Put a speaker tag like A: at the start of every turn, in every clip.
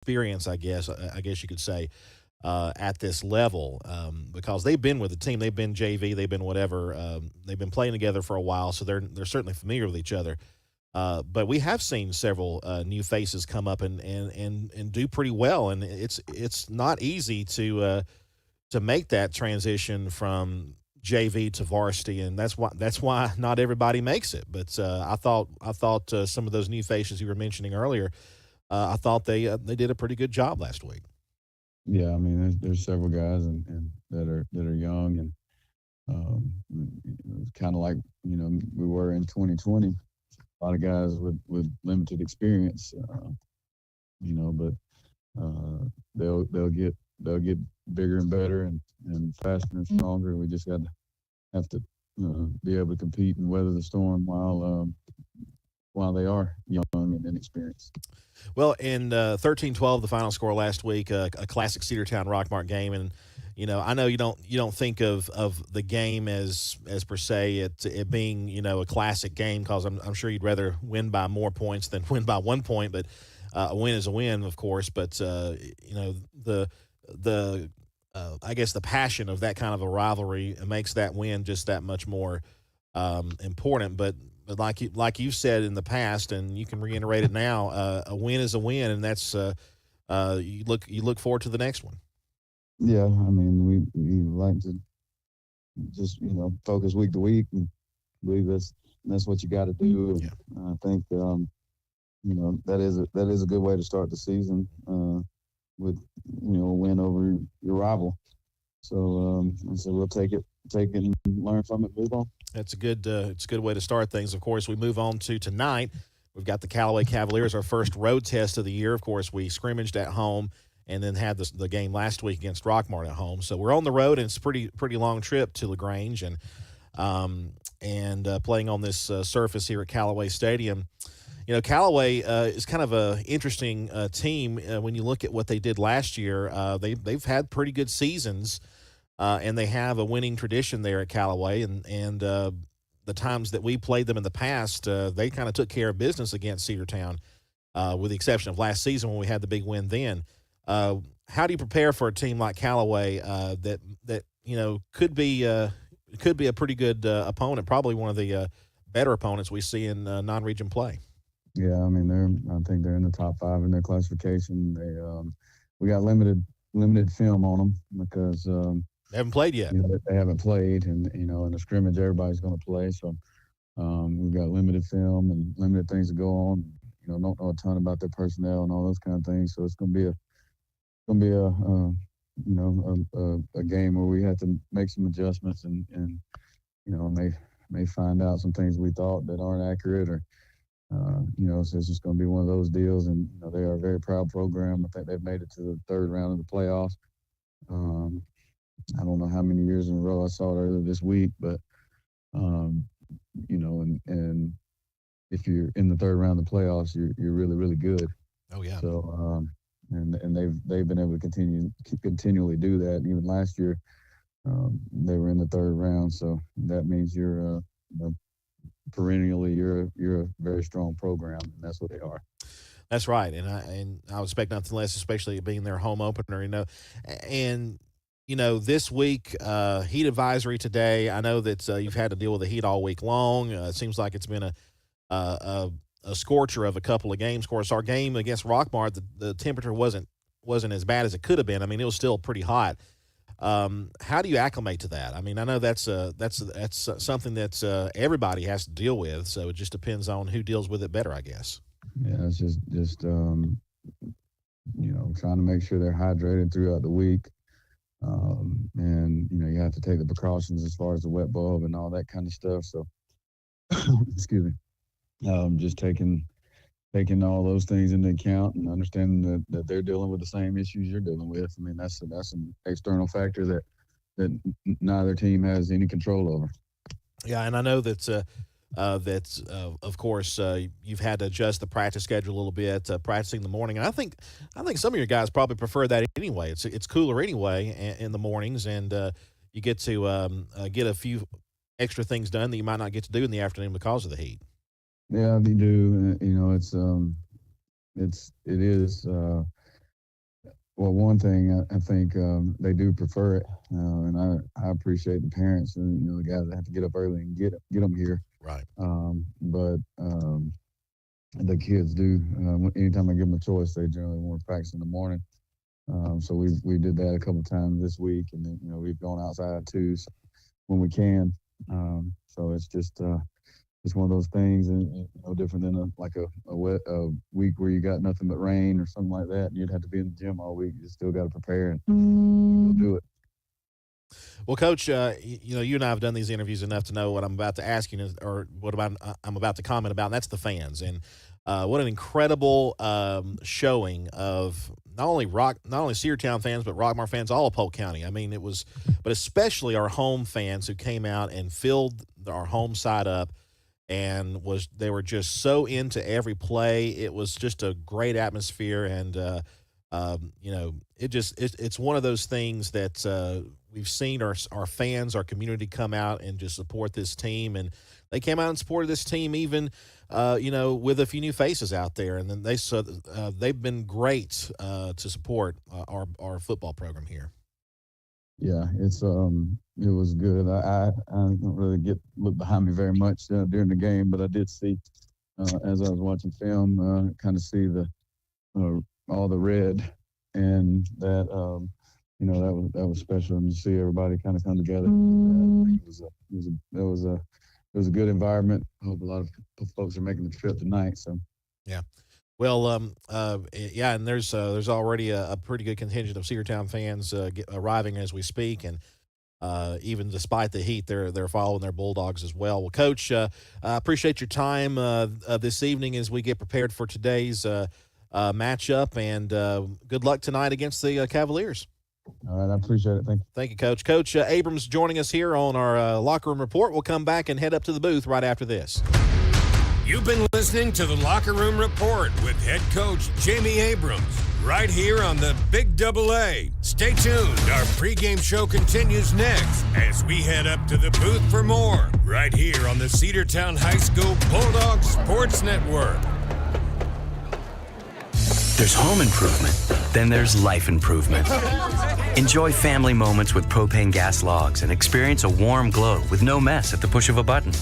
A: experience, I guess you could say, at this level, because they've been with the team, they've been JV, they've been whatever, they've been playing together for a while, so they're certainly familiar with each other. But we have seen several new faces come up and do pretty well, and it's not easy to make that transition from JV to varsity, and that's why not everybody makes it. But I thought some of those new faces you were mentioning earlier, I thought they did a pretty good job last week.
B: Yeah, I mean, there's several guys and that are young and it's kind of like we were in 2020. A lot of guys with limited experience, but they'll get bigger and better and faster and stronger. We just got to have to be able to compete and weather the storm while they are young and inexperienced.
A: Well, in 13-12, the final score last week, a classic Cedartown Rockmart game, and I know you don't think of the game as per se it being a classic game, because I'm sure you'd rather win by more points than win by 1 point, but a win is a win, of course. But the I guess the passion of that kind of a rivalry makes that win just that much more important. But like you've said in the past, and you can reiterate it now, a win is a win, and that's you look forward to the next one.
B: Yeah, I mean, we like to just focus week to week and believe that's what you got to do.
A: Yeah,
B: And I think that is a good way to start the season with a win over your rival. So we'll take it and learn from it, move on.
A: that's it's a good way to start things. Of course, we move on to tonight. We've got the Callaway Cavaliers, our first road test of the year. Of course, we scrimmaged at home and then had the game last week against Rockmart at home. So we're on the road, and it's a pretty long trip to LaGrange, and playing on this surface here at Callaway Stadium. Callaway is kind of a interesting team when you look at what they did last year. They've had pretty good seasons, and they have a winning tradition there at Callaway. And the times that we played them in the past, they kind of took care of business against Cedartown, with the exception of last season when we had the big win then. How do you prepare for a team like Callaway that could be a pretty good opponent, probably one of the better opponents we see in non-region play?
B: Yeah, I mean I think they're in the top five in their classification. We got limited film on them because
A: They haven't played yet.
B: they haven't played, and in the scrimmage everybody's going to play. So we've got limited film and limited things to go on. Don't know a ton about their personnel and all those kind of things. So it's going to be a game where we have to make some adjustments and may find out some things we thought that aren't accurate or so it's just going to be one of those deals. And they are a very proud program. I think they've made it to the third round of the playoffs. Um, I don't know how many years in a row. I saw it earlier this week, but um, and if you're in the third round of the playoffs, you're really really good.
A: Oh yeah.
B: So and they've been able to continually do that. And even last year, they were in the third round. So that means perennially you're a very strong program, and that's what they are.
A: That's right, and I would expect nothing less, especially it being their home opener. And this week, heat advisory today. I know that you've had to deal with the heat all week long. It seems like it's been a a scorcher of a couple of games. Of course, our game against Rockmart, the temperature wasn't as bad as it could have been. I mean, it was still pretty hot. How do you acclimate to that? I mean, I know that's something that everybody has to deal with. So it just depends on who deals with it better, I guess.
B: Yeah, it's just trying to make sure they're hydrated throughout the week. And you have to take the precautions as far as the wet bulb and all that kind of stuff. So, excuse me, just taking all those things into account and understanding that they're dealing with the same issues you're dealing with. I mean, that's an external factor that neither team has any control over.
A: Yeah, and I know that of course you've had to adjust the practice schedule a little bit, practicing in the morning, and I think some of your guys probably prefer that anyway. It's cooler anyway in the mornings, and you get to get a few extra things done that you might not get to do in the afternoon because of the heat.
B: Yeah, they do. It is. Well, one thing I think they do prefer it, and I appreciate the parents and the guys that have to get up early and get them here.
A: Right.
B: But the kids do. Anytime I give them a choice, they generally want to practice in the morning. So we did that a couple of times this week, and then we've gone outside too when we can. So it's just it's one of those things, and no different than a week where you got nothing but rain or something like that, and you'd have to be in the gym all week. You still got to prepare and do it.
A: Well, Coach, you and I have done these interviews enough to know what I'm about to ask you, or what I'm about to comment about, and that's the fans. And what an incredible showing of not only Cedartown fans, but Rockmart fans, all of Polk County. I mean, but especially our home fans who came out and filled our home side up. And they were just so into every play. It was just a great atmosphere, and it's one of those things that we've seen our fans, our community come out and just support this team, and they came out and supported this team even with a few new faces out there, and then they've been great to support our football program here.
B: Yeah, it was good. I don't really look behind me very much during the game, but I did see as I was watching film, kind of see all the red, and that that was special, and to see everybody kind of come together. It was a good environment. I hope a lot of folks are making the trip tonight. So
A: yeah. Well, and there's already a pretty good contingent of Cedartown fans arriving as we speak, and even despite the heat, they're following their Bulldogs as well. Well, Coach, I appreciate your time this evening as we get prepared for today's matchup, and good luck tonight against the Cavaliers.
B: All right, I appreciate it. Thank you.
A: Thank you, Coach. Coach Abrams joining us here on our Locker Room Report. We'll come back and head up to the booth right after this.
C: You've been listening to the Locker Room Report with head coach Jamie Abrams, right here on the Big AA. Stay tuned. Our pregame show continues next as we head up to the booth for more, right here on the Cedartown High School Bulldogs Sports Network.
D: There's home improvement, then there's life improvement. Enjoy family moments with propane gas logs and experience a warm glow with no mess at the push of a button.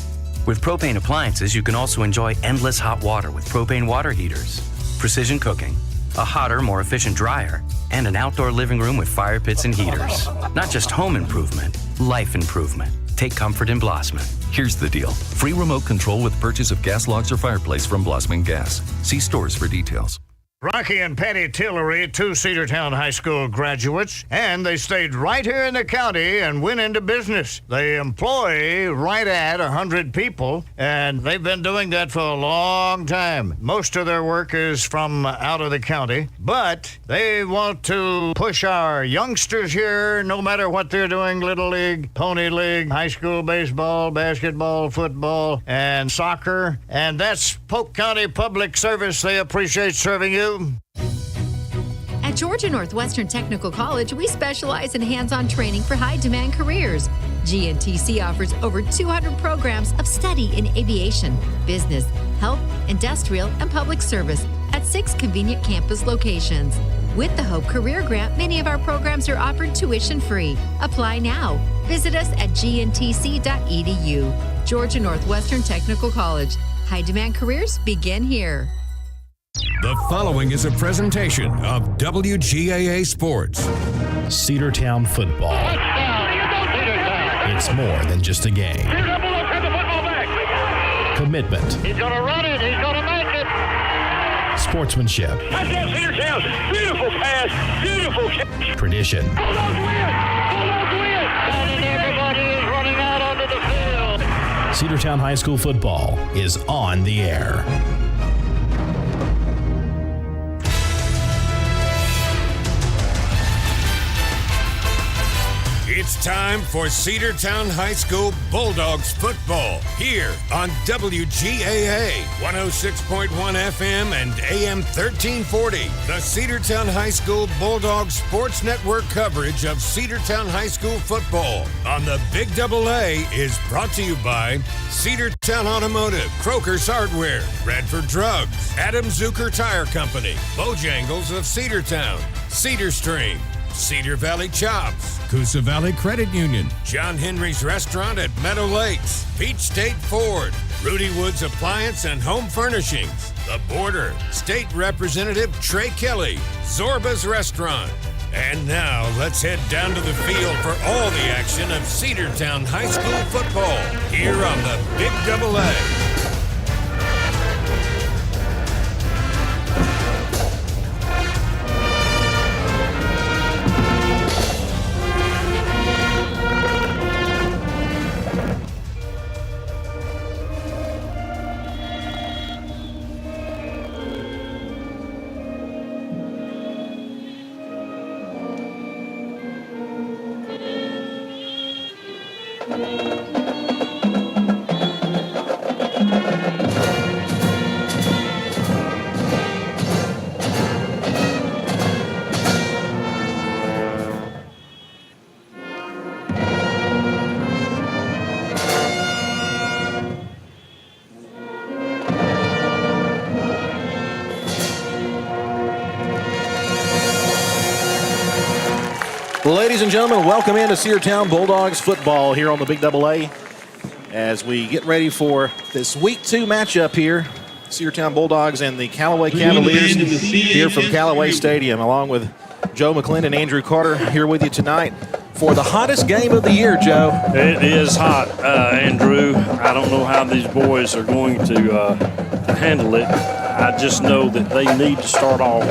D: With propane appliances, you can also enjoy endless hot water with propane water heaters, precision cooking, a hotter, more efficient dryer, and an outdoor living room with fire pits and heaters. Not just home improvement, life improvement. Take comfort in Blossman.
E: Here's the deal. Free remote control with purchase of gas logs or fireplace from Blossman Gas. See stores for details.
F: Rocky and Patty Tillery, two Cedartown High School graduates, and they stayed right here in the county and went into business. They employ right at 100 people, and they've been doing that for a long time. Most of their work is from out of the county, but they want to push our youngsters here, no matter what they're doing, Little League, Pony League, high school baseball, basketball, football, and soccer, and that's Polk County Public Service. They appreciate serving you.
G: At Georgia Northwestern Technical College, we specialize in hands-on training for high-demand careers. GNTC offers over 200 programs of study in aviation, business, health, industrial, and public service at 6 convenient campus locations. With the Hope Career Grant, many of our programs are offered tuition-free. Apply now. Visit us at gntc.edu. Georgia Northwestern Technical College. High-demand careers begin here.
C: The following is a presentation of WGAA Sports.
H: Cedartown football. It's more than just a game. Commitment.
I: He's going to run it. He's going to make it.
H: Sportsmanship.
I: Touchdown, Cedartown. Beautiful pass. Beautiful catch.
H: Tradition.
I: Bulldogs win. Bulldogs win. And everybody is running out onto the field.
H: Cedartown High School football is on the air.
C: It's It's time for Cedartown High School Bulldogs football here on WGAA 106.1 FM and AM 1340. The Cedartown High School Bulldogs Sports Network coverage of Cedartown High School football on the Big AA is brought to you by Cedartown Automotive, Croker's Hardware, Bradford Drugs, Adam Zucker Tire Company, Bojangles of Cedartown, Cedar Stream, Cedar Valley Chops, Coosa Valley Credit Union, John Henry's Restaurant at Meadow Lakes, Peach State Ford, Rudy Woods Appliance and Home Furnishings, The Border, State Representative Trey Kelly, Zorba's Restaurant. And now let's head down to the field for all the action of Cedartown High School football here on the Big AA.
A: Ladies and gentlemen, welcome into Cedartown Bulldogs football here on the Big AA as we get ready for this Week 2 matchup here. Cedartown Bulldogs and the Callaway Cavaliers here from Callaway Stadium, along with Joe McClendon and Andrew Carter here with you tonight for the hottest game of the year, Joe.
J: It is hot, Andrew. I don't know how these boys are going to handle it. I just know that they need to start off.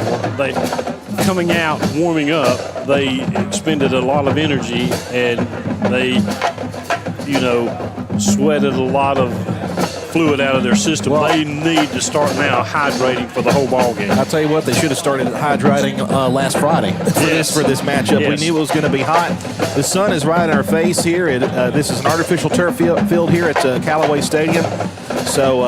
J: Coming out, warming up, they expended a lot of energy and they, sweated a lot of fluid out of their system. Well, they need to start now hydrating for the whole ball game.
A: I'll tell you what, they should have started hydrating last Friday for this matchup. Yes. We knew it was going to be hot. The sun is right in our face here. This is an artificial turf field here at Callaway Stadium. So,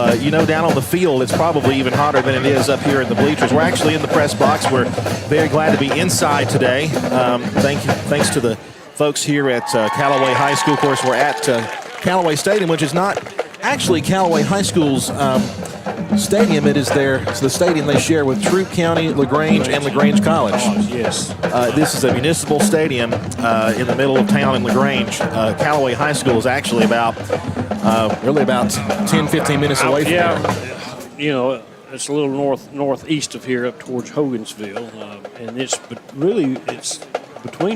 A: down on the field, it's probably even hotter than it is up here in the bleachers. We're actually in the press box. We're very glad to be inside today. Thanks to the folks here at Callaway High School. Of course, we're at Callaway Stadium, which is not actually Callaway High School's stadium. It's the stadium they share with Troup County, LaGrange, and LaGrange College.
J: Yes.
A: This is a municipal stadium in the middle of town in LaGrange. Callaway High School is actually about 10, 15 minutes away from here.
J: It's a little northeast of here up towards Hogansville, and it's between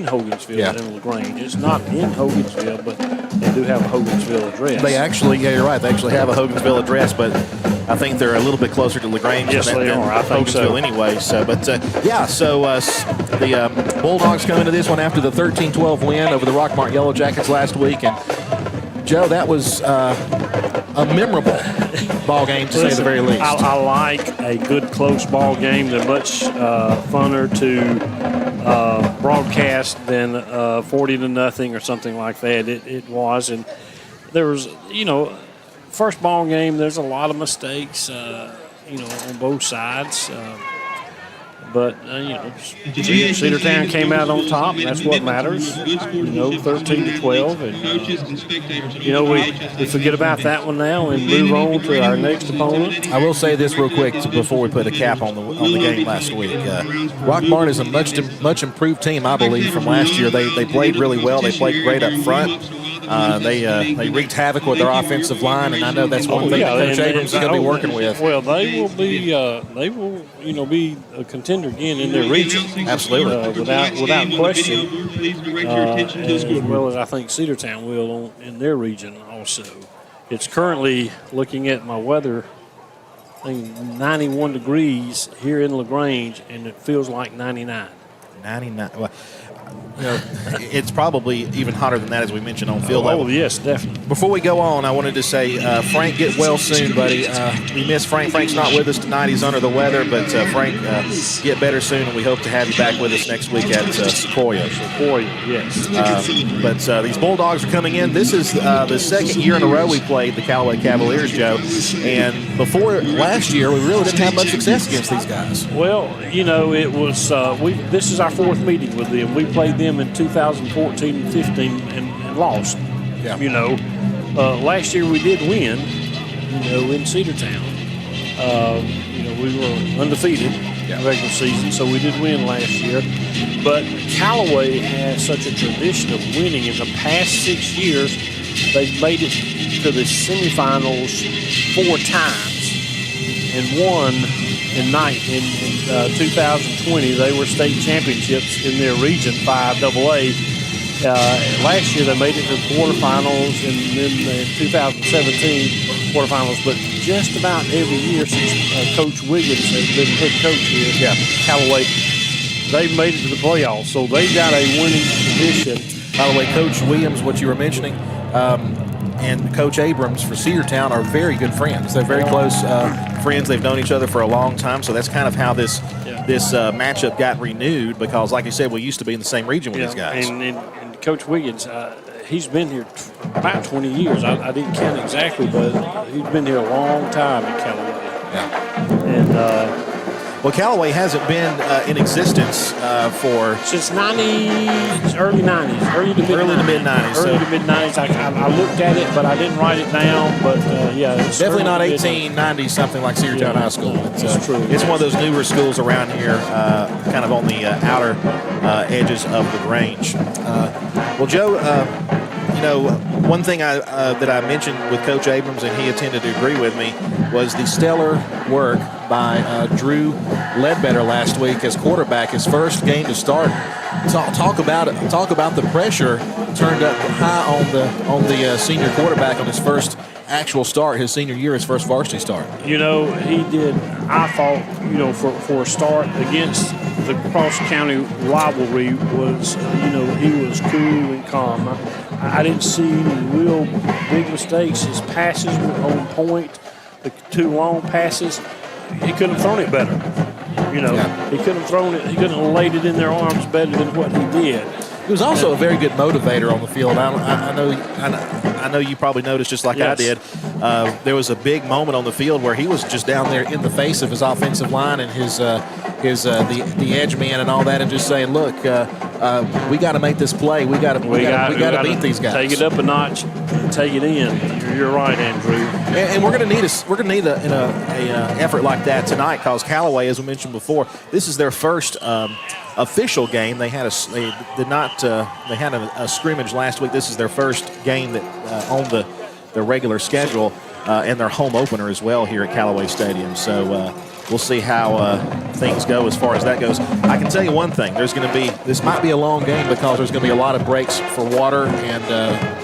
J: Hogansville and LaGrange. It's not in Hogansville, but they do have a Hogansville address.
A: They actually, you're right. They actually have a Hogansville address, but I think they're a little bit closer to LaGrange
J: than
A: I think so. Anyway. So, the Bulldogs come into this one after the 13-12 win over the Rockmart Yellow Jackets last week, and Joe, that was a memorable ball game to say the very least.
J: I like a good close ball game. They're much funner to broadcast than 40-0 or something like that. It was, and there was, first ball game. There's a lot of mistakes, on both sides. But, Cedartown came out on top. That's what matters. 13-12. And, we forget about that one now and move on to our next opponent.
A: I will say this real quick before we put a cap on the game last week. Rockmart is a much improved team, I believe, from last year. They played really well. They played great up front. They wreaked havoc with their offensive line, and I know that's one thing Coach Abrams is going to be working with.
J: Well, they will be be a contender again in their region.
A: Absolutely,
J: without question. As well as I think Cedartown will in their region also. It's currently, looking at my weather, I think 91 degrees here in LaGrange, and it feels like 99.
A: 99. Well, it's probably even hotter than that, as we mentioned, on field level.
J: Oh, yes, definitely.
A: Before we go on, I wanted to say, Frank, get well soon, buddy. We miss Frank. Frank's not with us tonight. He's under the weather, but Frank, get better soon, and we hope to have you back with us next week at Sequoia.
J: Sequoia, yes.
A: But these Bulldogs are coming in. This is the second year in a row we played the Callaway Cavaliers, Joe. And before last year, we really didn't have much success against these guys.
J: Well, it was this is our fourth meeting with them. We played them in 2014 and 15 and lost.
A: Yeah.
J: Last year we did win, in Cedartown. We were undefeated in regular season, so we did win last year. But Callaway has such a tradition of winning. In the past 6 years, they've made it to the semifinals 4 times and won in 2020. They were state championships in their region, 5AA. Last year they made it to the quarterfinals, and then in 2017 quarterfinals. But just about every year since Coach Wiggins has been head coach here, Callaway, they've made it to the playoffs. So they've got a winning tradition.
A: By the way, Coach Williams, what you were mentioning, and Coach Abrams for Cedartown are very good friends. They're very close friends. They've known each other for a long time, so that's kind of how this matchup got renewed, because, like you said, we used to be in the same region with these guys.
J: And Coach Wiggins, he's been here about 20 years. I didn't count exactly, but he's been here a long time in Callaway.
A: Yeah.
J: And
A: well, Callaway hasn't been in existence
J: since early to mid 90s.
A: So.
J: Early to mid 90s. I looked at it, but I didn't write it down. But it's
A: definitely not 1890 something like Cedartown High School.
J: It's true.
A: It's one of those newer schools around here, kind of on the outer edges of the range. Well, Joe, one thing that I mentioned with Coach Abrams, and he tended to agree with me, was the stellar work by Drew Ledbetter last week as quarterback, his first game to start. Talk about the pressure turned up high on the senior quarterback on his first actual start, his senior year, his first varsity start.
J: He did. I thought, for a start against the cross-county rivalry was, he was cool and calm. I didn't see any real big mistakes. His passes were on point. The 2 long passes, he couldn't have thrown it better. He couldn't have thrown it. He couldn't have laid it in their arms better than what he did.
A: He was also a very good motivator on the field. I know you probably noticed, just like I did. There was a big moment on the field where he was just down there in the face of his offensive line and the edge man and all that, and just saying, "Look, we got to make this play. We got to beat these guys.
J: Take it up a notch, and take it in." You're right, Andrew.
A: And we're going to need an effort like that tonight, because Callaway, as we mentioned before, this is their first official game. They had a scrimmage last week. This is their first game that on the regular schedule, and their home opener as well here at Callaway Stadium. So we'll see how things go as far as that goes. I can tell you one thing: this might be a long game, because there's going to be a lot of breaks for water and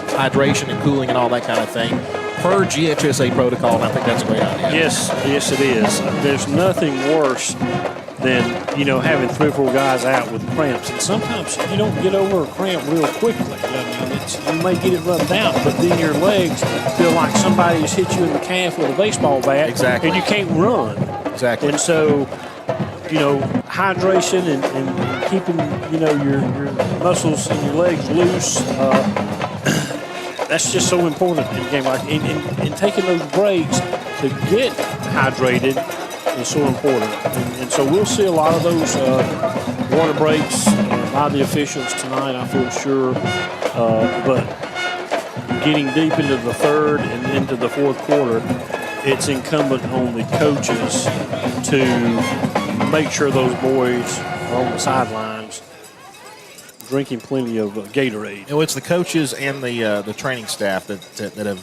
A: hydration and cooling and all that kind of thing, per GHSA protocol, and I think that's a great idea.
J: Yes, it is. There's nothing worse than having 3 or 4 guys out with cramps, and sometimes you don't get over a cramp real quickly. You may get it rubbed out, but then your legs feel like somebody has hit you in the calf with a baseball bat,
A: exactly,
J: and you can't run.
A: Exactly.
J: And so, hydration and keeping your muscles and your legs loose. That's just so important in a game like and taking those breaks to get hydrated is so important. And so we'll see a lot of those water breaks by the officials tonight, I feel sure. But getting deep into the third and into the fourth quarter, it's incumbent on the coaches to make sure those boys are on the sidelines drinking plenty of Gatorade.
A: It's the coaches and the training staff that have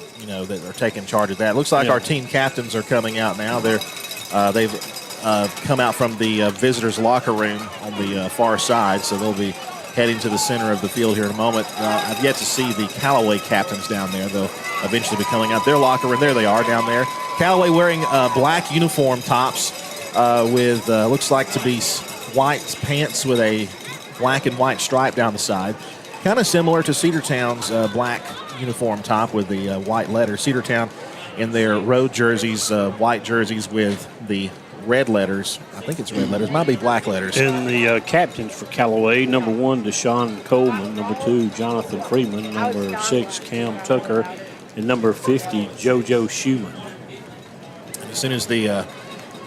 A: that are taking charge of that. It looks like our team captains are coming out now. They've come out from the visitors' locker room on the far side, so they'll be heading to the center of the field here in a moment. I've yet to see the Callaway captains down there. They'll eventually be coming out their locker room. There they are down there. Callaway wearing black uniform tops with looks like to be white pants with a black and white stripe down the side. Kind of similar to Cedartown's black uniform top with the white letters. Cedartown in their road jerseys, white jerseys with the red letters. I think it's red letters. Might be black letters.
J: And the captains for Callaway, number 1, Deshaun Coleman, number 2, Jonathan Freeman, number 6, Cam Tucker, and number 50, JoJo Schumann.
A: And as soon as the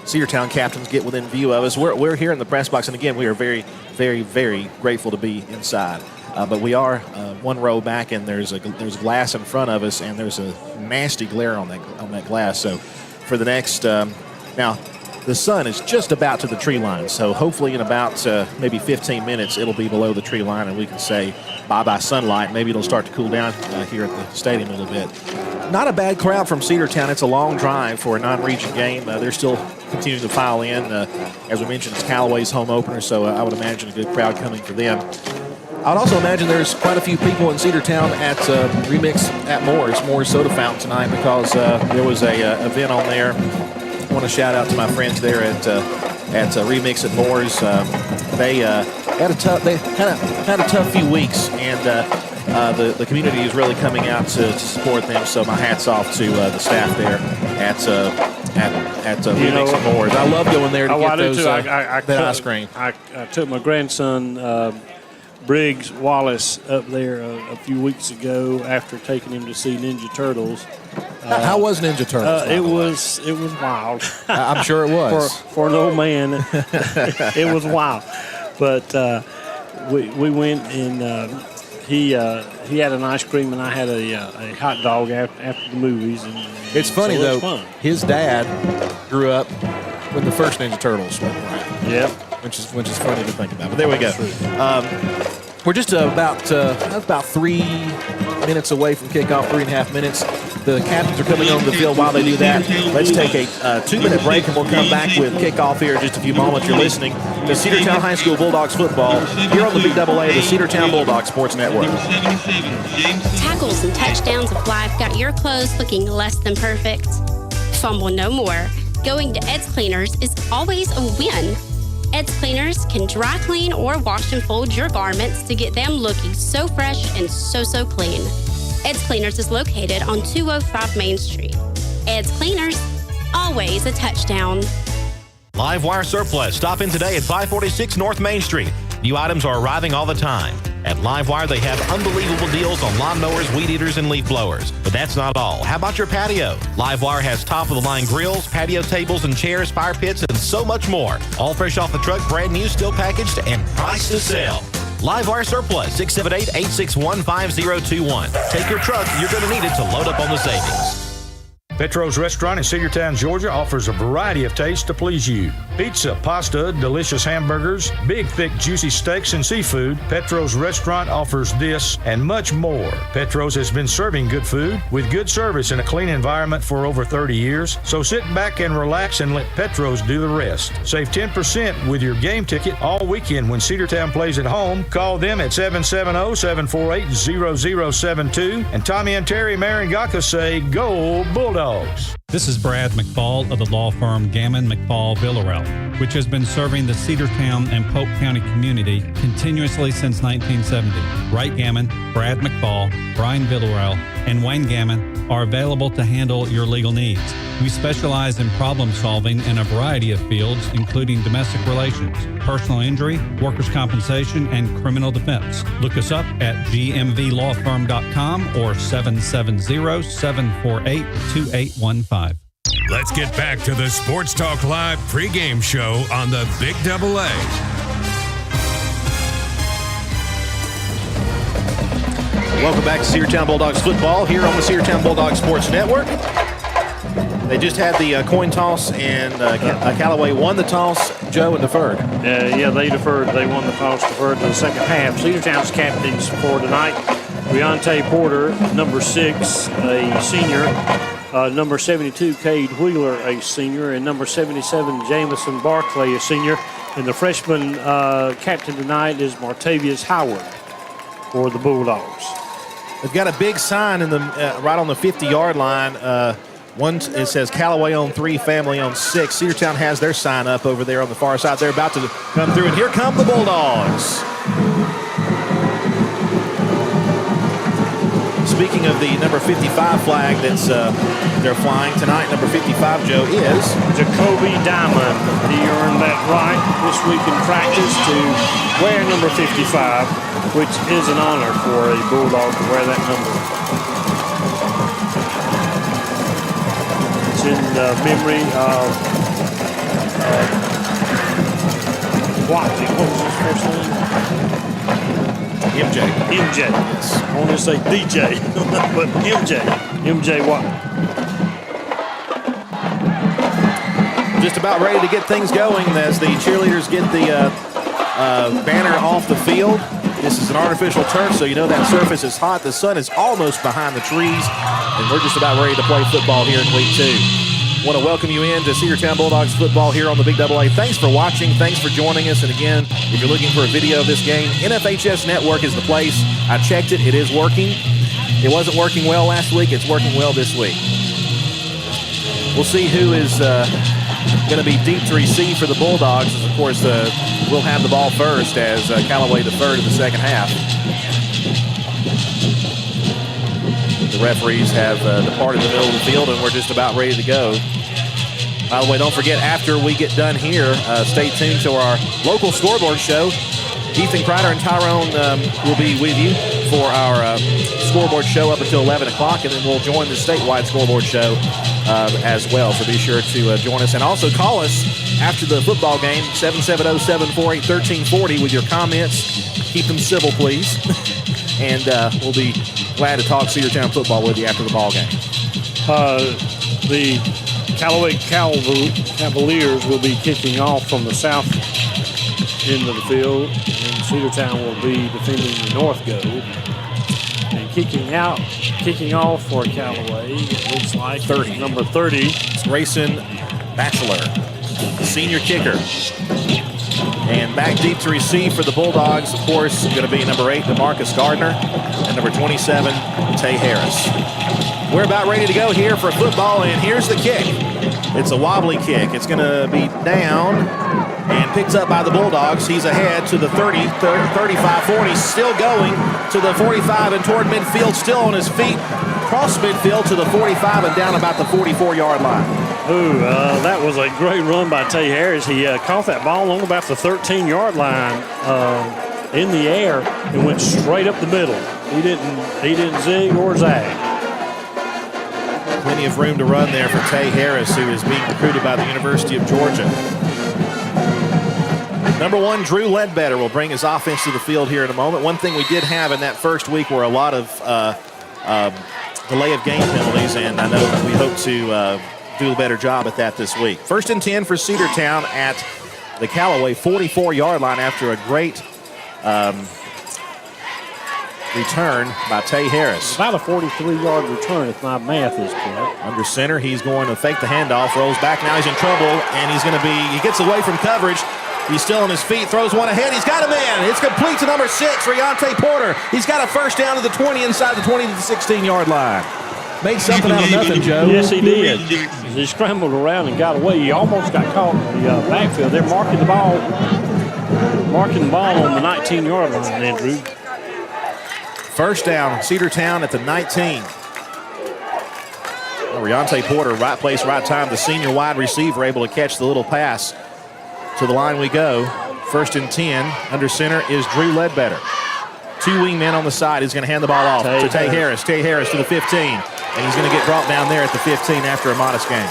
A: Cedartown captains get within view of us, we're here in the press box, and again, we are very, very, very grateful to be inside. But we are one row back, and there's glass in front of us, and there's a nasty glare on that glass. So for the next now, the sun is just about to the tree line, so hopefully in about maybe 15 minutes it'll be below the tree line, and we can say bye-bye sunlight. Maybe it'll start to cool down here at the stadium a little bit. Not a bad crowd from Cedartown. It's a long drive for a non-region game. They're still continuing to file in. As we mentioned, it's Callaway's home opener, so I would imagine a good crowd coming for them. I would also imagine there's quite a few people in Cedartown at Remix at Moore's Soda Fountain tonight, because there was a event on there. I want to shout out to my friends there at Remix at Moore's. They had a tough few weeks, and the community is really coming out to support them. So my hats off to the staff there at Remix at Moore's. I love going there to get those that ice cream.
J: I took my grandson Briggs Wallace up there a few weeks ago after taking him to see Ninja Turtles.
A: How was Ninja Turtles?
J: It was wild.
A: I'm sure it was.
J: For an old man, it was wild. But we went, and he had an ice cream, and I had a hot dog after the movies. And
A: it's funny,
J: so
A: though.
J: Fun.
A: His dad grew up when the first Ninja Turtles went around.
J: Yep.
A: Which is funny to think about. But there we go. We're just about 3 minutes away from kickoff, 3.5 minutes. The captains are coming onto the field. While they do that, let's take a 2-minute break, and we'll come back with kickoff here in just a few moments. You're listening to Cedartown High School Bulldogs football here on the Big Double A, the Cedartown Bulldogs Sports Network.
K: Tackles and touchdowns of life got your clothes looking less than perfect. Fumble no more. Going to Ed's Cleaners is always a win. Ed's Cleaners can dry clean or wash and fold your garments to get them looking so fresh and so clean. Ed's Cleaners is located on 205 Main Street. Ed's Cleaners, always a touchdown.
L: Livewire Surplus. Stop in today at 546 North Main Street. New items are arriving all the time. At Livewire, they have unbelievable deals on lawnmowers, weed eaters, and leaf blowers. But that's not all. How about your patio? Livewire has top-of-the-line grills, patio tables and chairs, fire pits, and so much more. All fresh off the truck, brand new, still packaged, and priced to sell. Livewire Surplus, 678-861-5021. Take your truck. You're going to need it to load up on the savings.
M: Petro's Restaurant in Cedartown, Georgia offers a variety of tastes to please you. Pizza, pasta, delicious hamburgers, big, thick, juicy steaks, and seafood. Petro's Restaurant offers this and much more. Petro's has been serving good food with good service in a clean environment for over 30 years. So sit back and relax and let Petro's do the rest. Save 10% with your game ticket all weekend when Cedartown plays at home. Call them at 770-748-0072. And Tommy and Terry Marangaka say, go Bulldogs.
N: This is Brad McFall of the law firm Gammon, McFall, Villarreal, which has been serving the Cedartown and Polk County community continuously since 1970. Wright Gammon, Brad McFall, Brian Villarreal, and Wayne Gammon are available to handle your legal needs. We specialize in problem solving in a variety of fields, including domestic relations, personal injury, workers' compensation, and criminal defense. Look us up at gmvlawfirm.com or 770-748-2815.
C: Let's get back to the Sports Talk Live pregame show on the Big Double A.
A: Welcome back to Cedartown Bulldogs football here on the Cedartown Bulldogs Sports Network. They just had the coin toss, and Callaway won the toss, Joe, and deferred.
J: Yeah, they deferred. They won the toss, deferred to the second half. Cedartown's captains for tonight, Briante Porter, number 6, a senior. Number 72, Cade Wheeler, a senior. And number 77, Jamison Barclay, a senior. And the freshman captain tonight is Martavius Howard for the Bulldogs.
A: They've got a big sign in the right on the 50-yard line. It says Callaway on 3, family on 6. Cedartown has their sign up over there on the far side. They're about to come through, and here come the Bulldogs. speaking of the number 55 flag that's they're flying tonight, number 55, Joe, is
J: Jacoby Diamond. He earned that right this week in practice to wear number 55, which is an honor for a Bulldog to wear that number. It's in memory of what was his first name?
A: MJ.
J: MJ. Yes. I want to say DJ, but MJ. MJ Watt.
A: Just about ready to get things going as the cheerleaders get the banner off the field. This is an artificial turf, so you know that surface is hot. The sun is almost behind the trees, and we're just about ready to play football here in week 2. Want to welcome you in to Cedartown Bulldogs football here on the Big AA. Thanks for watching. Thanks for joining us. And again, if you're looking for a video of this game, NFHS Network is the place. I checked it. It is working. It wasn't working well last week. It's working well this week. We'll see who is going to be deep to receive for the Bulldogs. As of course, we'll have the ball first as Callaway deferred in the second half. The referees have departed the middle of the field, and we're just about ready to go. By the way, don't forget, after we get done here, stay tuned to our local scoreboard show. Ethan Kreider and Tyrone will be with you for our scoreboard show up until 11 o'clock, and then we'll join the statewide scoreboard show as well. So be sure to join us. And also call us after the football game, 770-748-1340 with your comments. Keep them civil, please. And we'll be glad to talk Cedartown football with you after the ball game.
J: The Callaway Cavaliers will be kicking off from the south end of the field, and Cedartown will be defending the north goal. And kicking off for Callaway, it looks like
A: 30.
J: Number 30.
A: It's Grayson Batchelor, the senior kicker. And back deep to receive for the Bulldogs, of course, going to be number 8, DeMarcus Gardner, and number 27, Tay Harris. We're about ready to go here for football, and here's the kick. It's a wobbly kick. It's going to be down and picked up by the Bulldogs. He's ahead to the 30, 35, 40, still going to the 45 and toward midfield, still on his feet. Cross midfield to the 45 and down about the 44-yard line.
J: Ooh, that was a great run by Tay Harris. He caught that ball on about the 13-yard line in the air and went straight up the middle. He didn't zig or zag.
A: Plenty of room to run there for Tay Harris, who is being recruited by the University of Georgia. Number 1, Drew Ledbetter will bring his offense to the field here in a moment. One thing we did have in that first week were a lot of delay of game penalties, and I know that we hope to do a better job at that this week. 1st and 10 for Cedartown at the Callaway 44-yard line after a great return by Tay Harris.
J: About a 43-yard return if my math is correct.
A: Under center, he's going to fake the handoff, rolls back, now he's in trouble, and he gets away from coverage. He's still on his feet, throws one ahead, he's got a man. It's complete to number 6, Riante Porter. He's got a first down to the 20, inside the 20 to the 16-yard line. Made something out of nothing, Joe.
J: Yes, he did. He scrambled around and got away. He almost got caught in the backfield. They're marking the ball on the 19-yard line, Andrew.
A: First down, Cedartown at the 19. Riante Porter, right place, right time. The senior wide receiver able to catch the little pass. To the line we go. 1st and 10. Under center is Drew Ledbetter. 2 wingmen on the side. He's going to hand the ball off to Tay Harris. Tay Harris to the 15. And he's going to get brought down there at the 15 after a modest gain.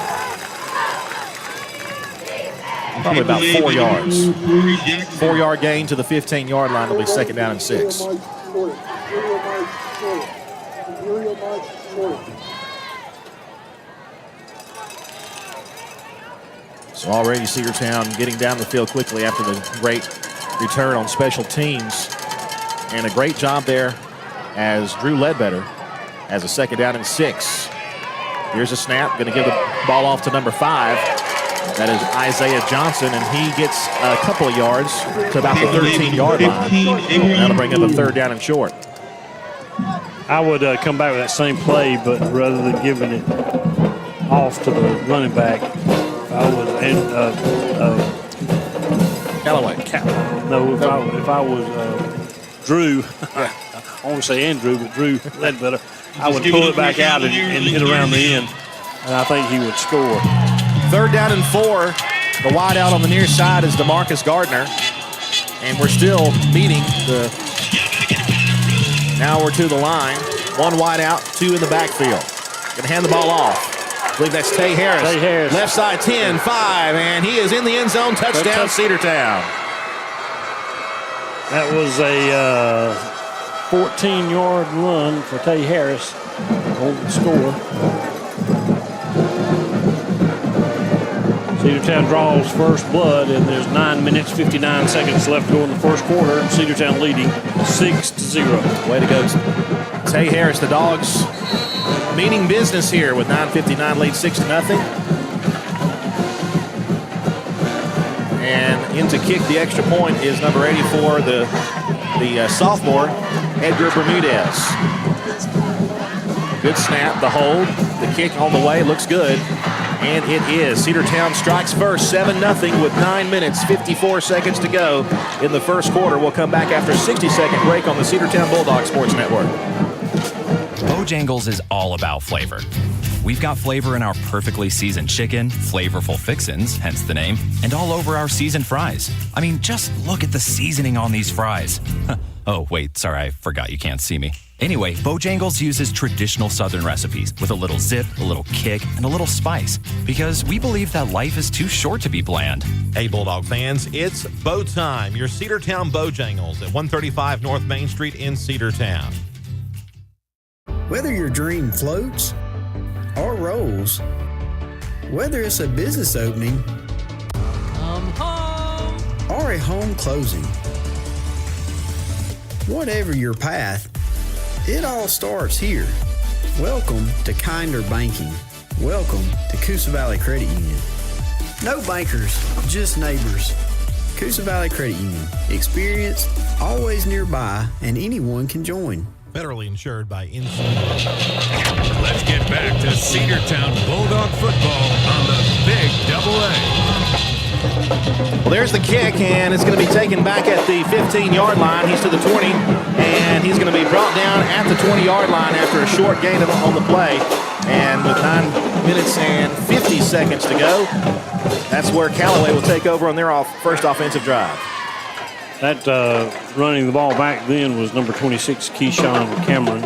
A: Probably about 4 yards. 4-yard gain to the 15-yard line. It'll be 2nd down and 6. So already Cedartown getting down the field quickly after the great return on special teams. And a great job there as Drew Ledbetter has a 2nd down and 6. Here's a snap, going to give the ball off to number 5. That is Isaiah Johnson, and he gets a couple of yards to about the 13-yard line. That'll bring up a 3rd down and short.
J: I would come back with that same play, but rather than giving it off to the running back, I was
A: Callaway.
J: If I was Drew, I want to say Andrew, but Drew Ledbetter, I would pull it back out and hit around the end, and I think he would score.
A: 3rd down and 4. The wide out on the near side is DeMarcus Gardner. And we're still meeting the. Now we're to the line. 1 wide out, 2 in the backfield. Going to hand the ball off. I believe that's Tay Harris.
J: Tay Harris.
A: Left side 10, 5, and he is in the end zone. Touchdown, Cedartown.
J: That was a 14-yard run for Tay Harris on the score. Cedartown draws first blood, and there's 9 minutes, 59 seconds left to go in the first quarter. Cedartown leading 6-0.
A: Way to go, Tay Harris. The Dogs meaning business here with 9:59 lead, 6-0. And in to kick the extra point is number 84, the sophomore, Edgar Bermudez. Good snap, the hold, the kick on the way, looks good. And it is. Cedartown strikes first, 7-0 with 9 minutes, 54 seconds to go in the first quarter. We'll come back after a 60-second break on the Cedartown Bulldogs Sports Network.
O: Bojangles is all about flavor. We've got flavor in our perfectly seasoned chicken, flavorful fixins, hence the name, and all over our seasoned fries. I mean, just look at the seasoning on these fries. Oh, wait, sorry, I forgot you can't see me. Anyway, Bojangles uses traditional Southern recipes with a little zip, a little kick, and a little spice, because we believe that life is too short to be bland.
L: Hey, Bulldog fans, it's Bo time. Your Cedartown Bojangles at 135 North Main Street in Cedartown.
P: Whether your dream floats or rolls, whether it's a business opening or a home closing, whatever your path, it all starts here. Welcome to Kinder Banking. Welcome to Coosa Valley Credit Union. No bankers, just neighbors. Coosa Valley Credit Union. Experience, always nearby, and anyone can join.
L: Federally insured by NC.
C: Let's get back to Cedartown Bulldog football on the Big AA.
A: Well, there's the kick, and it's going to be taken back at the 15-yard line. He's to the 20, and he's going to be brought down at the 20-yard line after a short gain on the play. And with 9 minutes and 50 seconds to go, that's where Callaway will take over on their first offensive drive.
J: That running the ball back then was number 26, Keyshawn Cameron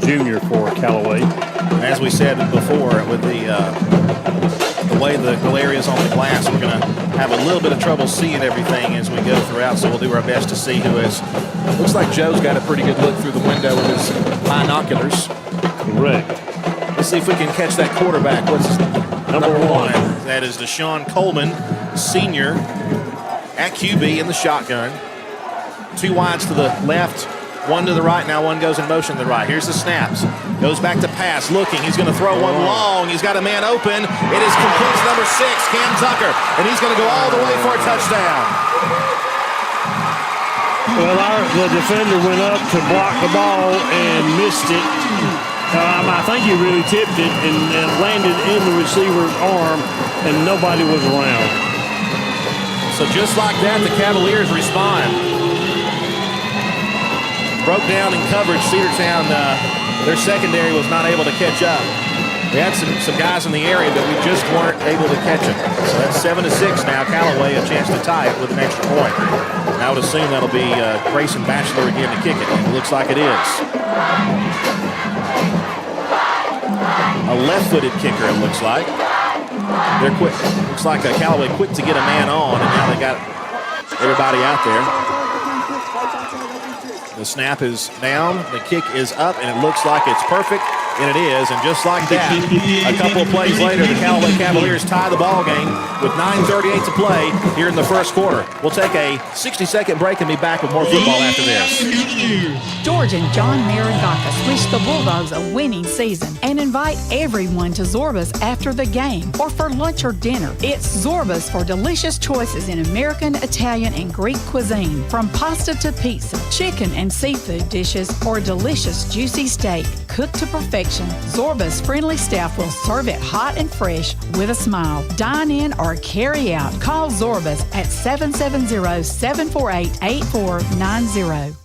J: Jr. for Callaway.
A: As we said before, with the way the glare is on the glass, we're going to have a little bit of trouble seeing everything as we go throughout, so we'll do our best to see who is. Looks like Joe's got a pretty good look through the window with his binoculars.
J: Correct.
A: Let's see if we can catch that quarterback. What's his
J: number 1?
A: That is Deshaun Coleman, senior, at QB in the shotgun. 2 wides to the left, 1 to the right. Now 1 goes in motion to the right. Here's the snaps. Goes back to pass, looking. He's going to throw one long. He's got a man open. It is complete to number 6, Cam Tucker. And he's going to go all the way for a touchdown.
J: Well, the defender went up to block the ball and missed it. I think he really tipped it and landed in the receiver's arm, and nobody was around.
A: So just like that, the Cavaliers respond. Broke down in coverage. Cedartown, their secondary was not able to catch up. We had some guys in the area, but we just weren't able to catch them. So that's 7-6 now. Callaway a chance to tie it with an extra point. And I would assume that'll be Grayson Batchelor again to kick it. And it looks like it is. A left-footed kicker, it looks like. They're quick. Looks like Callaway quick to get a man on, and now they got everybody out there. The snap is down, the kick is up, and it looks like it's perfect, and it is. And just like that, a couple of plays later, the Callaway Cavaliers tie the ball game with 9:38 to play here in the first quarter. We'll take a 60-second break and be back with more football after this.
Q: George and John Maragakis wish the Bulldogs a winning season and invite everyone to Zorba's after the game or for lunch or dinner. It's Zorba's for delicious choices in American, Italian, and Greek cuisine. From pasta to pizza, chicken and seafood dishes, or delicious juicy steak cooked to perfection, Zorba's friendly staff will serve it hot and fresh with a smile. Dine in or carry out. Call Zorba's at 770-748-8490.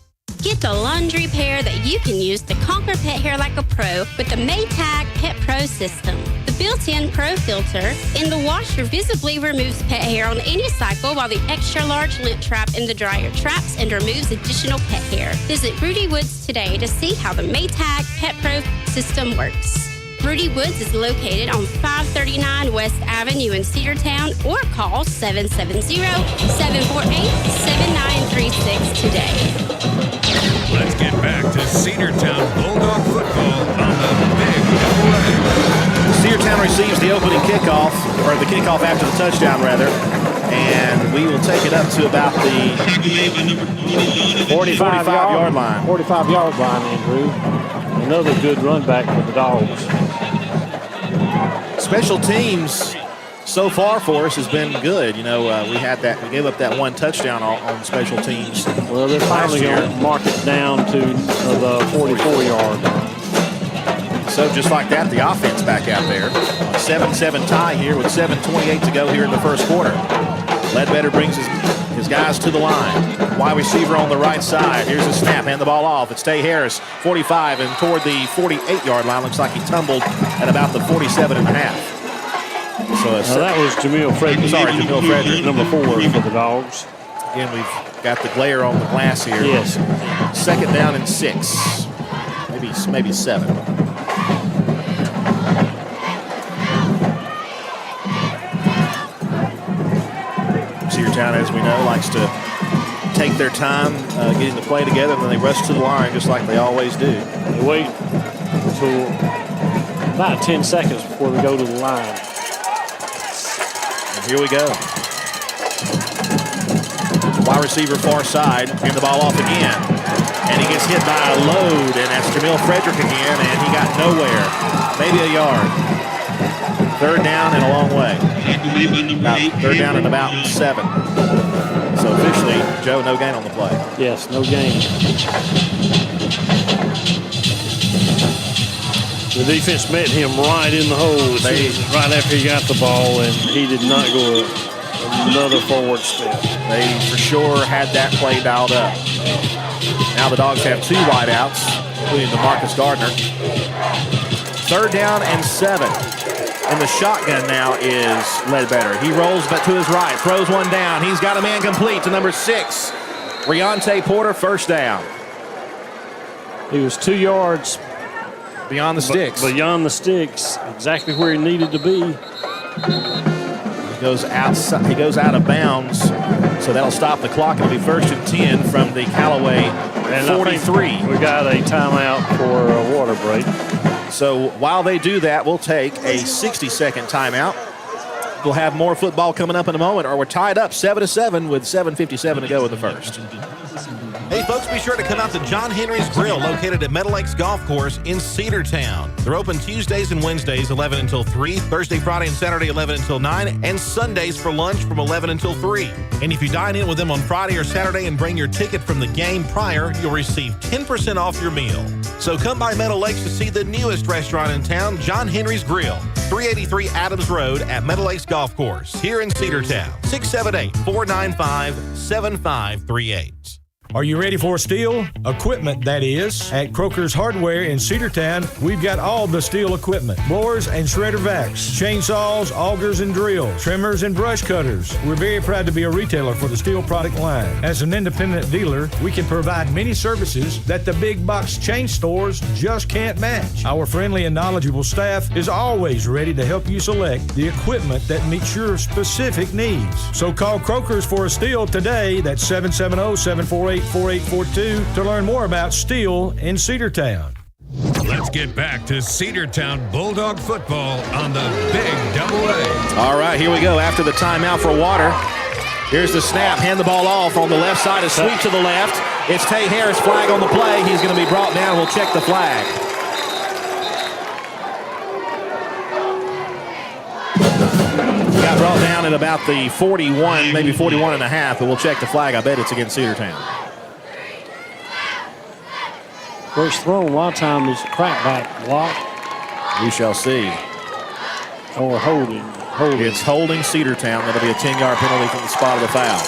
K: Get the laundry pair that you can use to conquer pet hair like a pro with the Maytag Pet Pro system. The built-in Pro filter in the washer visibly removes pet hair on any cycle, while the extra-large lint trap in the dryer traps and removes additional pet hair. Visit Rudy Woods today to see how the Maytag Pet Pro system works. Rudy Woods is located on 539 West Avenue in Cedartown, or call 770-748-7936 today.
C: Let's get back to Cedartown Bulldog football on the Big Double.
A: Cedartown receives the opening kickoff, or the kickoff after the touchdown, rather. And we will take it up to about the 45-yard line.
J: 45-yard line, Andrew. Another good run back for the Dogs.
A: Special teams so far for us has been good. You know, we gave up that one touchdown on special teams.
J: Well, they're finally going to mark it down to the 44-yard line.
A: So just like that, the offense back out there. 7-7 tie here with 7:28 to go here in the first quarter. Ledbetter brings his guys to the line. Wide receiver on the right side. Here's a snap. Hand the ball off. It's Tay Harris, 45, and toward the 48-yard line. Looks like he tumbled at about the 47.5. So
J: that was Jamil Frederick.
A: Sorry, Jamil Frederick.
J: Number 4 for the Dogs.
A: Again, we've got the glare on the glass here.
J: Yes.
A: Second down and 6. Maybe 7. Cedartown, as we know, likes to take their time getting the play together, and then they rush to the line just like they always do.
J: They wait until about 10 seconds before they go to the line.
A: And here we go. Wide receiver far side, hand the ball off again. And he gets hit by a load, and that's Jamil Frederick again, and he got nowhere. Maybe a yard. Third down and a long way. Third down and about 7. So officially, Joe, no gain on the play.
J: Yes, no gain. The defense met him right in the hole right after he got the ball, and he did not go another forward step.
A: They for sure had that play dialed up. Now the Dogs have 2 wideouts, including DeMarcus Gardner. Third down and 7. And the shotgun now is Ledbetter. He rolls but to his right, throws one down. He's got a man complete to number 6. Riante Porter, first down.
J: He was 2 yards
A: beyond the sticks.
J: Beyond the sticks, exactly where he needed to be.
A: He goes outside. He goes out of bounds, so that'll stop the clock. It'll be first and 10 from the Callaway 43.
J: We got a timeout for a water break.
A: So while they do that, we'll take a 60-second timeout. We'll have more football coming up in a moment, or we're tied up 7-7 with 7:57 to go in the first.
L: Hey, folks, be sure to come out to John Henry's Grill, located at Meadow Lakes Golf Course in Cedartown. They're open Tuesdays and Wednesdays, 11 until 3, Thursday, Friday, and Saturday, 11 until 9, and Sundays for lunch from 11 until 3. And if you dine in with them on Friday or Saturday and bring your ticket from the game prior, you'll receive 10% off your meal. So come by Meadow Lakes to see the newest restaurant in town, John Henry's Grill, 383 Adams Road at Meadow Lakes Golf Course, here in Cedartown, 678-495-7538.
M: Are you ready for steel equipment, that is? At Croker's Hardware in Cedartown, we've got all the steel equipment. Blowers and shredder vacs, chainsaws, augers and drills, trimmers and brush cutters. We're very proud to be a retailer for the steel product line. As an independent dealer, we can provide many services that the big box chain stores just can't match. Our friendly and knowledgeable staff is always ready to help you select the equipment that meets your specific needs. So call Croker's for a steel today. That's 770-748-4842 to learn more about steel in Cedartown.
C: Let's get back to Cedartown Bulldog football on the Big Double A.
A: All right, here we go. After the timeout for water, here's the snap. Hand the ball off on the left side. A sweep to the left. It's Tay Harris. Flag on the play. He's going to be brought down. We'll check the flag. Got brought down at about the 41, maybe 41 and a half, but we'll check the flag. I bet it's against Cedartown.
J: First throw, a lot of time is a crackback block.
A: We shall see.
J: Or holding.
A: It's holding Cedartown. That'll be a 10-yard penalty from the spot of the foul.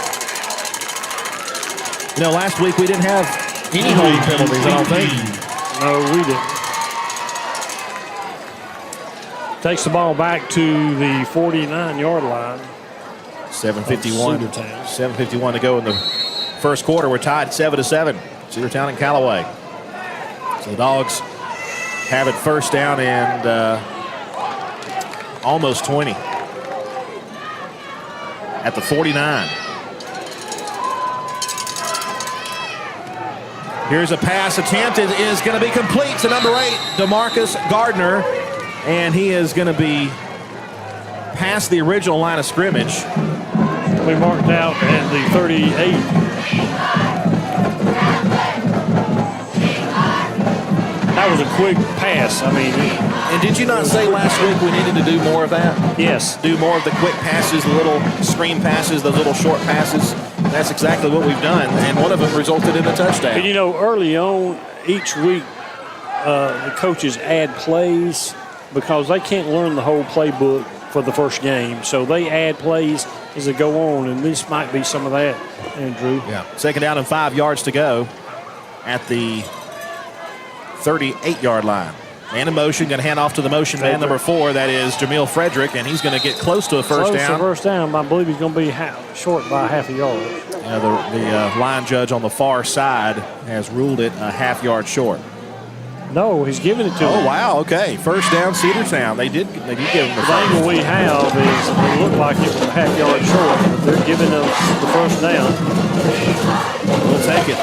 A: You know, last week we didn't have any holding penalties, I don't think.
J: No, we didn't. Takes the ball back to the 49-yard line.
A: 7:51 to go in the first quarter. We're tied 7-7. Cedartown and Callaway. So the Dogs have it first down and almost 20 at the 49. Here's a pass attempt. It is going to be complete to number 8, DeMarcus Gardner, and he is going to be past the original line of scrimmage.
J: We marked out at the 38. That was a quick pass. I mean,
A: and did you not say last week we needed to do more of that?
J: Yes.
A: Do more of the quick passes, the little screen passes, those little short passes. That's exactly what we've done, and one of them resulted in a touchdown.
J: And you know, early on, each week, the coaches add plays because they can't learn the whole playbook for the first game. So they add plays as they go on, and this might be some of that, Andrew.
A: Yeah. Second down and 5 yards to go at the 38-yard line. Man in motion, going to hand off to the motion man, number 4. That is Jamil Frederick, and he's going to get close to a first down.
J: Close to first down, but I believe he's going to be short by half a yard.
A: Yeah, the line judge on the far side has ruled it a half yard short.
J: No, he's giving it to him.
A: Oh, wow, okay. First down, Cedartown. They did give him the first.
J: The angle we have is it looked like it was a half yard short, but they're giving us the first down.
A: We'll take it.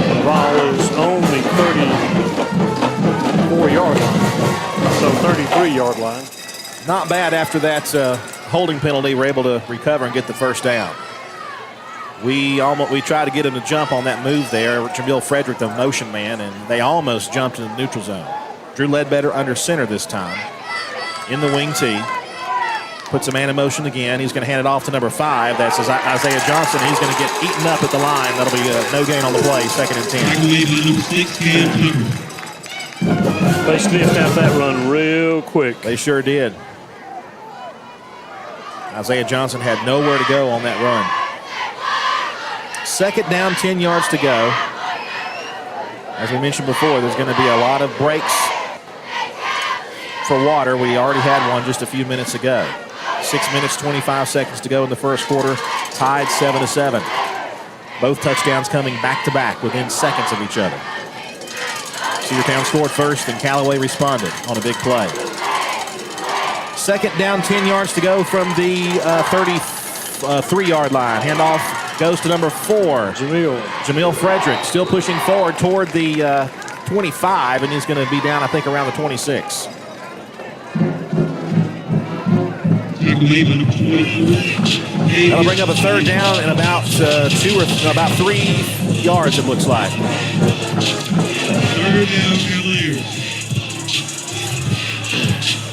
J: The ball is on the 34-yard line, so 33-yard line.
A: Not bad after that holding penalty. We're able to recover and get the first down. We tried to get him to jump on that move there. Jamil Frederick, the motion man, and they almost jumped in the neutral zone. Drew Ledbetter under center this time. In the wing tee. Puts a man in motion again. He's going to hand it off to number 5. That's Isaiah Johnson. He's going to get eaten up at the line. That'll be no gain on the play. 2nd and 10.
J: They sniffed out that run real quick.
A: They sure did. Isaiah Johnson had nowhere to go on that run. 2nd down, 10 yards to go. As we mentioned before, there's going to be a lot of breaks for water. We already had one just a few minutes ago. 6 minutes, 25 seconds to go in the first quarter. Tied 7-7. Both touchdowns coming back-to-back within seconds of each other. Cedartown scored first, and Callaway responded on a big play. 2nd down, 10 yards to go from the 33-yard line. Handoff goes to number 4. Jamil Frederick still pushing forward toward the 25, and he's going to be down, I think, around the 26. That'll bring up a 3rd down and about 3 yards, it looks like.
I: 3rd down, Cavaliers.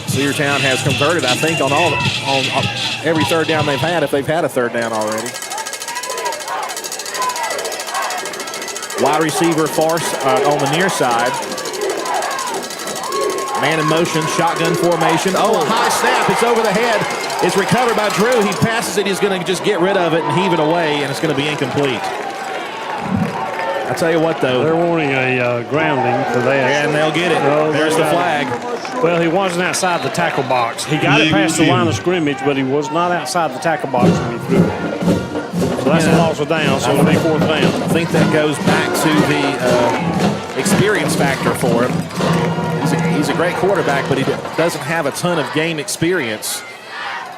A: Cedartown has converted, I think, on every 3rd down they've had, if they've had a 3rd down already. Wide receiver far on the near side. Man in motion, shotgun formation. Oh, a high snap. It's over the head. It's recovered by Drew. He passes it. He's going to just get rid of it and heave it away, and it's going to be incomplete. I tell you what, though.
J: They're wanting a grounding for that.
A: And they'll get it. There's the flag.
J: Well, he wasn't outside the tackle box. He got it past the line of scrimmage, but he was not outside the tackle box when he threw it. So that's a loss of down, so it'll be 4th down.
A: I think that goes back to the experience factor for him. He's a great quarterback, but he doesn't have a ton of game experience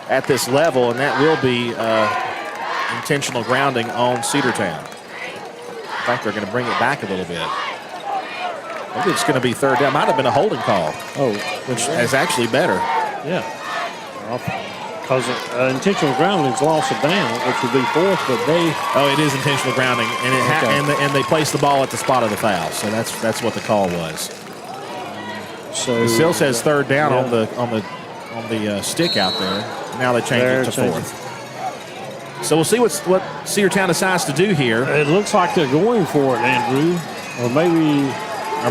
A: at this level, and that will be intentional grounding on Cedartown. In fact, they're going to bring it back a little bit. I think it's going to be 3rd down. Might have been a holding call.
J: Oh,
A: which is actually better.
J: Yeah. Because intentional grounding is loss of down, which would be 4th, but they...
A: Oh, it is intentional grounding, and and they place the ball at the spot of the foul. So that's what the call was.
J: So
A: it still says 3rd down on the stick out there. Now they change it to 4th. So we'll see what Cedartown decides to do here.
J: It looks like they're going for it, Andrew, or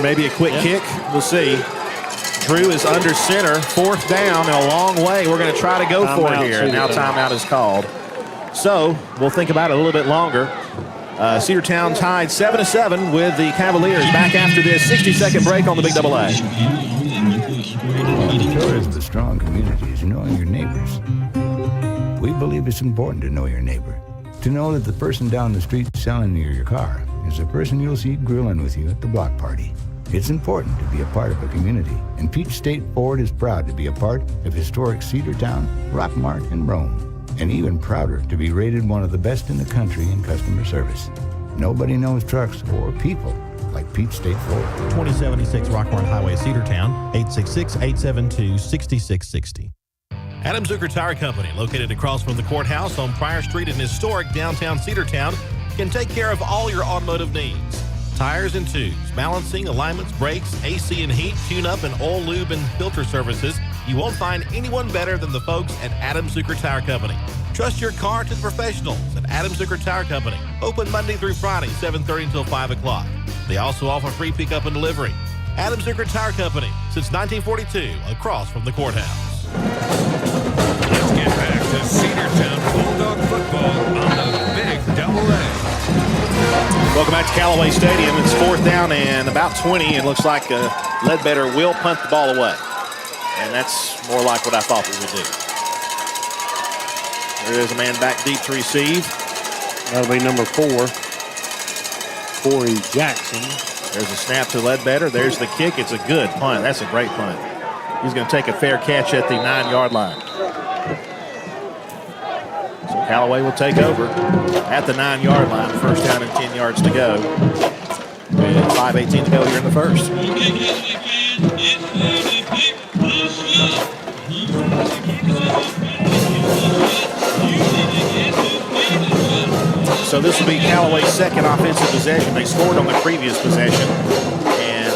J: maybe
A: a quick kick. We'll see. Drew is under center, 4th down, and a long way. We're going to try to go for it here. Now timeout is called. So we'll think about it a little bit longer. Cedartown tied 7-7 with the Cavaliers. Back after this 60-second break on the Big Double A.
R: The killers of a strong community is knowing your neighbors. We believe it's important to know your neighbor. To know that the person down the street selling you your car is the person you'll see grilling with you at the block party. It's important to be a part of a community, and Peach State Ford is proud to be a part of historic Cedartown, Rockmart, and Rome, and even prouder to be rated one of the best in the country in customer service. Nobody knows trucks or people like Peach State Ford.
L: 2076 Rockmart Highway, Cedartown, 866-872-6660. Adam Zucker Tire Company, located across from the courthouse on Pryor Street in historic downtown Cedartown, can take care of all your automotive needs. Tires and tubes, balancing, alignments, brakes, AC and heat, tune-up, and oil, lube, and filter services. You won't find anyone better than the folks at Adam Zucker Tire Company. Trust your car to the professionals at Adam Zucker Tire Company. Open Monday through Friday, 7:30 until 5 o'clock. They also offer free pickup and delivery. Adam Zucker Tire Company, since 1942, across from the courthouse.
C: Let's get back to Cedartown Bulldog football on the Big Double A.
A: Welcome back to Callaway Stadium. It's 4th down and about 20. It looks like Ledbetter will punt the ball away. And that's more like what I thought we would do. There is a man back deep to receive.
J: That'll be number 4, Corey Jackson.
A: There's a snap to Ledbetter. There's the kick. It's a good punt. That's a great punt. He's going to take a fair catch at the 9-yard line. So Callaway will take over at the 9-yard line. First down and 10 yards to go. And 5:18 to go here in the first. So this will be Callaway's second offensive possession. They scored on the previous possession. And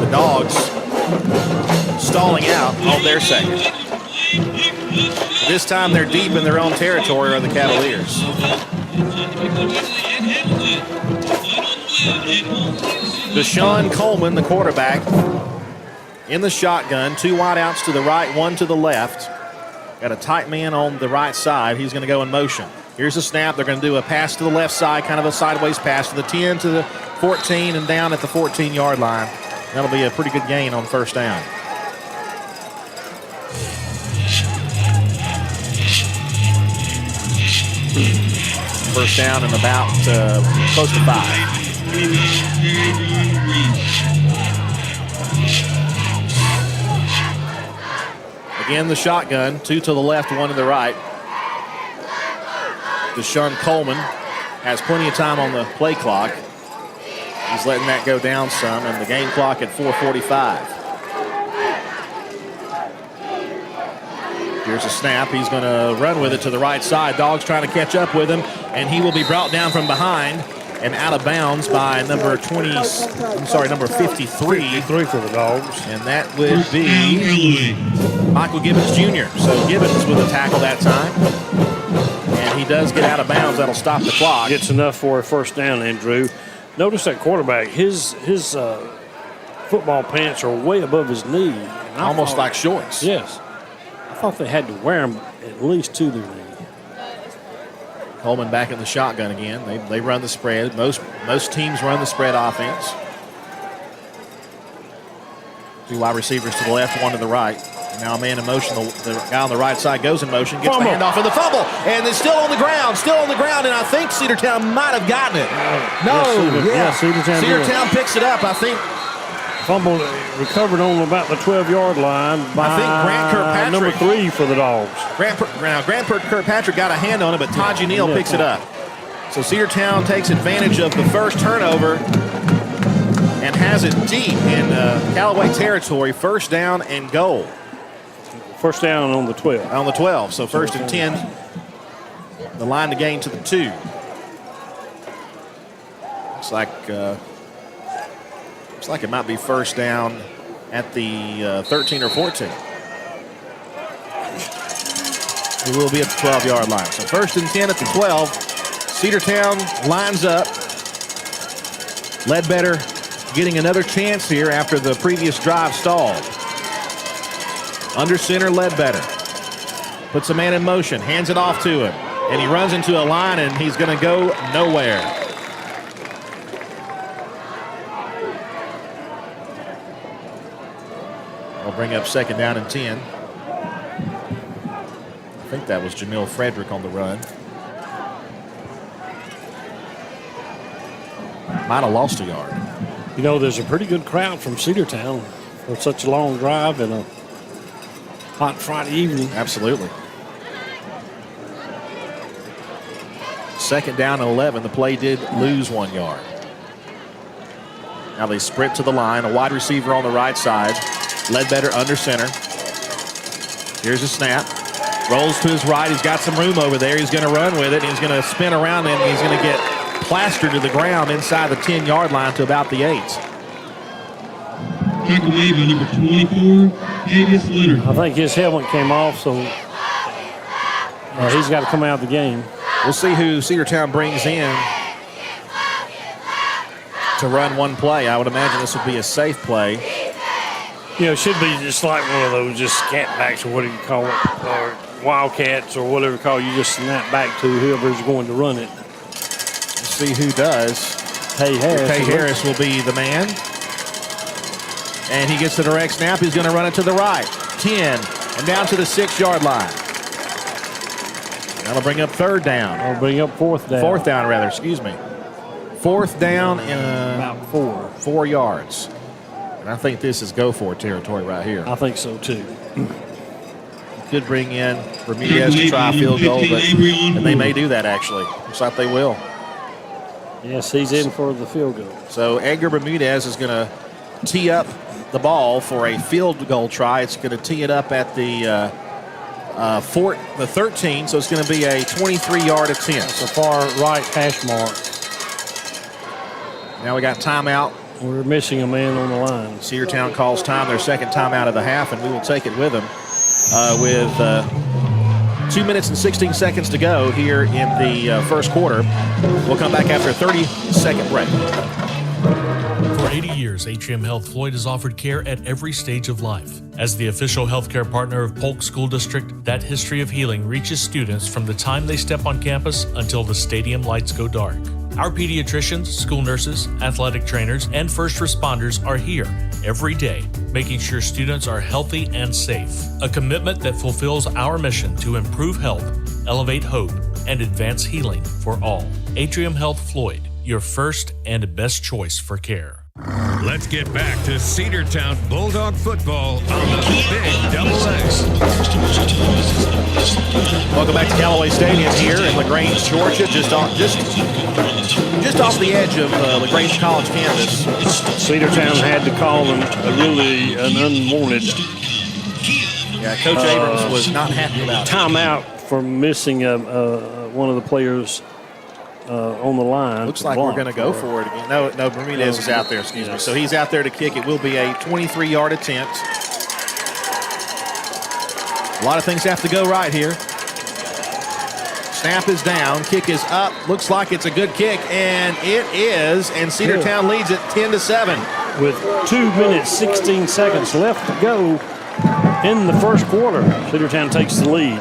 A: the Dogs stalling out on their second. This time they're deep in their own territory are the Cavaliers. Deshaun Coleman, the quarterback, in the shotgun. 2 wideouts to the right, 1 to the left. Got a tight man on the right side. He's going to go in motion. Here's a snap. They're going to do a pass to the left side, kind of a sideways pass to the 10 to the 14 and down at the 14-yard line. That'll be a pretty good gain on first down. First down and about close to 5. Again, the shotgun. 2 to the left, 1 to the right. Deshaun Coleman has plenty of time on the play clock. He's letting that go down some, and the game clock at 4:45. Here's a snap. He's going to run with it to the right side. Dogs trying to catch up with him, and he will be brought down from behind and out of bounds by number 53.
J: 53 for the Dogs.
A: And that would be Michael Gibbons Jr. So Gibbons with a tackle that time. And he does get out of bounds. That'll stop the clock.
J: Gets enough for a first down, Andrew. Notice that quarterback, his football pants are way above his knee.
A: Almost like shorts.
J: Yes. I thought they had to wear them at least to their knee.
A: Coleman back in the shotgun again. They run the spread. Most teams run the spread offense. 2 wide receivers to the left, 1 to the right. Now a man in motion. The guy on the right side goes in motion, gets
J: fumble.
A: the handoff for the fumble, and it's still on the ground, and I think Cedartown might have gotten it. Cedartown picks it up, I think.
J: Fumble recovered on about the 12-yard line by
A: I think Grant Kirkpatrick.
J: number 3 for the Dogs.
A: Grant Kirkpatrick got a hand on it, but Taji Neal picks it up. So Cedartown takes advantage of the first turnover and has it deep in Callaway territory. First down and goal.
J: First down on the 12.
A: On the 12. So first and 10. The line to gain to the 2. Looks like it might be first down at the 13 or 14. It will be at the 12-yard line. So first and 10 at the 12. Cedartown lines up. Ledbetter getting another chance here after the previous drive stalled. Under center, Ledbetter. Puts a man in motion, hands it off to him. And he runs into a line, and he's going to go nowhere. That'll bring up 2nd down and 10. I think that was Jamil Frederick on the run. Might have lost a yard.
J: You know, there's a pretty good crowd from Cedartown for such a long drive and a hot Friday evening.
A: Absolutely. 2nd down and 11. The play did lose 1 yard. Now they sprint to the line. A wide receiver on the right side. Ledbetter under center. Here's a snap. Rolls to his right. He's got some room over there. He's going to run with it. He's going to spin around and he's going to get plastered to the ground inside the 10-yard line to about the 8.
S: Tackle made by number 24, Davis Leonard.
J: I think his helmet came off, so he's got to come out of the game.
A: We'll see who Cedartown brings in to run one play. I would imagine this would be a safe play.
J: You know, it should be just like one of those just scat backs or whatever you call it, or wildcats or whatever you call it. You just snap back to whoever's going to run it.
A: Let's see who does.
J: Kay Harris.
A: Kay Harris will be the man. And he gets the direct snap. He's going to run it to the right. 10 and down to the 6-yard line. That'll bring up 3rd down.
J: That'll bring up 4th down.
A: 4th down, rather, excuse me. 4th down in
J: about
A: 4 yards. And I think this is go-for territory right here.
J: I think so, too.
A: Could bring in Ramirez to try a field goal, and they may do that, actually. Looks like they will.
J: Yes, he's in for the field goal.
A: So Edgar Bermudez is going to tee up the ball for a field goal try. It's going to tee it up at the 13, so it's going to be a 23-yard attempt.
J: That's a far right hash mark.
A: Now we got timeout.
J: We're missing a man on the line.
A: Cedartown calls time, their 2nd timeout of the half, and we will take it with them with 2 minutes and 16 seconds to go here in the first quarter. We'll come back after a 30-second break.
T: For 80 years, Atrium Health Floyd has offered care at every stage of life. As the official healthcare partner of Polk School District, that history of healing reaches students from the time they step on campus until the stadium lights go dark. Our pediatricians, school nurses, athletic trainers, and first responders are here every day, making sure students are healthy and safe. A commitment that fulfills our mission to improve health, elevate hope, and advance healing for all. Atrium Health Floyd, your first and best choice for care.
C: Let's get back to Cedartown Bulldog football on the Big Double A.
A: Welcome back to Callaway Stadium here in LaGrange, Georgia, just off the edge of LaGrange College campus.
J: Cedartown had to call him an unwanted.
A: Yeah, Coach Abrams was not happy about it.
J: Timeout for missing one of the players on the line.
A: Looks like we're going to go for it again. No, Bermudez is out there, excuse me. So he's out there to kick. It will be a 23-yard attempt. A lot of things have to go right here. Snap is down. Kick is up. Looks like it's a good kick, and it is. And Cedartown leads it 10-7.
J: With 2 minutes, 16 seconds left to go in the first quarter, Cedartown takes the lead.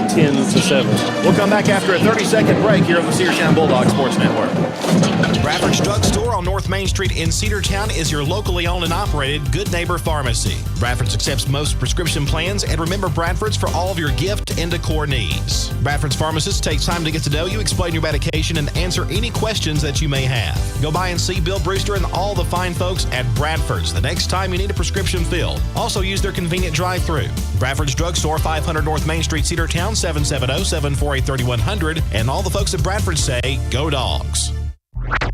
J: 10-7.
A: We'll come back after a 30-second break here on the Cedartown Bulldog Sports Network.
L: Bradford's Drug Store on North Main Street in Cedartown is your locally owned and operated Good Neighbor Pharmacy. Bradford's accepts most prescription plans, and remember Bradford's for all of your gift and decor needs. Bradford's pharmacist takes time to get to know you, explain your medication, and answer any questions that you may have. Go by and see Bill Brewster and all the fine folks at Bradford's the next time you need a prescription filled. Also use their convenient drive-thru. Bradford's Drug Store, 500 North Main Street, Cedartown, 770-748-3100. And all the folks at Bradford say, go Dogs.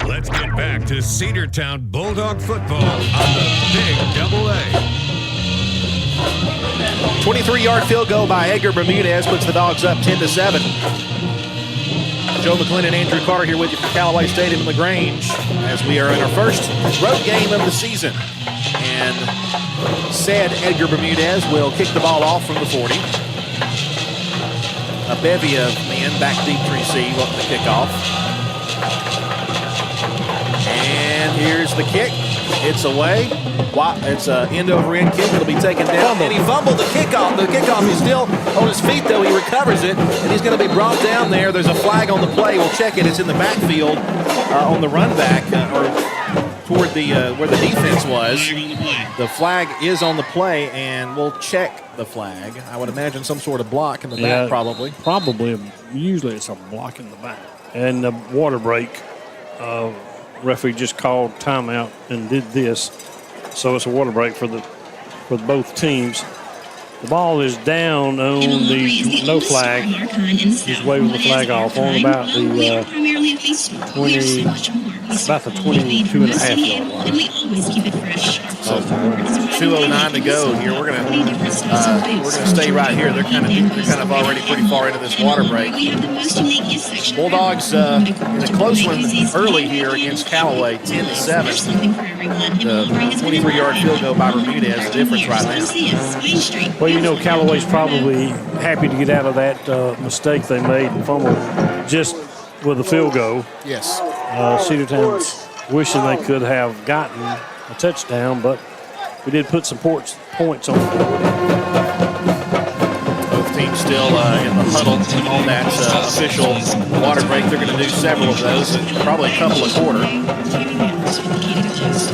C: Let's get back to Cedartown Bulldog football on the Big Double A.
A: 23-yard field goal by Edgar Bermudez puts the Dogs up 10-7. Joe McClendon and Andrew Carter here with you from Callaway Stadium in LaGrange as we are in our first road game of the season. And said Edgar Bermudez will kick the ball off from the 40. A bevy of men back deep to receive on the kickoff. And here's the kick. It's away. It's an end-over-end kick. It'll be taken down. And he fumbled the kickoff. The kickoff is still on his feet, though. He recovers it, and he's going to be brought down there. There's a flag on the play. We'll check it. It's in the backfield on the run back, or toward the where the defense was. The flag is on the play, and we'll check the flag. I would imagine some sort of block in the back, probably.
J: Probably. Usually it's a block in the back. And the water break, referee just called timeout and did this. So it's a water break for both teams. The ball is down on the no flag. He's waving the flag off on about the 22.5 yard line.
A: So 2:09 to go here. We're gonna stay right here. They're kind of already pretty far into this water break. Bulldogs in a close one early here against Callaway, 10-7. The 23-yard field goal by Bermuda has the difference right now.
J: Well, you know, Callaway's probably happy to get out of that mistake they made and fumbled just with a field goal.
A: Yes.
J: Cedartown's wishing they could have gotten a touchdown, but we did put some points on the board.
A: Both teams still in the huddle on that official water break. They're going to do several of those, probably a couple a quarter.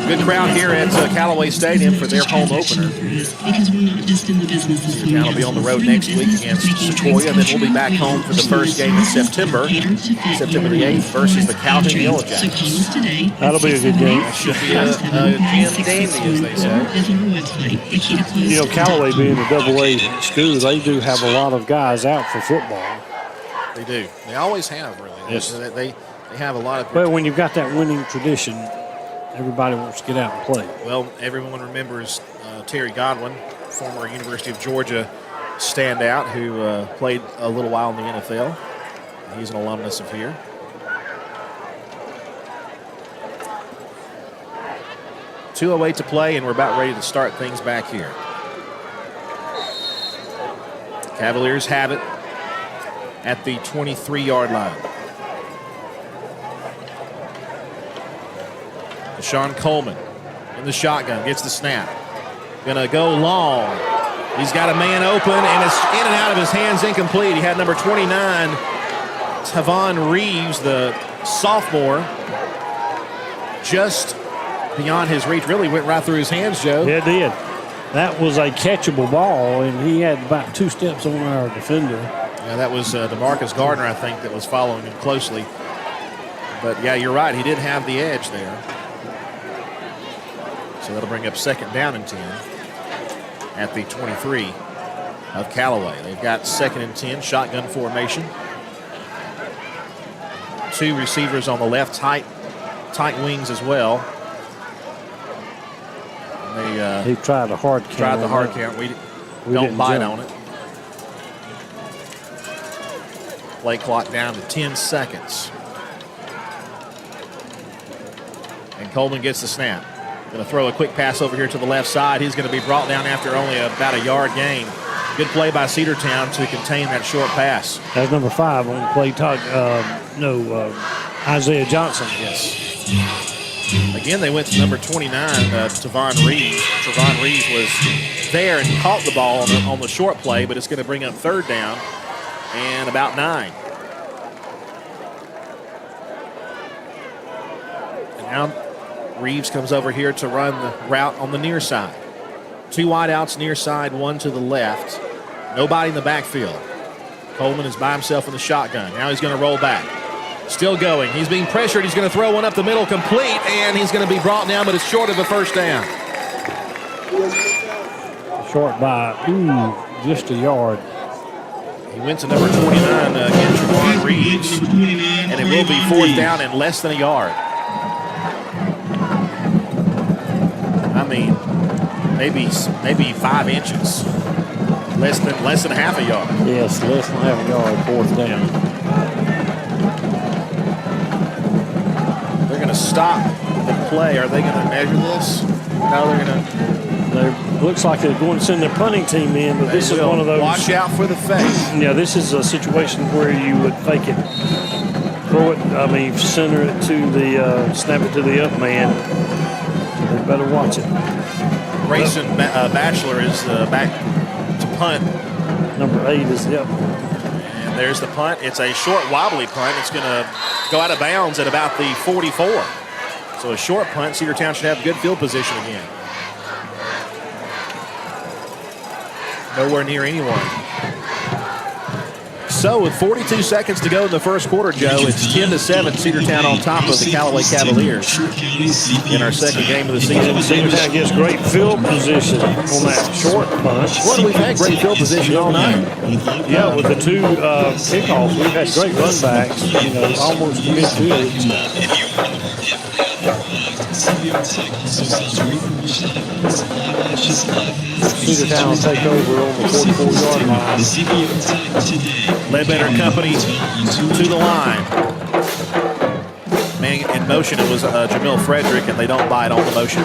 A: Good crowd here at Callaway Stadium for their home opener. Cedartown will be on the road next week against Sequoia. Then we'll be back home for the first game in September the 8th versus the Calhoun Yellow Jackets.
J: That'll be a good game.
A: That should be a gym dandy, as they say.
J: You know, Callaway being a AA school, they do have a lot of guys out for football.
A: They do. They always have, really.
J: Yes.
A: They have a lot of.
J: Well, when you've got that winning tradition, everybody wants to get out and play.
A: Well, everyone remembers Terry Godwin, former University of Georgia standout who played a little while in the NFL. He's an alumnus of here. .208 to play, and we're about ready to start things back here. Cavaliers have it at the 23-yard line. Deshaun Coleman in the shotgun, gets the snap. Gonna go long. He's got a man open, and it's in and out of his hands, incomplete. He had number 29, Tavon Reeves, the sophomore, just beyond his reach. Really went right through his hands, Joe.
J: Yeah, it did. That was a catchable ball, and he had about 2 steps on our defender.
A: Yeah, that was DeMarcus Gardner, I think, that was following him closely. But, yeah, you're right. He did have the edge there. So that'll bring up 2nd down and 10 at the 23 of Callaway. They've got 2nd and 10, shotgun formation. 2 receivers on the left, tight wings as well.
J: He tried a hard count.
A: Tried the hard count. We don't bite on it. Play clock down to 10 seconds. And Coleman gets the snap. Going to throw a quick pass over here to the left side. He's going to be brought down after only about a yard gain. Good play by Cedartown to contain that short pass.
J: That's number 5 on the play. Isaiah Johnson.
A: Yes. Again, they went to number 29, Tavon Reeves. Tavon Reeves was there and caught the ball on the short play, but it's going to bring up 3rd down and about 9. And now Reeves comes over here to run the route on the near side. 2 wideouts near side, 1 to the left. Nobody in the backfield. Coleman is by himself in the shotgun. Now he's going to roll back. Still going. He's being pressured. He's going to throw one up the middle complete, and he's going to be brought down, but it's short of a 1st down.
J: Short by, just a yard.
A: He went to number 29 against Tavon Reeves, and it will be 4th down and less than a yard. I mean, maybe 5 inches. Less than half a yard.
J: Yes, less than half a yard, 4th down.
A: They're going to stop the play. Are they going to measure this? No, they're going to.
J: Looks like they're going to send their punting team in, but this is one of those.
A: Watch out for the fake.
J: Yeah, this is a situation where you would fake it, throw it. Center it to the, snap it to the up man. They better watch it.
A: Grayson Batchelor is back to punt.
J: Number 8 is the up.
A: And there's the punt. It's a short, wobbly punt. It's going to go out of bounds at about the 44. So a short punt. Cedartown should have good field position again. Nowhere near anyone. So with 42 seconds to go in the first quarter, Joe, it's 10-7, Cedartown on top of the Callaway Cavaliers in our second game of the season.
J: Cedartown gets great field position on that short punt.
A: Well, we've had great field position all night.
J: Yeah, with the two kickoffs, we've had great run backs, almost to midfield. Cedartown will take over on the 44-yard line.
A: Ledbetter Company to the line. Man in motion, it was Jamil Frederick, and they don't bite on the motion.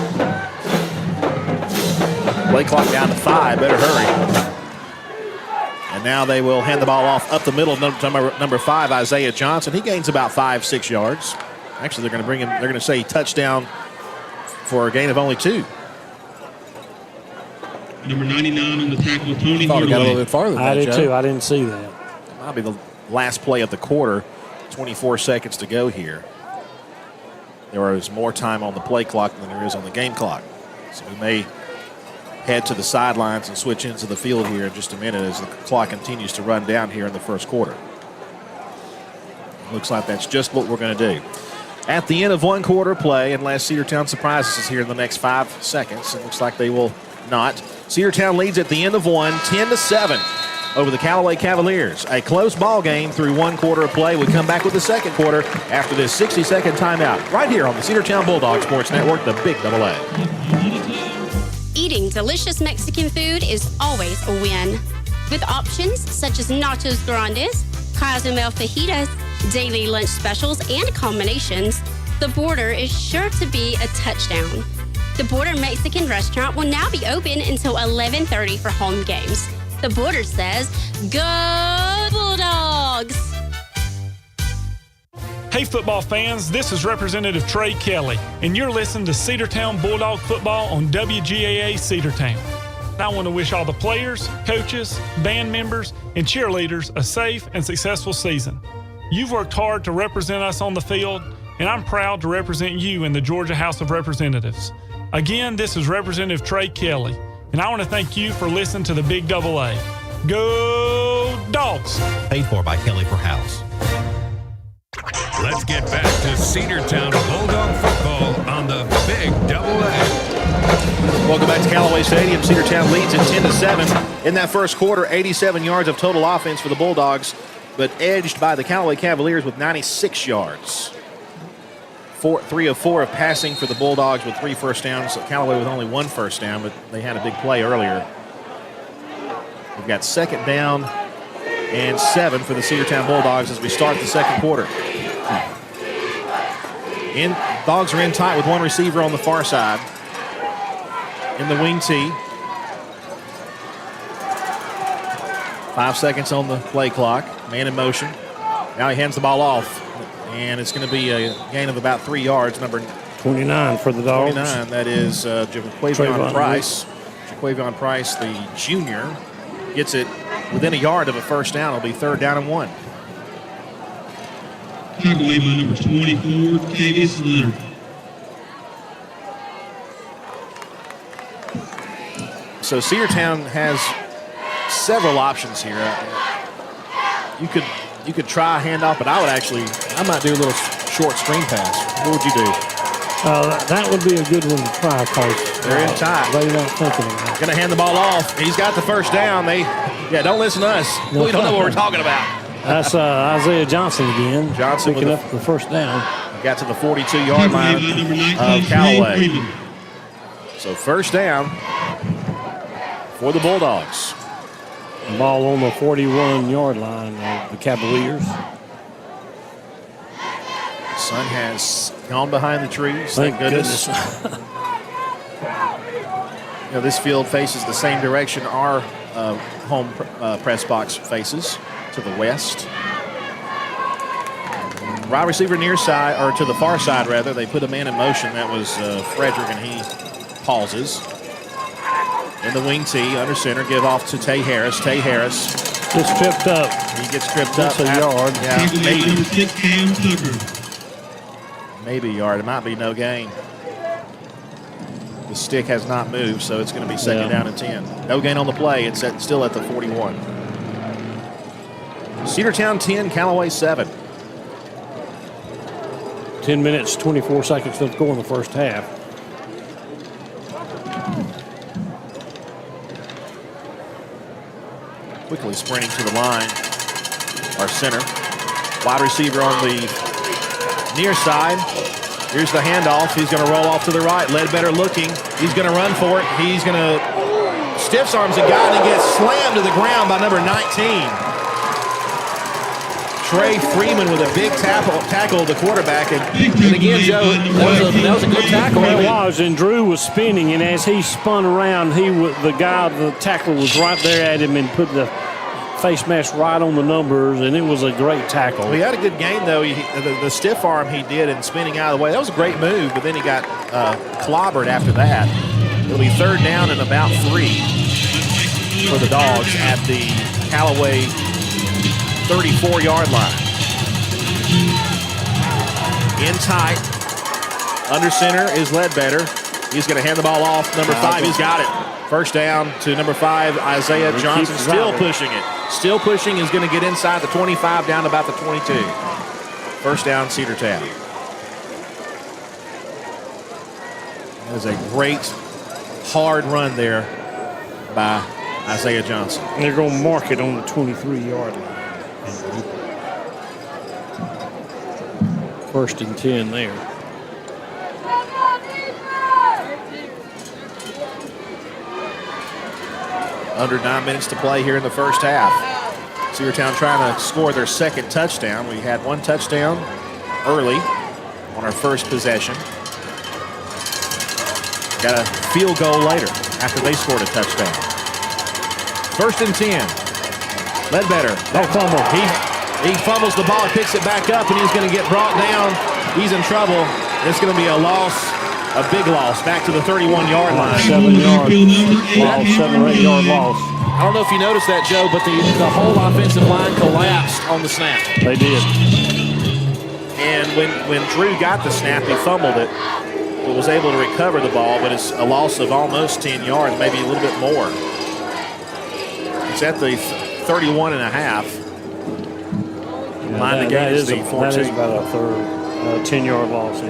A: Play clock down to 5. Better hurry. And now they will hand the ball off up the middle. Number 5, Isaiah Johnson. He gains about 5-6 yards. Actually, they're going to bring him. They're going to say touchdown for a gain of only 2.
S: Number 99 on the tackle, Tony
A: Thought he got a little
S: Hardaway.
A: bit farther than
J: I
A: that,
J: did
A: Joe.
J: too. I didn't see that.
A: Might be the last play of the quarter. 24 seconds to go here. There is more time on the play clock than there is on the game clock. So we may head to the sidelines and switch into the field here in just a minute as the clock continues to run down here in the first quarter. Looks like that's just what we're going to do. At the end of one quarter play, unless Cedartown surprises us here in the next 5 seconds, it looks like they will not. Cedartown leads at the end of one, 10-7 over the Callaway Cavaliers. A close ball game through one quarter of play. We come back with the second quarter after this 60-second timeout right here on the Cedartown Bulldogs Sports Network, the Big Double A.
K: Eating delicious Mexican food is always a win. With options such as nachos grandes, Cozumel fajitas, daily lunch specials, and combinations, the Border is sure to be a touchdown. The Border Mexican restaurant will now be open until 11:30 for home games. The Border says, Go Bulldogs!
U: Hey football fans, this is Representative Trey Kelly, and you're listening to Cedartown Bulldog football on WGAA Cedartown. I want to wish all the players, coaches, band members, and cheerleaders a safe and successful season. You've worked hard to represent us on the field, and I'm proud to represent you in the Georgia House of Representatives. Again, this is Representative Trey Kelly, and I want to thank you for listening to the Big Double A. Go Dogs!
L: Paid for by Kelly for House.
C: Let's get back to Cedartown Bulldog football on the Big Double A.
A: Welcome back to Callaway Stadium. Cedartown leads at 10-7. In that first quarter, 87 yards of total offense for the Bulldogs, but edged by the Callaway Cavaliers with 96 yards. 3 of 4 of passing for the Bulldogs with 3 first downs. Callaway with only 1 first down, but they had a big play earlier. We've got second down and 7 for the Cedartown Bulldogs as we start the second quarter. Dogs are in tight with one receiver on the far side. In the wing tee. 5 seconds on the play clock. Man in motion. Now he hands the ball off. And it's going to be a gain of about 3 yards. Number
J: 29 for the Dogs.
A: 29, that is Jaquavion Price. Jaquavion Price, the junior, gets it within a yard of a first down. It'll be 3rd down and 1.
S: Tackled by number 24, Cavius Leonard.
A: So Cedartown has several options here. You could try a handoff, but I might do a little short screen pass. What would you do?
J: That would be a good one to try because
A: they're in tight.
J: They're not thinking of that.
A: Going to hand the ball off. He's got the first down. Don't listen to us. We don't know what we're talking about.
J: That's Isaiah Johnson again.
A: Johnson
J: picking up the first down.
A: Got to the 42-yard line of Callaway. So first down for the Bulldogs.
J: Ball on the 41-yard line of the Cavaliers.
A: The sun has gone behind the trees. Thank goodness. This field faces the same direction our home press box faces, to the west. Wide receiver near side, or to the far side rather. They put a man in motion. That was Frederick, and he pauses. In the wing tee, under center, give off to Tay Harris. Tay Harris
J: gets tripped up.
A: He gets tripped up.
J: That's a yard.
A: Yeah, maybe. maybe a yard. It might be no gain. The stick has not moved, so it's going to be second down and 10. No gain on the play. It's still at the 41. Cedartown 10, Callaway 7.
J: 10 minutes, 24 seconds to go in the first half.
A: Quickly sprinting to the line. Our center. Wide receiver on the near side. Here's the handoff. He's going to roll off to the right. Ledbetter looking. He's going to run for it. He's going to stiffs arms a guy and gets slammed to the ground by number 19. Trey Freeman with a big tackle of the quarterback. And again, Joe, that was a good tackle.
J: It was, and Drew was spinning, and as he spun around, the tackler was right there at him and put the face mask right on the numbers, and it was a great tackle.
A: Well, he had a good game, though. The stiff arm he did and spinning out of the way, that was a great move, but then he got clobbered after that. It'll be third down and about 3 for the Dogs at the Callaway 34-yard line. In tight. Under center is Ledbetter. He's going to hand the ball off. Number 5, he's got it. First down to number 5, Isaiah Johnson. Still pushing it. Still pushing. Is going to get inside the 25, down to about the 22. First down, Cedartown. That is a great, hard run there by Isaiah Johnson.
J: And they're going to mark it on the 23-yard line. First and 10 there.
A: Under 9 minutes to play here in the first half. Cedartown trying to score their second touchdown. We had one touchdown early on our first possession. Got a field goal later after they scored a touchdown. First and 10. Ledbetter.
J: No fumble.
A: He fumbles the ball, picks it back up, and he's going to get brought down. He's in trouble. It's going to be a loss, a big loss, back to the 31-yard line.
J: 7-yard loss, 7 or 8 yard loss.
A: I don't know if you noticed that, Joe, but the whole offensive line collapsed on the snap.
J: They did.
A: And when Drew got the snap, he fumbled it. But was able to recover the ball, but it's a loss of almost 10 yards, maybe a little bit more. It's at the 31 and a half. Line again is the 14.
J: That is about a third, 10-yard loss.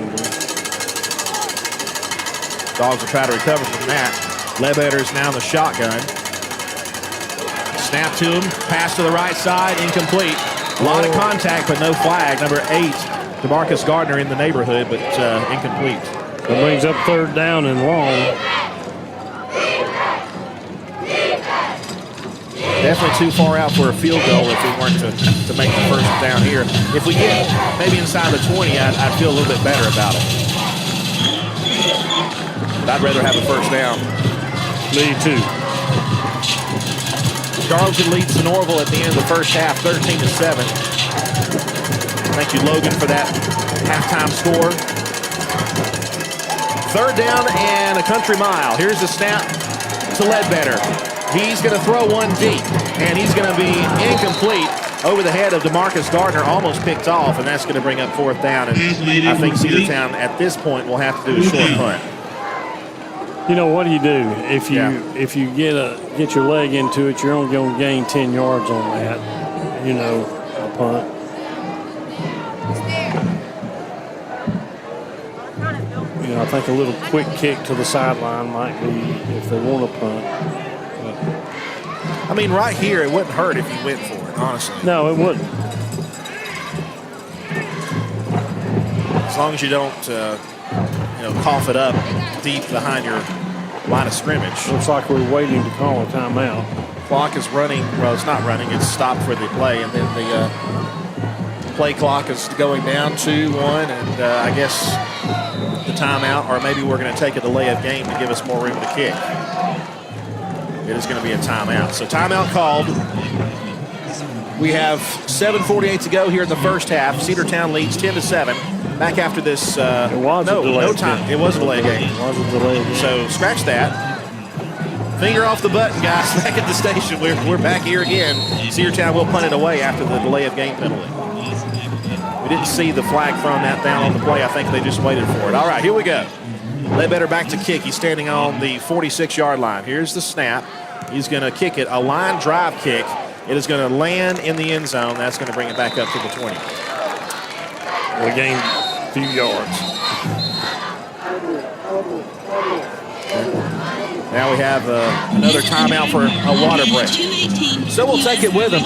A: Dogs will try to recover from that. Ledbetter's now in the shotgun. Snap to him, pass to the right side, incomplete. A lot of contact, but no flag. Number 8, DeMarcus Gardner in the neighborhood, but incomplete.
J: It brings up third down and long.
A: Definitely too far out for a field goal if we weren't to make the first down here. If we get maybe inside the 20, I'd feel a little bit better about it. But I'd rather have a first down.
J: Me too.
A: Darlington leads Norville at the end of the first half, 13-7. Thank you, Logan, for that halftime score. Third down and a country mile. Here's the snap to Ledbetter. He's going to throw one deep, and he's going to be incomplete over the head of DeMarcus Gardner, almost picked off, and that's going to bring up fourth down. And I think Cedartown at this point will have to do a short punt.
J: You know, what do you do if you get your leg into it? You're only going to gain 10 yards on that. You know, a punt. You know, I think a little quick kick to the sideline might be if they want a punt.
A: I mean, right here, it wouldn't hurt if you went for it, honestly.
J: No, it wouldn't.
A: As long as you don't, cough it up deep behind your line of scrimmage.
J: Looks like we're waiting to call a timeout.
A: Clock is running. Well, it's not running. It's stopped for the play, and then the play clock is going down 2-1, and I guess the timeout, or maybe we're going to take a delay of game to give us more room to kick. It is going to be a timeout. So timeout called. We have 7:48 to go here in the first half. Cedartown leads 10-7. Back after this.
J: It was a delay
A: time. It was a delay game.
J: It was a delay game.
A: So scratch that. Finger off the button, guys. Back at the station. We're back here again. Cedartown will punt it away after the delay of game penalty. We didn't see the flag thrown that down on the play. I think they just waited for it. All right, here we go. Ledbetter back to kick. He's standing on the 46-yard line. Here's the snap. He's going to kick it, a line drive kick. It is going to land in the end zone. That's going to bring it back up to the 20.
J: We gained a few yards.
A: Now we have another timeout for a water break. So we'll take it with them.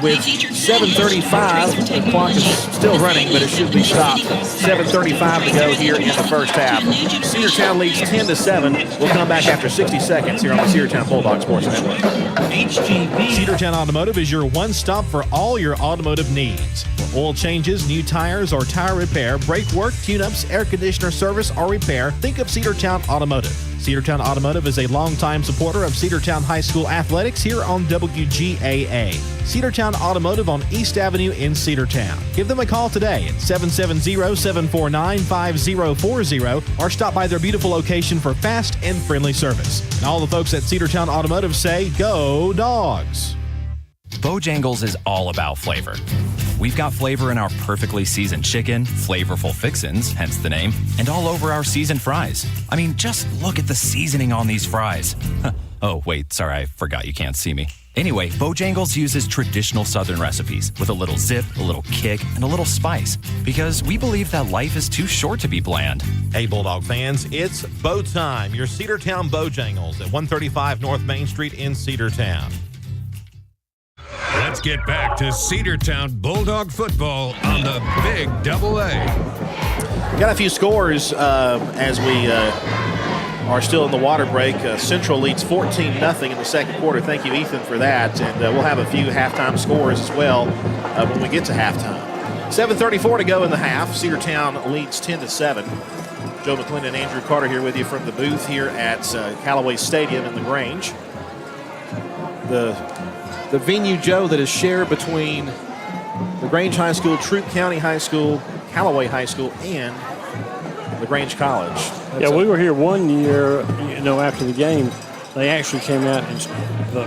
A: With 7:35, the clock is still running, but it should be stopped. 7:35 to go here in the first half. Cedartown leads 10-7. We'll come back after 60 seconds here on the Cedartown Bulldogs Sports Network.
H: Cedartown Automotive is your one-stop for all your automotive needs. For oil changes, new tires, or tire repair, brake work, tune-ups, air conditioner service, or repair, think of Cedartown Automotive. Cedartown Automotive is a longtime supporter of Cedartown High School athletics here on WGAA. Cedartown Automotive on East Avenue in Cedartown. Give them a call today at 770-749-5040 or stop by their beautiful location for fast and friendly service. And all the folks at Cedartown Automotive say, go Dogs!
O: Bojangles is all about flavor. We've got flavor in our perfectly seasoned chicken, flavorful fixins, hence the name, and all over our seasoned fries. I mean, just look at the seasoning on these fries. Oh, wait, sorry, I forgot you can't see me. Anyway, Bojangles uses traditional Southern recipes with a little zip, a little kick, and a little spice because we believe that life is too short to be bland.
L: Hey, Bulldog fans, it's Bow time. Your Cedartown Bojangles at 135 North Main Street in Cedartown.
C: Let's get back to Cedartown Bulldog football on the Big AA.
A: Got a few scores as we are still in the water break. Central leads 14-0 in the second quarter. Thank you, Ethan, for that. And we'll have a few halftime scores as well when we get to halftime. 7:34 to go in the half. Cedartown leads 10-7. Joe McClendon and Andrew Carter here with you from the booth here at Callaway Stadium in LaGrange. The venue, Joe, that is shared between LaGrange High School, Troup County High School, Callaway High School, and LaGrange College.
J: We were here one year, after the game, they actually came out and the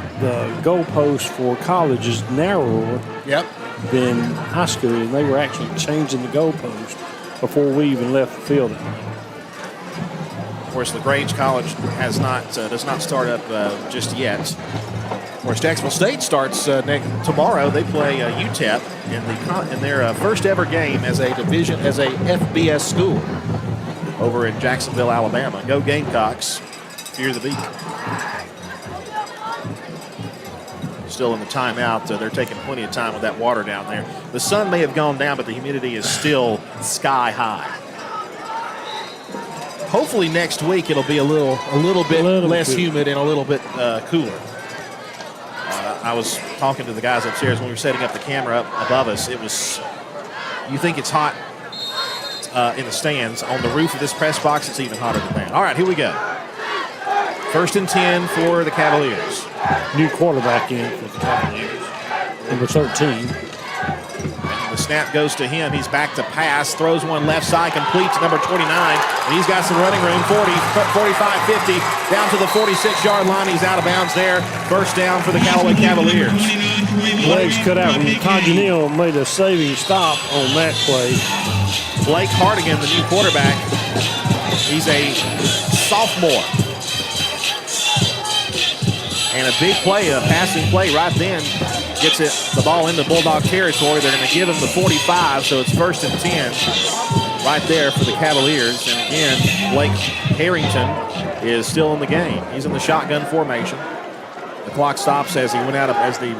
J: goalpost for college is narrower than high school, and they were actually changing the goalpost before we even left the field.
A: Of course, LaGrange College does not start up just yet. Of course, Jacksonville State starts tomorrow. They play UTEP in their first ever game as a FBS school over in Jacksonville, Alabama. Go Gamecocks! Fear the beat. Still in the timeout. They're taking plenty of time with that water down there. The sun may have gone down, but the humidity is still sky high. Hopefully next week it'll be a little bit less humid and a little bit cooler. I was talking to the guys upstairs when we were setting up the camera up above us. You think it's hot in the stands. On the roof of this press box, it's even hotter than that. All right, here we go. 1st and 10 for the Cavaliers.
J: New quarterback in for the Cavaliers, number 13.
A: And the snap goes to him. He's back to pass, throws one left side, completes number 29. And he's got some running room, 40, 45, 50, down to the 46-yard line. He's out of bounds there. First down for the Callaway Cavaliers.
J: Legs cut out. Coginil made a saving stop on that play.
A: Blake Hardigan, the new quarterback, he's a sophomore. And a big play, a passing play right then, gets the ball into Bulldog territory. They're going to give him the 45, so it's 1st and 10 right there for the Cavaliers. And again, Blake Harrington is still in the game. He's in the shotgun formation. The clock stops as the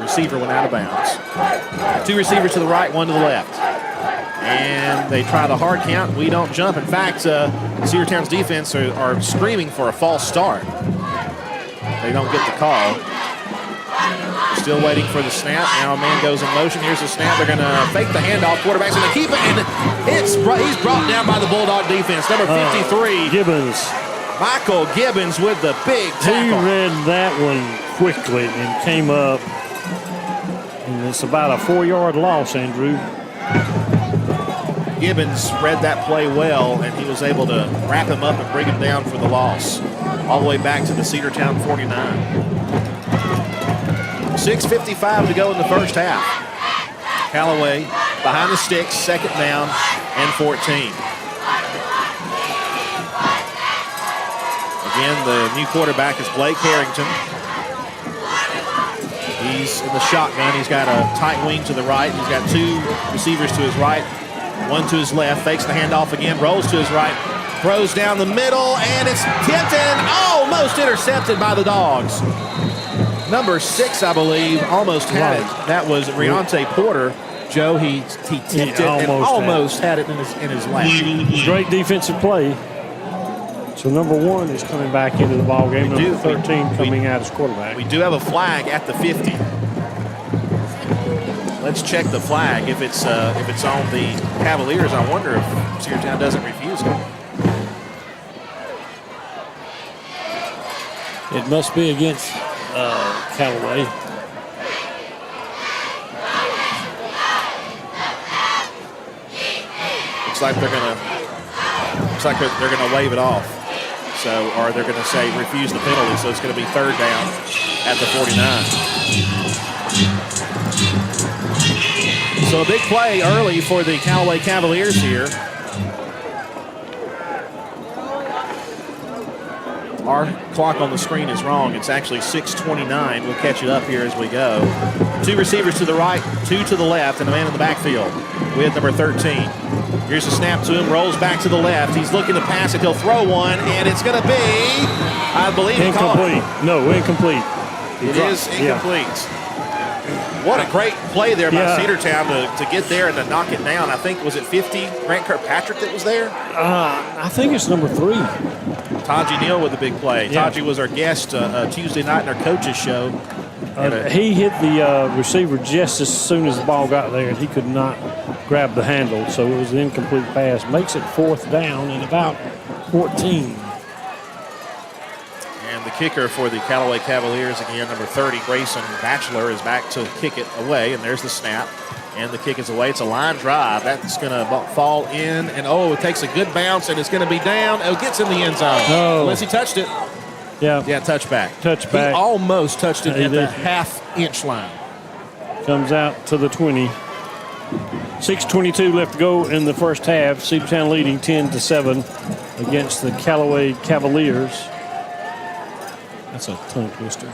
A: receiver went out of bounds. 2 receivers to the right, 1 to the left. And they try the hard count. We don't jump. In fact, Cedartown's defense are screaming for a false start. They don't get the call. Still waiting for the snap. Now a man goes in motion. Here's the snap. They're going to fake the handoff. Quarterback's going to keep it. And he's brought down by the Bulldog defense. Number 53.
J: Gibbons.
A: Michael Gibbons with the big tackle.
J: He read that one quickly and came up. And it's about a 4-yard loss, Andrew.
A: Gibbons read that play well, and he was able to wrap him up and bring him down for the loss. All the way back to the Cedartown 49. 6:55 to go in the first half. Callaway behind the sticks, 2nd down and 14. Again, the new quarterback is Blake Harrington. He's in the shotgun. He's got a tight wing to the right. He's got 2 receivers to his right, 1 to his left. Fakes the handoff again, rolls to his right, throws down the middle, and it's tipped and almost intercepted by the Dogs. Number 6, I believe, almost had it. That was Riante Porter. Joe, he tipped it and almost had it in his lap.
J: Great defensive play. So number 1 is coming back into the ball game. Number 13 coming out as quarterback.
A: We do have a flag at the 50. Let's check the flag. If it's on the Cavaliers, I wonder if Cedartown doesn't refuse it.
J: It must be against Callaway.
A: Looks like they're gonna wave it off. So, or they're gonna say refuse the penalty. So it's gonna be 3rd down at the 49. So a big play early for the Callaway Cavaliers here. Our clock on the screen is wrong. It's actually 6:29. We'll catch it up here as we go. 2 receivers to the right, 2 to the left, and a man in the backfield with number 13. Here's a snap to him, rolls back to the left. He's looking to pass it. He'll throw one, and it's going to be, I believe,
J: incomplete. No, incomplete.
A: It is incomplete. Yeah. What a great play there by Cedartown to get there and to knock it down. I think, was it 50? Grant Kirkpatrick that was there?
J: I think it's number 3.
A: Taji Neal with a big play.
J: Yeah.
A: Taji was our guest Tuesday night in our coaches show.
J: He hit the receiver just as soon as the ball got there, and he could not grab the handle, so it was an incomplete pass. Makes it 4th down and about 14.
A: And the kicker for the Callaway Cavaliers, again, number 30, Grayson Batchelor, is back to kick it away, and there's the snap. And the kick is away. It's a line drive. That's going to fall in, and it takes a good bounce, and it's going to be down. It gets in the end zone. Unless he touched it.
J: Yeah,
A: touchback.
J: Touchback.
A: He almost touched it at the half-inch line.
J: Comes out to the 20. 6:22 left to go in the first half. Cedartown leading 10-7 against the Callaway Cavaliers. That's a tongue twister.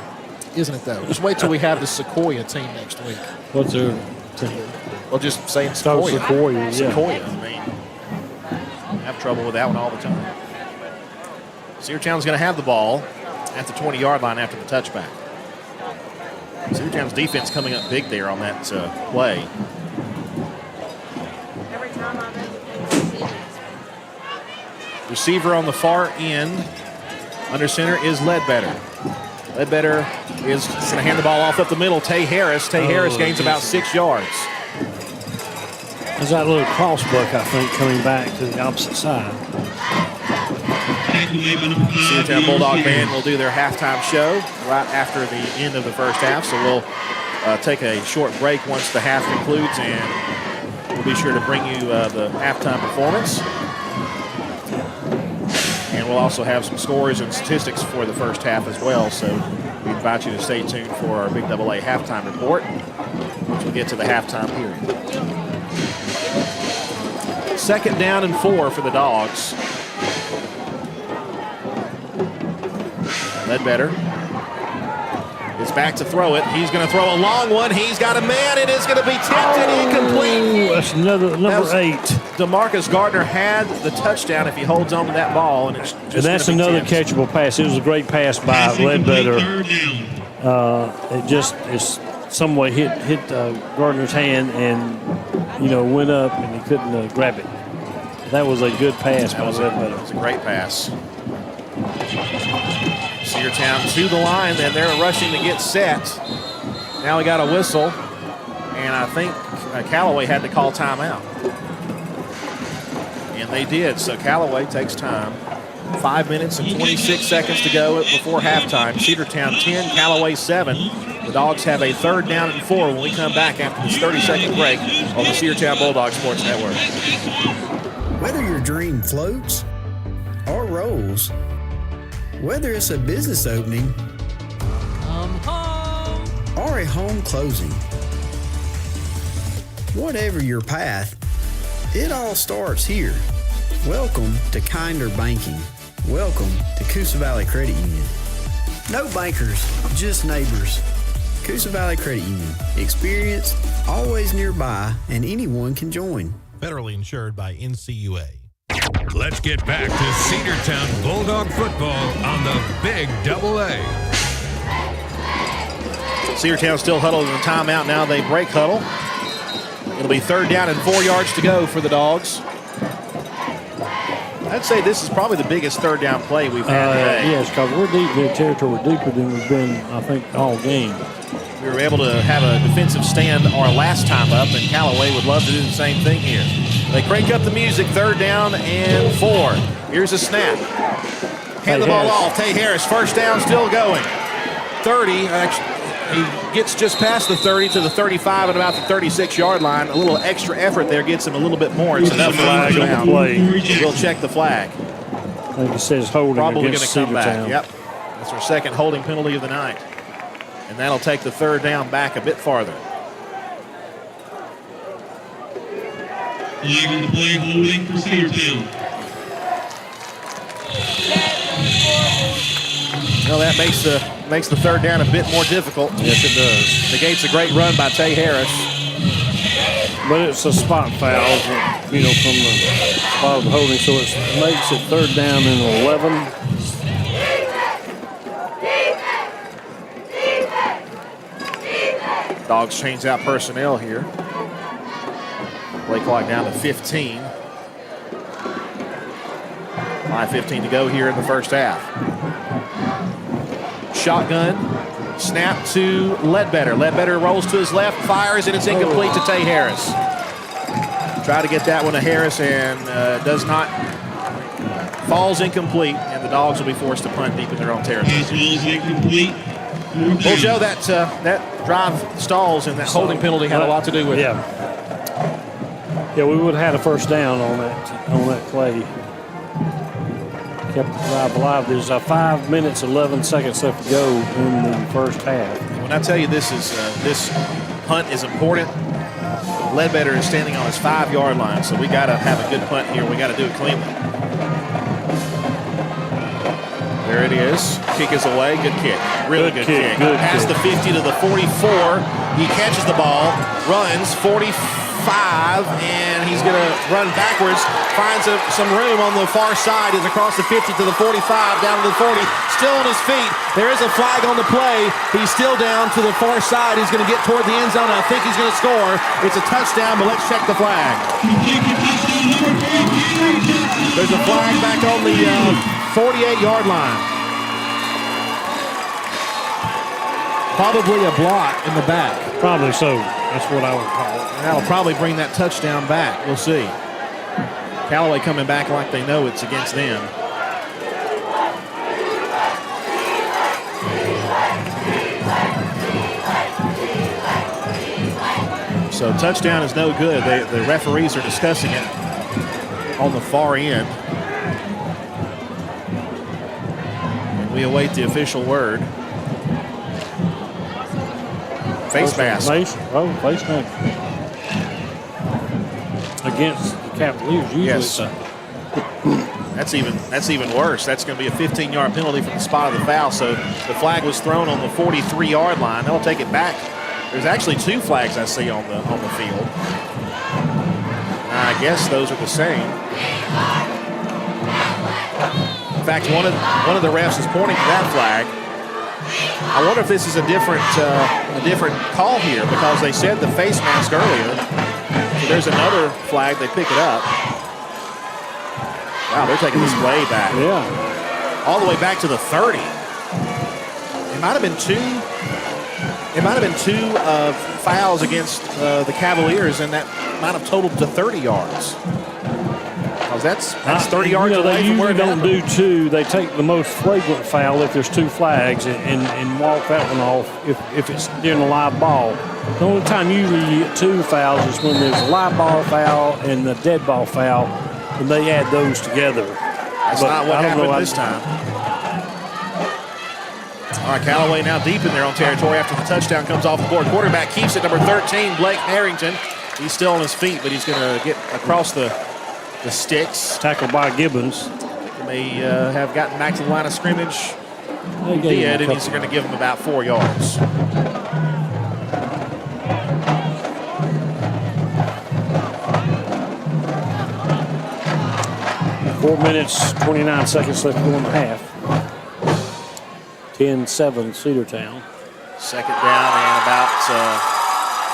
A: Isn't it, though? Just wait till we have the Sequoia team next week.
J: What's their team?
A: Well, just saying Sequoia.
J: Sequoia, yeah.
A: Sequoia. I mean, I have trouble with that one all the time. Cedartown's going to have the ball at the 20-yard line after the touchback. Cedartown's defense coming up big there on that play. Receiver on the far end. Under center is Ledbetter. Ledbetter is going to hand the ball off up the middle. Tay Harris. Harris gains about 6 yards.
J: There's that little crossbuck, I think, coming back to the opposite side.
A: Cedartown Bulldog Band will do their halftime show right after the end of the first half. So we'll take a short break once the half concludes, and we'll be sure to bring you the halftime performance. And we'll also have some scores and statistics for the first half as well. So we invite you to stay tuned for our Big AA halftime report, which will get to the halftime period. 2nd down and 4 for the Dogs. Ledbetter is back to throw it. He's going to throw a long one. He's got a man. It is going to be tipped and incomplete.
J: That's number 8.
A: DeMarcus Gardner had the touchdown if he holds on to that ball. And
J: that's another catchable pass. It was a great pass by Ledbetter. It just is some way hit Gardner's hand and, went up and he couldn't grab it. That was a good pass by Ledbetter.
A: That was a great pass. Cedartown to the line, and they're rushing to get set. Now we got a whistle, and I think Callaway had to call timeout. And they did, so Callaway takes time. 5 minutes and 26 seconds to go before halftime. Cedartown 10, Callaway 7. The Dogs have a 3rd down and 4 when we come back after this 30-second break on the Cedartown Bulldog Sports Network.
P: Whether your dream floats or rolls, whether it's a business opening or a home closing, Whatever your path, it all starts here. Welcome to Kinder Banking. Welcome to Coosa Valley Credit Union. No bankers, just neighbors. Coosa Valley Credit Union. Experienced, always nearby, and anyone can join.
H: Federally insured by NCUA.
C: Let's get back to Cedartown Bulldog football on the Big AA.
A: Cedartown still huddled in the timeout. Now they break huddle. It'll be 3rd down and 4 yards to go for the Dogs. I'd say this is probably the biggest 3rd down play we've had today.
J: Yes, because we're deep in their territory, deeper than we've been, I think, all game.
A: We were able to have a defensive stand our last time up, and Callaway would love to do the same thing here. They crank up the music, 3rd down and 4. Here's a snap. Hand the ball off. Tay Harris, 1st down, still going. 30, actually. He gets just past the 30 to the 35 at about the 36-yard line. A little extra effort there gets him a little bit more. It's enough
J: flag on the play.
A: We'll check the flag.
J: I think it says holding
A: Probably
J: against
A: going to come back.
J: Cedartown.
A: Yep. That's our 2nd holding penalty of the night. And that'll take the 3rd down back a bit farther.
S: Flag on the play, holding for Cedartown.
A: Well, that makes the 3rd down a bit more difficult.
J: Yes, it does.
A: Negates a great run by Tay Harris.
J: But it's a spot foul, from the spot of the holding, so it makes it 3rd down and 11.
A: Dogs change out personnel here. Play clock down to 15. 5:15 to go here in the first half. Shotgun, snap to Ledbetter. Ledbetter rolls to his left, fires, and it's incomplete to Tay Harris. Try to get that one to Harris and does not. Falls incomplete, and the Dogs will be forced to punt deep in their own territory. Well, Joe, that drive stalls and that holding penalty had a lot to do with it.
J: Yeah, we would have had a 1st down on that play. Kept the drive alive. There's 5 minutes, 11 seconds left to go in the first half.
A: When I tell you this punt is important, Ledbetter is standing on his 5-yard line, so we got to have a good punt here. We got to do it cleanly. There it is. Kick is away. Good kick. Really good kick. Past the 50 to the 44. He catches the ball, runs 45, and he's going to run backwards. Finds some room on the far side. Is across the 50 to the 45, down to the 40. Still on his feet. There is a flag on the play. He's still down to the far side. He's going to get toward the end zone. I think he's going to score. It's a touchdown, but let's check the flag. There's a flag back on the 48-yard line. Probably a block in the back.
J: Probably so. That's what I would call it.
A: And that'll probably bring that touchdown back. We'll see. Callaway coming back like they know it's against them. So touchdown is no good. The referees are discussing it on the far end. And we await the official word. Face mask.
J: Face mask. Against the Cavaliers, usually.
A: Yes. That's even worse. That's going to be a 15-yard penalty from the spot of the foul. So the flag was thrown on the 43-yard line. They'll take it back. There's actually 2 flags I see on the field. I guess those are the same. In fact, one of the refs is pointing to that flag. I wonder if this is a different call here, because they said the face mask earlier. So there's another flag. They pick it up. Wow, they're taking this way back.
J: Yeah.
A: All the way back to the 30. It might have been two fouls against the Cavaliers, and that might have totaled to 30 yards. Because that's 30 yards away from where it
J: don't do 2. They take the most flagrant foul if there's 2 flags and walk that one off if it's during a live ball. The only time usually you get 2 fouls is when there's a live ball foul and the dead ball foul, and they add those together.
A: That's not what happened this time. All right, Callaway now deep in their own territory after the touchdown comes off the board. Quarterback keeps it, number 13, Blake Harrington. He's still on his feet, but he's going to get across the sticks.
J: Tackled by Gibbons.
A: May have gotten back to the line of scrimmage. He did, and he's going to give him about 4 yards.
J: 4 minutes, 29 seconds left to go in the half. 10-7 Cedartown.
A: Second down and about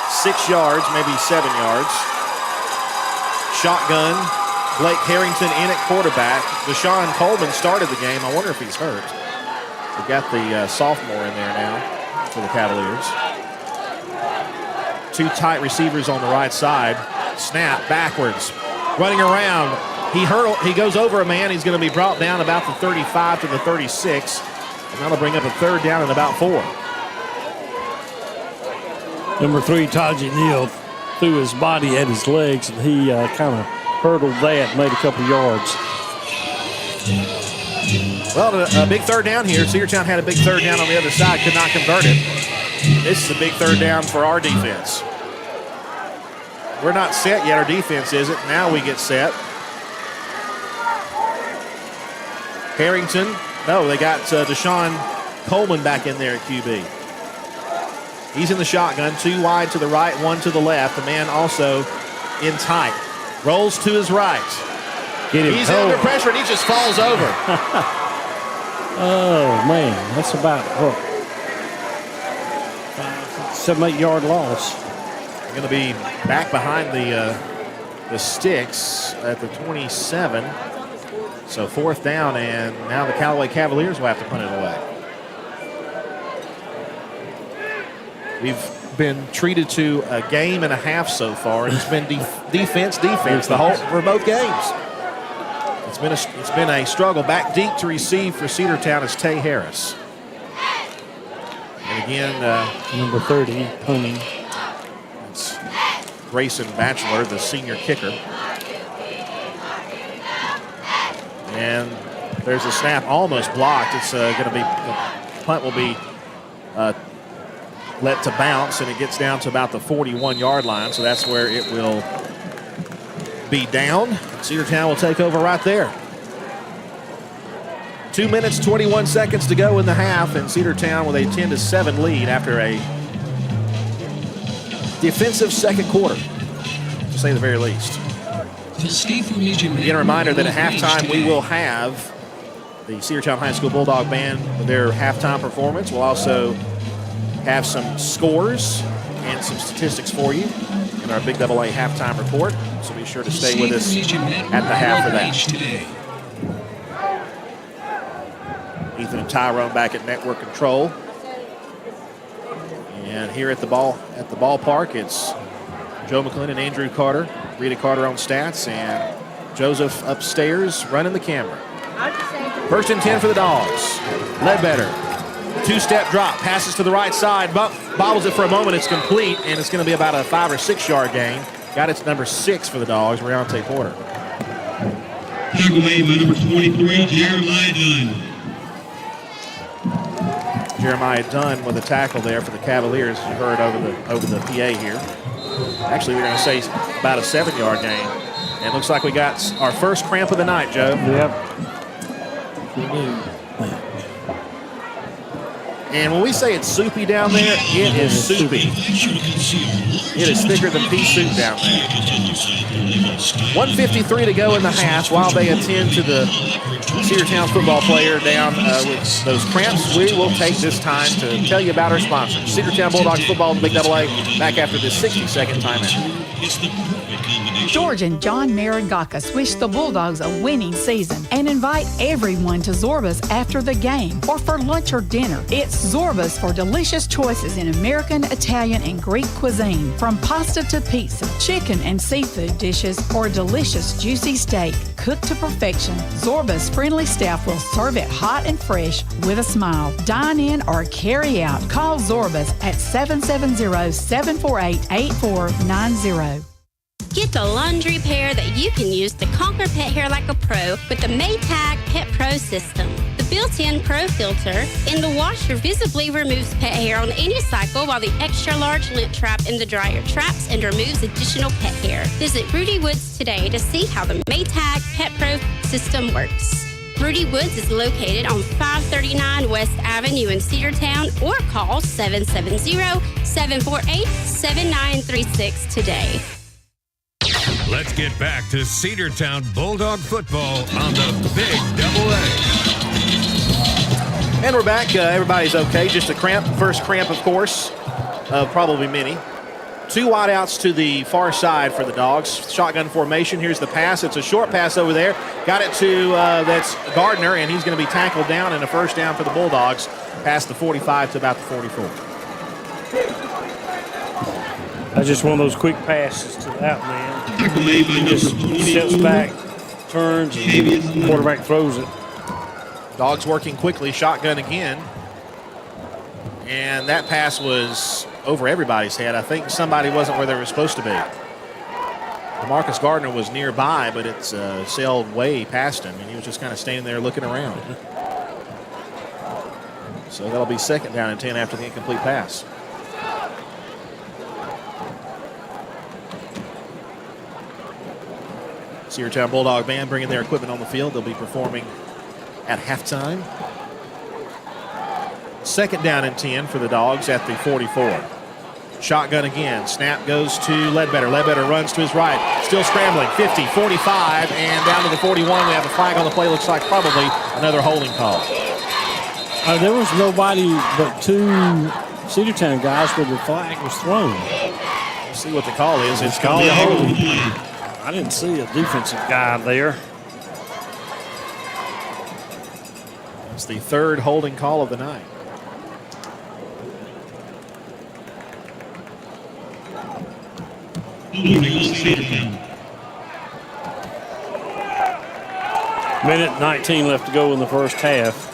A: 6 yards, maybe 7 yards. Shotgun. Blake Harrington in at quarterback. Deshaun Coleman started the game. I wonder if he's hurt. We've got the sophomore in there now for the Cavaliers. 2 tight receivers on the right side. Snap backwards. Running around. He goes over a man. He's going to be brought down about the 35 to the 36. And that'll bring up a third down and about 4.
J: Number 3, Taji Neal, threw his body at his legs, and he kind of hurdled that, made a couple yards.
A: Well, a big third down here. Cedartown had a big third down on the other side, could not convert it. This is a big third down for our defense. We're not set yet. Our defense isn't. Now we get set. Harrington. No, they got Deshaun Coleman back in there at QB. He's in the shotgun. 2 wide to the right, 1 to the left. The man also in tight. Rolls to his right. He's under pressure, and he just falls over.
J: Oh, man. That's about 7-8 yard loss.
A: They're going to be back behind the sticks at the 27. So 4th down, and now the Callaway Cavaliers will have to punt it away. We've been treated to a game and a half so far, and it's been defense the whole for both games. It's been a struggle. Back deep to receive for Cedartown is Tay Harris. And again,
J: number 30 punting.
A: It's Grayson Batchelor, the senior kicker. And there's a snap almost blocked. It's going to be, the punt will be let to bounce, and it gets down to about the 41-yard line. So that's where it will be down. Cedartown will take over right there. 2 minutes, 21 seconds to go in the half, and Cedartown with a 10-7 lead after a defensive second quarter, to say the very least. Again, a reminder that at halftime we will have the Cedartown High School Bulldog Band with their halftime performance. We'll also have some scores and some statistics for you in our Big AA halftime report. So be sure to stay with us at the half for that. Ethan and Tyrone back at network control. And here at the ballpark, it's Joe McClendon, Andrew Carter, Rita Carter on stats, and Joseph upstairs running the camera. 1st and 10 for the Dogs. Ledbetter, 2-step drop, passes to the right side, bobbles it for a moment, it's complete, and it's going to be about a 5 or 6 yard gain. Got it to number 6 for the Dogs, Riante Porter.
S: Pregame by number 23, Jeremiah Dunn.
A: Jeremiah Dunn with a tackle there for the Cavaliers. You heard over the PA here. Actually, we're going to say about a 7-yard gain. And it looks like we got our first cramp of the night, Joe.
J: Yep. We do.
A: And when we say it's soupy down there, it is soupy. It is thicker than pea soup down there. 1:53 to go in the half while they attend to the Cedartown football player down with those cramps. We will take this time to tell you about our sponsors. Cedartown Bulldogs football in the Big AA, back after this 60-second timeout.
Q: George and John Maragakis wish the Bulldogs a winning season and invite everyone to Zorba's after the game or for lunch or dinner. It's Zorba's for delicious choices in American, Italian, and Greek cuisine. From pasta to pizza, chicken and seafood dishes, or delicious juicy steak cooked to perfection, Zorba's friendly staff will serve it hot and fresh with a smile. Dine in or carry out. Call Zorba's at 770-748-8490.
K: Get the laundry pair that you can use to conquer pet hair like a pro with the Maytag Pet Pro system. The built-in Pro Filter in the washer visibly removes pet hair on any cycle, while the extra-large lint trap in the dryer traps and removes additional pet hair. Visit Rudy Woods today to see how the Maytag Pet Pro system works. Rudy Woods is located on 539 West Avenue in Cedartown, or call 770-748-7936 today.
C: Let's get back to Cedartown Bulldog football on the Big Double A.
A: And we're back. Everybody's okay. Just a cramp. First cramp, of course, probably many. 2 wideouts to the far side for the Dogs. Shotgun formation. Here's the pass. It's a short pass over there. Got it to, that's Gardner, and he's going to be tackled down, and a first down for the Bulldogs past the 45 to about the 44.
J: That's just one of those quick passes to that man. He just steps back, turns, and the quarterback throws it.
A: Dogs working quickly. Shotgun again. And that pass was over everybody's head. I think somebody wasn't where they were supposed to be. Marcus Gardner was nearby, but it's sailed way past him, and he was just kind of standing there looking around. So that'll be second down and 10 after the incomplete pass. Cedartown Bulldog Band bringing their equipment on the field. They'll be performing at halftime. Second down and 10 for the Dogs at the 44. Shotgun again. Snap goes to Ledbetter. Ledbetter runs to his right. Still scrambling. 50, 45, and down to the 41. We have a flag on the play. Looks like probably another holding call.
J: There was nobody but 2 Cedartown guys where the flag was thrown.
A: We'll see what the call is. It's going to be a holding.
J: I didn't see a defensive guy there.
A: It's the third holding call of the night.
J: Minute 19 left to go in the first half.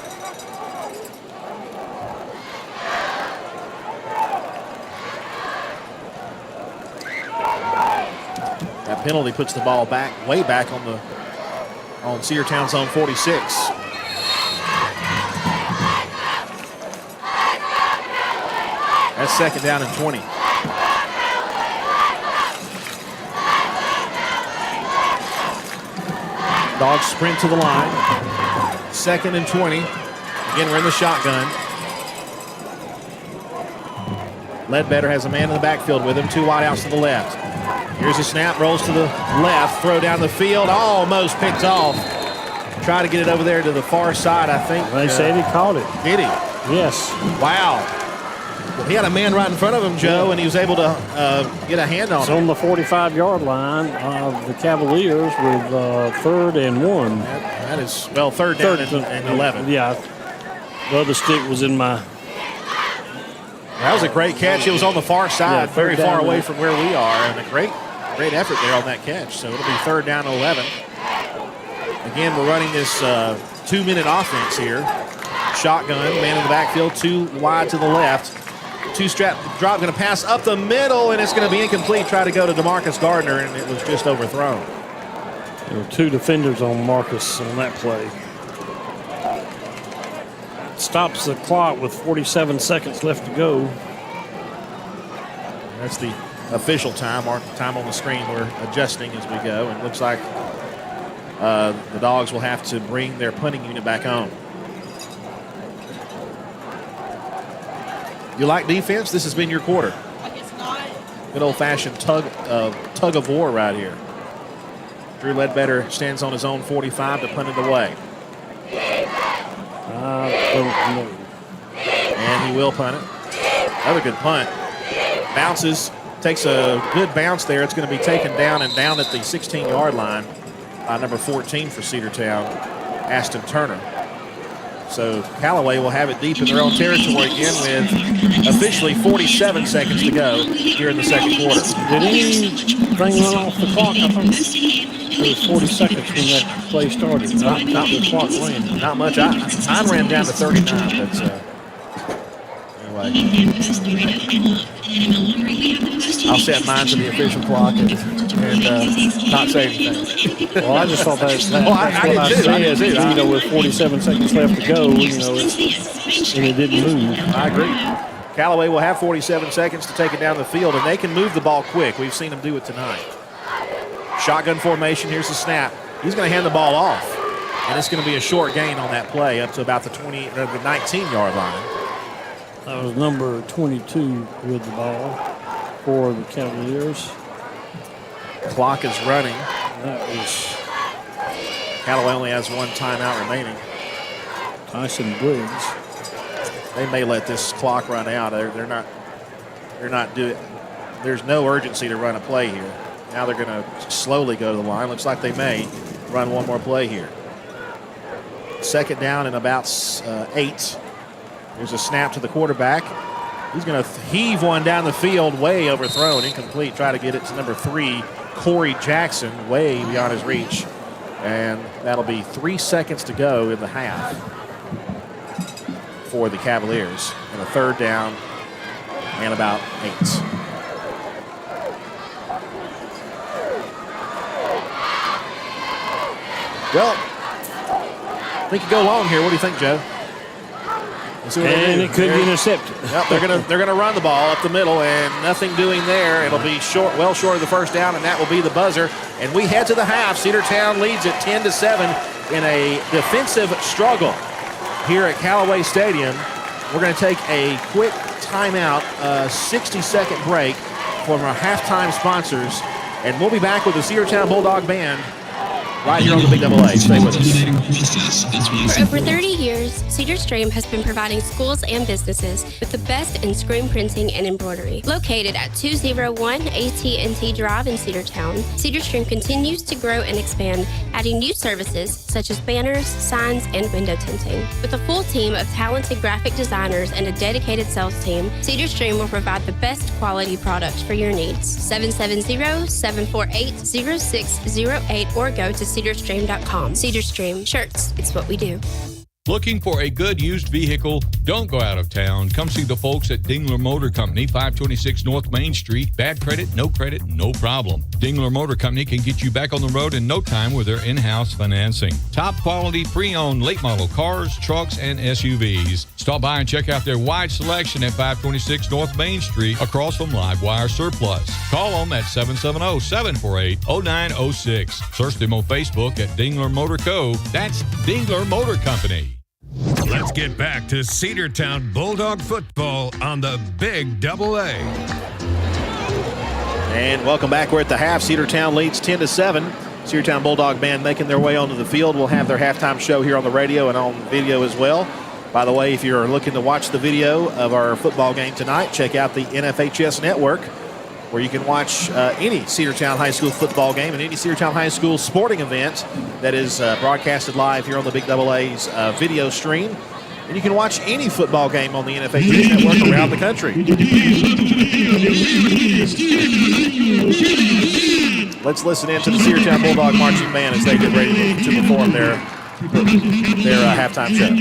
A: That penalty puts the ball back, way back on Cedartown's own 46. That's second down and 20. Dogs sprint to the line. Second and 20. Again, we're in the shotgun. Ledbetter has a man in the backfield with him. 2 wideouts to the left. Here's a snap, rolls to the left, throw down the field, almost picked off. Try to get it over there to the far side, I think.
J: They said he caught it.
A: Did he?
J: Yes.
A: Wow. He had a man right in front of him, Joe, and he was able to get a hand on
J: It's
A: it.
J: on the 45-yard line of the Cavaliers with 3rd and 1.
A: That is, well, third down and 11.
J: Yeah. The other stick was in my...
A: That was a great catch. It was on the far side, very far away from where we are, and a great effort there on that catch. So it'll be third down and 11. Again, we're running this 2-minute offense here. Shotgun, man in the backfield, 2 wide to the left. 2-strap drop, going to pass up the middle, and it's going to be incomplete. Try to go to DeMarcus Gardner, and it was just overthrown.
J: There were 2 defenders on Marcus on that play. Stops the clock with 47 seconds left to go.
A: That's the official time. Our time on the screen, we're adjusting as we go, and it looks like the Dogs will have to bring their punting unit back on. You like defense? This has been your quarter. Good old-fashioned tug of war right here. Drew Ledbetter stands on his own 45 to punt it away. And he will punt it. Another good punt. Bounces, takes a good bounce there. It's going to be taken down and down at the 16-yard line by number 14 for Cedartown, Ashton Turner. So Callaway will have it deep in their own territory again with officially 47 seconds to go here in the second quarter.
J: Did anything run off the clock? I think it was 40 seconds when that play started. Not the clock ran.
A: Not much. I ran down to 39, but anyway. I'll set mine to the official clock and not say anything.
J: Well, I just thought that's
A: Well, I
J: what I
A: did too.
J: said. You know, with 47 seconds left to go, you know, and it didn't move.
A: I agree. Callaway will have 47 seconds to take it down the field, and they can move the ball quick. We've seen them do it tonight. Shotgun formation. Here's the snap. He's going to hand the ball off, and it's going to be a short gain on that play up to about the 19-yard line.
J: That was number 22 with the ball for the Cavaliers.
A: Clock is running.
J: That was
A: Callaway only has one timeout remaining.
J: Tyson Briggs.
A: They may let this clock run out. They're not doing. There's no urgency to run a play here. Now they're going to slowly go to the line. Looks like they may run one more play here. Second down and about 8. There's a snap to the quarterback. He's going to heave one down the field, way overthrown, incomplete. Try to get it to number 3, Corey Jackson, way beyond his reach. And that'll be 3 seconds to go in the half for the Cavaliers. And a third down and about 8. Well, I think you go long here. What do you think, Joe?
J: And it could be intercepted.
A: Yep, they're gonna run the ball up the middle, and nothing doing there. It'll be short, well short of the first down, and that will be the buzzer. And we head to the half. Cedartown leads it 10-7 in a defensive struggle here at Callaway Stadium. We're going to take a quick timeout, 60-second break from our halftime sponsors, and we'll be back with the Cedartown Bulldog Band right here on the Big Double A. Stay with us.
K: For over 30 years, Cedar Stream has been providing schools and businesses with the best in screen printing and embroidery. Located at 201 AT&T Drive in Cedartown, Cedar Stream continues to grow and expand, adding new services such as banners, signs, and window tinting. With a full team of talented graphic designers and a dedicated sales team, Cedar Stream will provide the best quality product for your needs. 770-748-0608 or go to cedarstream.com. Cedar Stream shirts, it's what we do.
B: Looking for a good used vehicle? Don't go out of town. Come see the folks at Dingler Motor Company, 526 North Main Street. Bad credit, no problem. Dingler Motor Company can get you back on the road in no time with their in-house financing. Top quality pre-owned late model cars, trucks, and SUVs. Stop by and check out their wide selection at 526 North Main Street across from Livewire Surplus. Call them at 770-748-0906. Search them on Facebook at Dingler Motor Co. That's Dingler Motor Company.
C: Let's get back to Cedartown Bulldog football on the Big Double A.
A: And welcome back. We're at the half. Cedartown leads 10-7. Cedartown Bulldog Band making their way onto the field. We'll have their halftime show here on the radio and on video as well. By the way, if you're looking to watch the video of our football game tonight, check out the NFHS Network, where you can watch any Cedartown High School football game and any Cedartown High School sporting event that is broadcasted live here on the Big Double A's video stream. And you can watch any football game on the NFHS Network around the country. Let's listen in to the Cedartown Bulldog Marching Band as they get ready to perform their halftime show.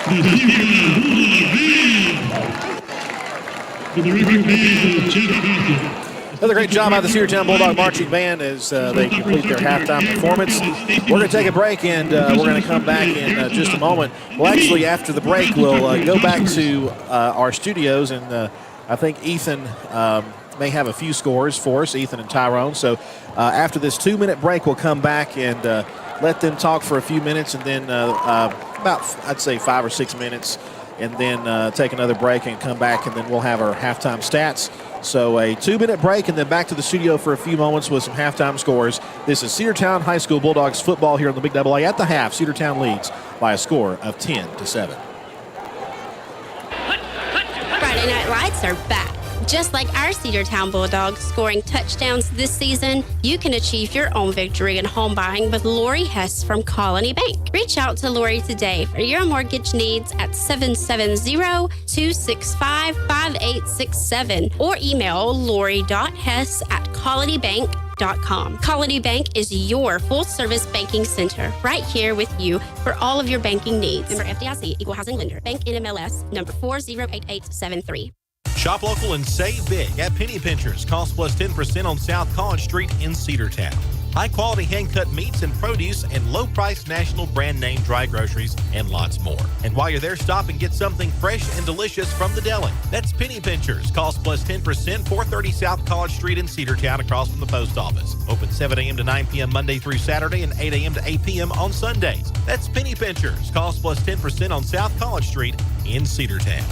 S: the Cedartown Bulldog Band. For the River Band, Jeff Bassett.
A: Another great job by the Cedartown Bulldog Marching Band as they complete their halftime performance. We're going to take a break, and we're going to come back in just a moment. Well, actually, after the break, we'll go back to our studios, and I think Ethan may have a few scores for us, Ethan and Tyrone. So after this 2-minute break, we'll come back and let them talk for a few minutes, and then about, I'd say, 5 or 6 minutes, and then take another break and come back, and then we'll have our halftime stats. So a 2-minute break and then back to the studio for a few moments with some halftime scores. This is Cedartown High School Bulldogs football here on the Big AA. At the half, Cedartown leads by a score of 10-7.
K: Friday Night Lights are back. Just like our Cedartown Bulldogs scoring touchdowns this season, you can achieve your own victory in home buying with Lori Hess from Colony Bank. Reach out to Lori today for your mortgage needs at 770-265-5867 or email lori.hess@colonybank.com. Colony Bank is your full-service banking center right here with you for all of your banking needs. Member FDIC, Equal Housing Lender, Bank NMLS, number 408873.
L: Shop local and save big at Penny Pinchers. Cost plus 10% on South College Street in Cedartown. High-quality hand-cut meats and produce and low-priced national brand name dry groceries and lots more. And while you're there, stop and get something fresh and delicious from the deli. That's Penny Pinchers. Cost plus 10%, 430 South College Street in Cedartown across from the post office. Open 7 a.m. to 9 p.m. Monday through Saturday and 8 a.m. to 8 p.m. on Sundays. That's Penny Pinchers. Cost plus 10% on South College Street in Cedartown.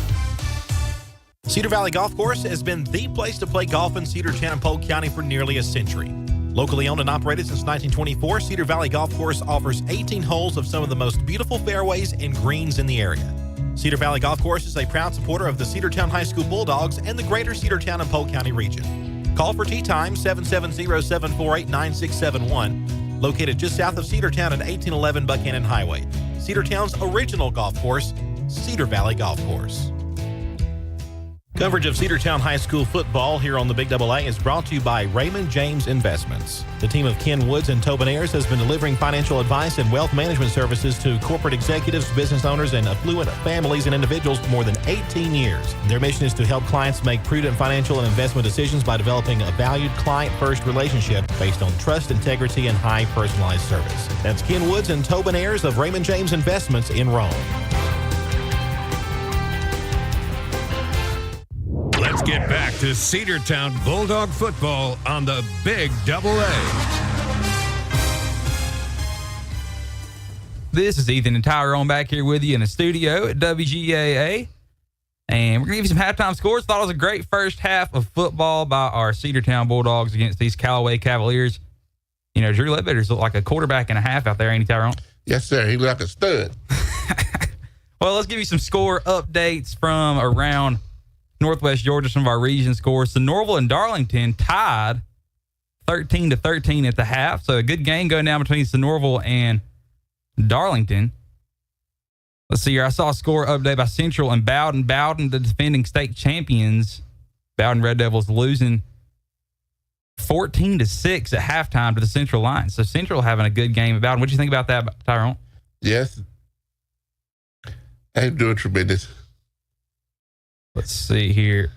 L: Cedar Valley Golf Course has been the place to play golf in Cedartown and Polk County for nearly a century. Locally owned and operated since 1924, Cedar Valley Golf Course offers 18 holes of some of the most beautiful fairways and greens in the area. Cedar Valley Golf Course is a proud supporter of the Cedartown High School Bulldogs and the greater Cedartown and Polk County region. Call for tee time 770-748-9671, located just south of Cedartown at 1811 Buchanan Highway. Cedartown's original golf course, Cedar Valley Golf Course. Coverage of Cedartown High School football here on the Big AA is brought to you by Raymond James Investments. The team of Ken Woods and Tobin Ayers has been delivering financial advice and wealth management services to corporate executives, business owners, and affluent families and individuals for more than 18 years. Their mission is to help clients make prudent financial and investment decisions by developing a valued client-first relationship based on trust, integrity, and high personalized service. That's Ken Woods and Tobin Ayers of Raymond James Investments in Rome.
C: Let's get back to Cedartown Bulldog football on the Big AA.
D: This is Ethan and Tyrone back here with you in the studio at WGAA. And we're going to give you some halftime scores. Thought it was a great first half of football by our Cedartown Bulldogs against these Callaway Cavaliers. You know, Drew Ledbetter's looked like a quarterback and a half out there, ain't he, Tyrone?
V: Yes, sir. He looked like a stud.
D: Well, let's give you some score updates from around Northwest Georgia, some of our region scores. So Norville and Darlington tied 13-13 at the half. So a good game going down between Norville and Darlington. Let's see here. I saw a score update by Central and Bowden. Bowden, the defending state champions. Bowden Red Devils losing 14-6 at halftime to the Central Lions. So Central having a good game at Bowden. What do you think about that, Tyrone?
V: Yes. I'm doing tremendous.
D: Let's see here.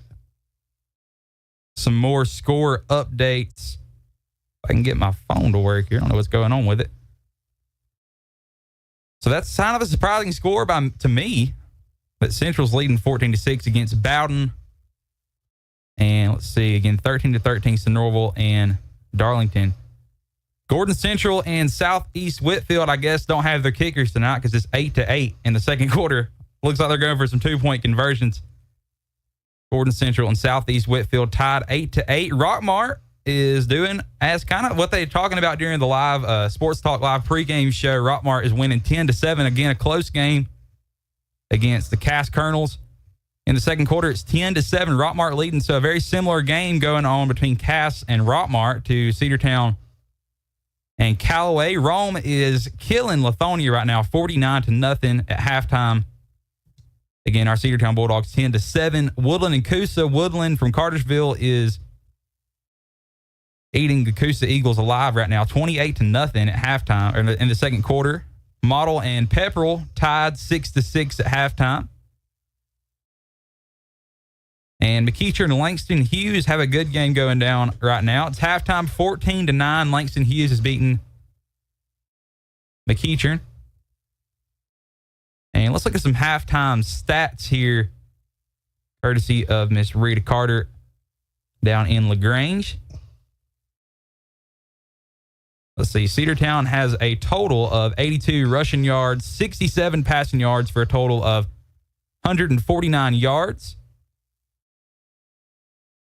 D: Some more score updates. If I can get my phone to work here. I don't know what's going on with it. So that's kind of a surprising score to me. But Central's leading 14-6 against Bowden. And let's see, again, 13-13 to Norville and Darlington. Gordon Central and Southeast Whitfield, I guess, don't have their kickers tonight because it's 8-8 in the second quarter. Looks like they're going for some 2-point conversions. Gordon Central and Southeast Whitfield tied 8-8. Rockmart is doing as kind of what they're talking about during the live Sports Talk Live pregame show. Rockmart is winning 10-7. Again, a close game against the Cass Colonels. In the second quarter, it's 10-7. Rockmart leading. So a very similar game going on between Cass and Rockmart to Cedartown and Callaway. Rome is killing Lithonia right now, 49-0 at halftime. Again, our Cedartown Bulldogs 10-7. Woodland and Coosa. Woodland from Cartersville is eating the Coosa Eagles alive right now, 28-0 at halftime, or in the second quarter. Model and Pepperell tied 6-6 at halftime. And McEacher and Langston Hughes have a good game going down right now. It's halftime 14-9. Langston Hughes has beaten McEacher. And let's look at some halftime stats here, courtesy of Miss Rita Carter down in LaGrange. Let's see. Cedartown has a total of 82 rushing yards, 67 passing yards for a total of 149 yards.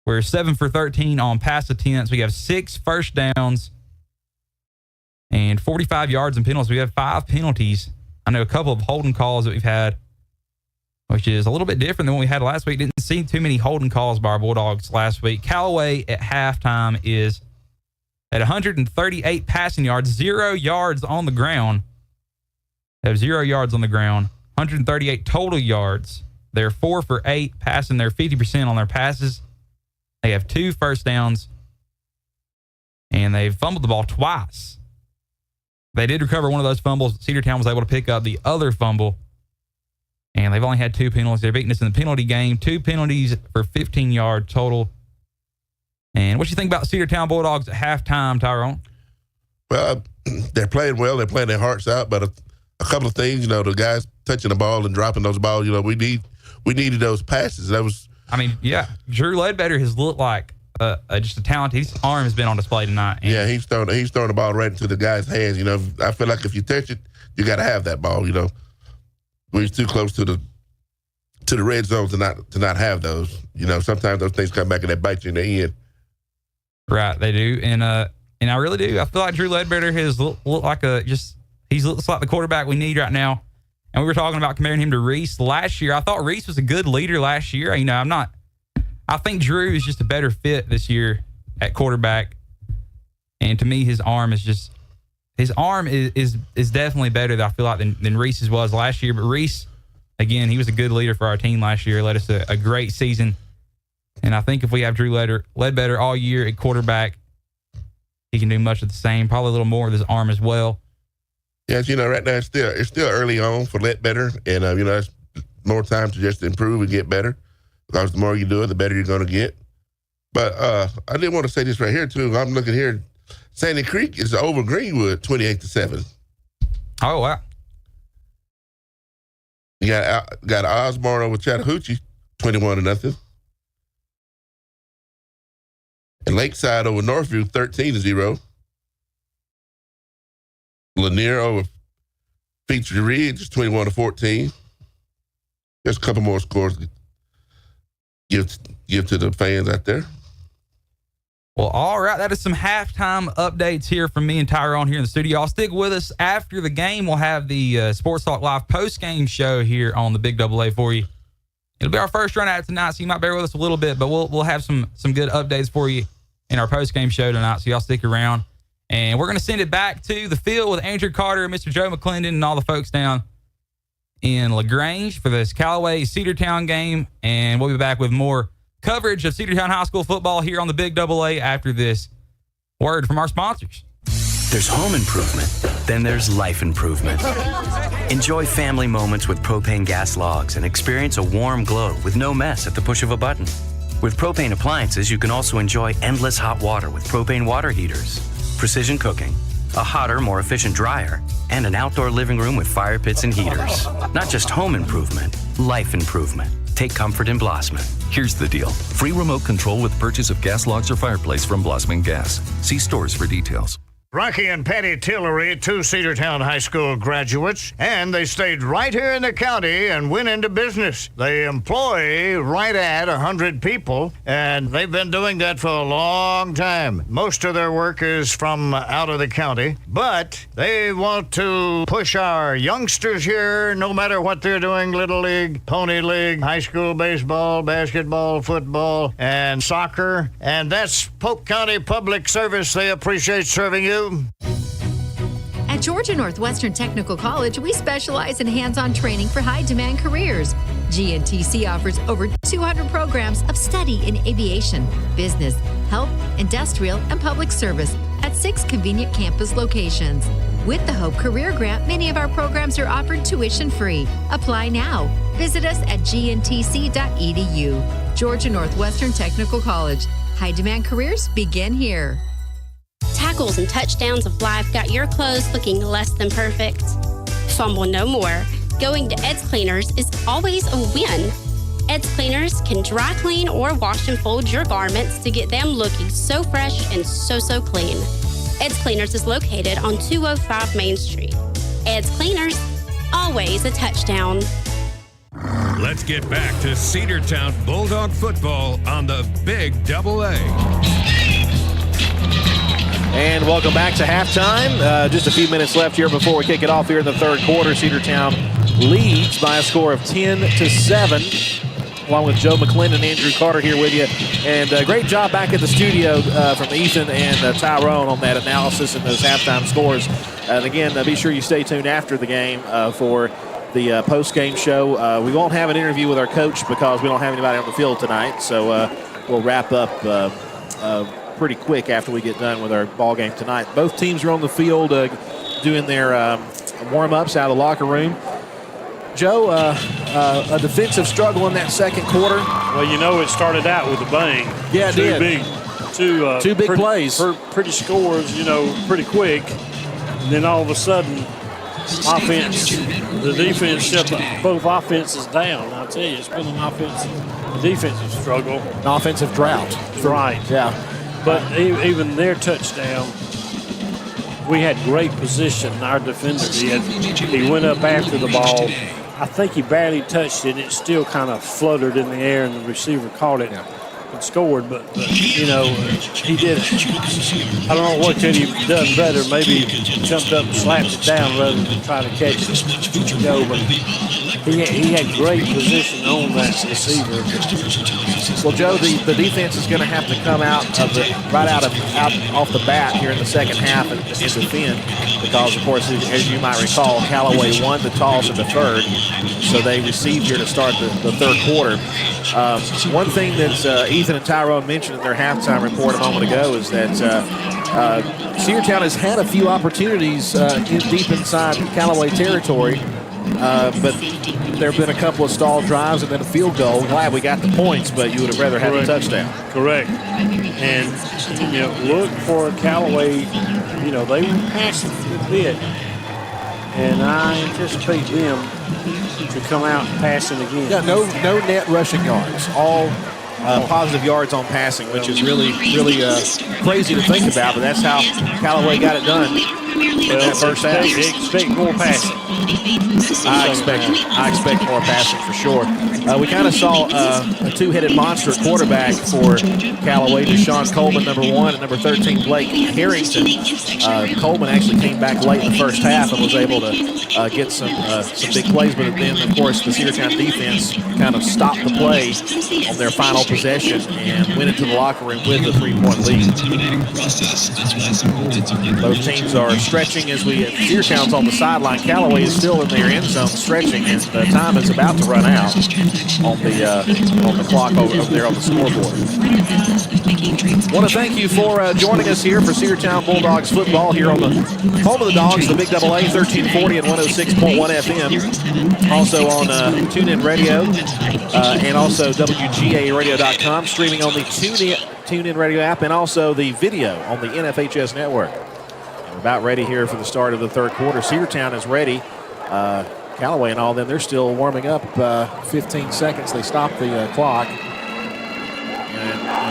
D: We're 7 for 13 on pass attempts. We have 6 first downs and 45 yards in penalties. We have 5 penalties. I know a couple of holding calls that we've had, which is a little bit different than what we had last week. Didn't see too many holding calls by our Bulldogs last week. Callaway at halftime is at 138 passing yards, 0 yards on the ground. They have 0 yards on the ground, 138 total yards. They're 4 for 8 passing. They're 50% on their passes. They have 2 first downs, and they've fumbled the ball twice. They did recover one of those fumbles. Cedartown was able to pick up the other fumble, and they've only had 2 penalties. They're beating us in the penalty game. 2 penalties for 15 yards total. And what do you think about Cedartown Bulldogs at halftime, Tyrone?
E: Well, they're playing well. They're playing their hearts out, but a couple of things, the guys touching the ball and dropping those balls, we needed those passes. That was,
D: Drew Ledbetter has looked like just a talent. His arm has been on display tonight.
E: Yeah, he's throwing the ball right into the guy's hands. I feel like if you touch it, you got to have that ball. We're too close to the red zone to not have those. Sometimes those things come back and they bite you in the end.
D: Right, they do, and I really do. I feel like Drew Ledbetter has looked like he looks like the quarterback we need right now. And we were talking about comparing him to Reese last year. I thought Reese was a good leader last year. I think Drew is just a better fit this year at quarterback. And to me, his arm is definitely better, I feel like, than Reese's was last year. But Reese, again, he was a good leader for our team last year. Led us a great season. And I think if we have Drew Ledbetter all year at quarterback, he can do much of the same, probably a little more with his arm as well.
E: Yes, right now it's still early on for Ledbetter, and it's more time to just improve and get better, because the more you do it, the better you're going to get. But I did want to say this right here too. I'm looking here, Sandy Creek is over Greenwood, 28-7.
D: Oh wow!
E: You got Osborne over Chattahoochee, 21-0. And Lakeside over Northview, 13-0. Lanier over Peachtree Ridge, 21-14. There's a couple more scores to give to the fans out there.
D: Well, all right. That is some halftime updates here from me and Tyrone here in the studio. Y'all stick with us after the game. We'll have the Sports Talk Live post-game show here on the Big AA for you. It'll be our first run out tonight, so you might bear with us a little bit, but we'll have some good updates for you in our post-game show tonight, so y'all stick around. And we're going to send it back to the field with Andrew Carter and Mr. Joe McClendon and all the folks down in LaGrange for this Callaway Cedartown game. And we'll be back with more coverage of Cedartown High School football here on the Big AA after this word from our sponsors.
F: There's home improvement, then there's life improvement. Enjoy family moments with propane gas logs and experience a warm glow with no mess at the push of a button. With propane appliances, you can also enjoy endless hot water with propane water heaters, precision cooking, a hotter, more efficient dryer, and an outdoor living room with fire pits and heaters. Not just home improvement, life improvement. Take comfort in Blossman.
W: Here's the deal. Free remote control with purchase of gas logs or fireplace from Blossman Gas. See stores for details.
X: Rocky and Patty Tillery, 2 Cedartown High School graduates, and they stayed right here in the county and went into business. They employ right at 100 people, and they've been doing that for a long time. Most of their work is from out of the county, but they want to push our youngsters here, no matter what they're doing, Little League, Pony League, high school baseball, basketball, football, and soccer, and that's Polk County Public Service. They appreciate serving you.
G: At Georgia Northwestern Technical College, we specialize in hands-on training for high-demand careers. GNTC offers over 200 programs of study in aviation, business, health, industrial, and public service at 6 convenient campus locations. With the Hope Career Grant, many of our programs are offered tuition-free. Apply now. Visit us at gntc.edu. Georgia Northwestern Technical College. High-demand careers begin here.
K: Tackles and touchdowns of life got your clothes looking less than perfect. Fumble no more. Going to Ed's Cleaners is always a win. Ed's Cleaners can dry clean or wash and fold your garments to get them looking so fresh and so clean. Ed's Cleaners is located on 205 Main Street. Ed's Cleaners, always a touchdown.
C: Let's get back to Cedartown Bulldog football on the Big Double A.
A: And welcome back to halftime. Just a few minutes left here before we kick it off here in the third quarter. Cedartown leads by a score of 10-7. Along with Joe McClendon and Andrew Carter here with you. And great job back at the studio from Ethan and Tyrone on that analysis and those halftime scores. And again, be sure you stay tuned after the game for the post-game show. We won't have an interview with our coach because we don't have anybody on the field tonight. So we'll wrap up pretty quick after we get done with our ball game tonight. Both teams are on the field doing their warm-ups out of the locker room. Joe, a defensive struggle in that second quarter.
J: Well, you know, it started out with a bang.
A: Yeah, it did. Two big plays.
J: Pretty scores, you know, pretty quick. And then all of a sudden, the defense shut both offenses down. I'll tell you, it's been a defensive struggle.
A: An offensive drought.
J: Right.
A: Yeah.
J: But even their touchdown, we had great position. Our defender did. He went up after the ball. I think he barely touched it. It still kind of fluttered in the air, and the receiver caught it and scored. But you know, he did. I don't know what could he have done better. Maybe jumped up and slapped it down rather than try to catch it. But he had great position on that receiver.
A: Well, Joe, the defense is going to have to come out off the bat here in the second half and defend because, of course, as you might recall, Callaway won the toss in the third, so they received here to start the third quarter. One thing that Ethan and Tyrone mentioned in their halftime report a moment ago is that Cedartown has had a few opportunities deep inside Callaway territory, but there have been a couple of stalled drives and then a field goal. Glad we got the points, but you would have rather had a touchdown.
J: Correct. And, you know, look for Callaway. You know, they were passing a bit, and I anticipate them to come out passing again.
A: Yeah, no net rushing yards. All positive yards on passing, which is really crazy to think about, but that's how Callaway got it done in that first half.
J: Expect more passing.
A: I expect more passing for sure. We kind of saw a two-headed monster quarterback for Callaway, Deshaun Coleman, number 1, and number 13, Blake Harrington. Coleman actually came back late in the first half and was able to get some big plays, but then, of course, the Cedartown defense kind of stopped the play on their final possession and went into the locker room with a 3-point lead. Both teams are stretching as Cedartown's on the sideline. Callaway is still in their end zone stretching, and the time is about to run out on the clock over there on the scoreboard. Want to thank you for joining us here for Cedartown Bulldogs football here on the home of the Dogs, the Big Double A, 1340 and 106.1 FM. Also on TuneIn Radio and also WGAA radio.com, streaming on the TuneIn Radio app and also the video on the NFHS network. We're about ready here for the start of the third quarter. Cedartown is ready. Callaway and all them, they're still warming up. 15 seconds, they stopped the clock. And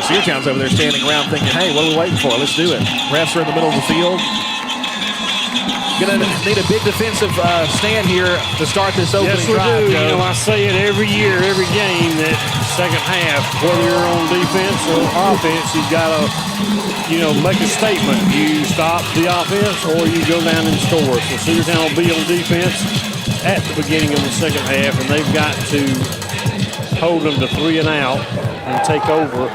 A: Cedartown's over there standing around thinking, hey, what are we waiting for? Let's do it. Refs are in the middle of the field. Going to need a big defensive stand here to start this opening drive.
J: You know, I say it every year, every game, that second half, whether you're on defense or offense, you've got to, you know, make a statement. You stop the offense or you go down and score. So Cedartown will be on defense at the beginning of the second half, and they've got to hold them to 3 and out and take over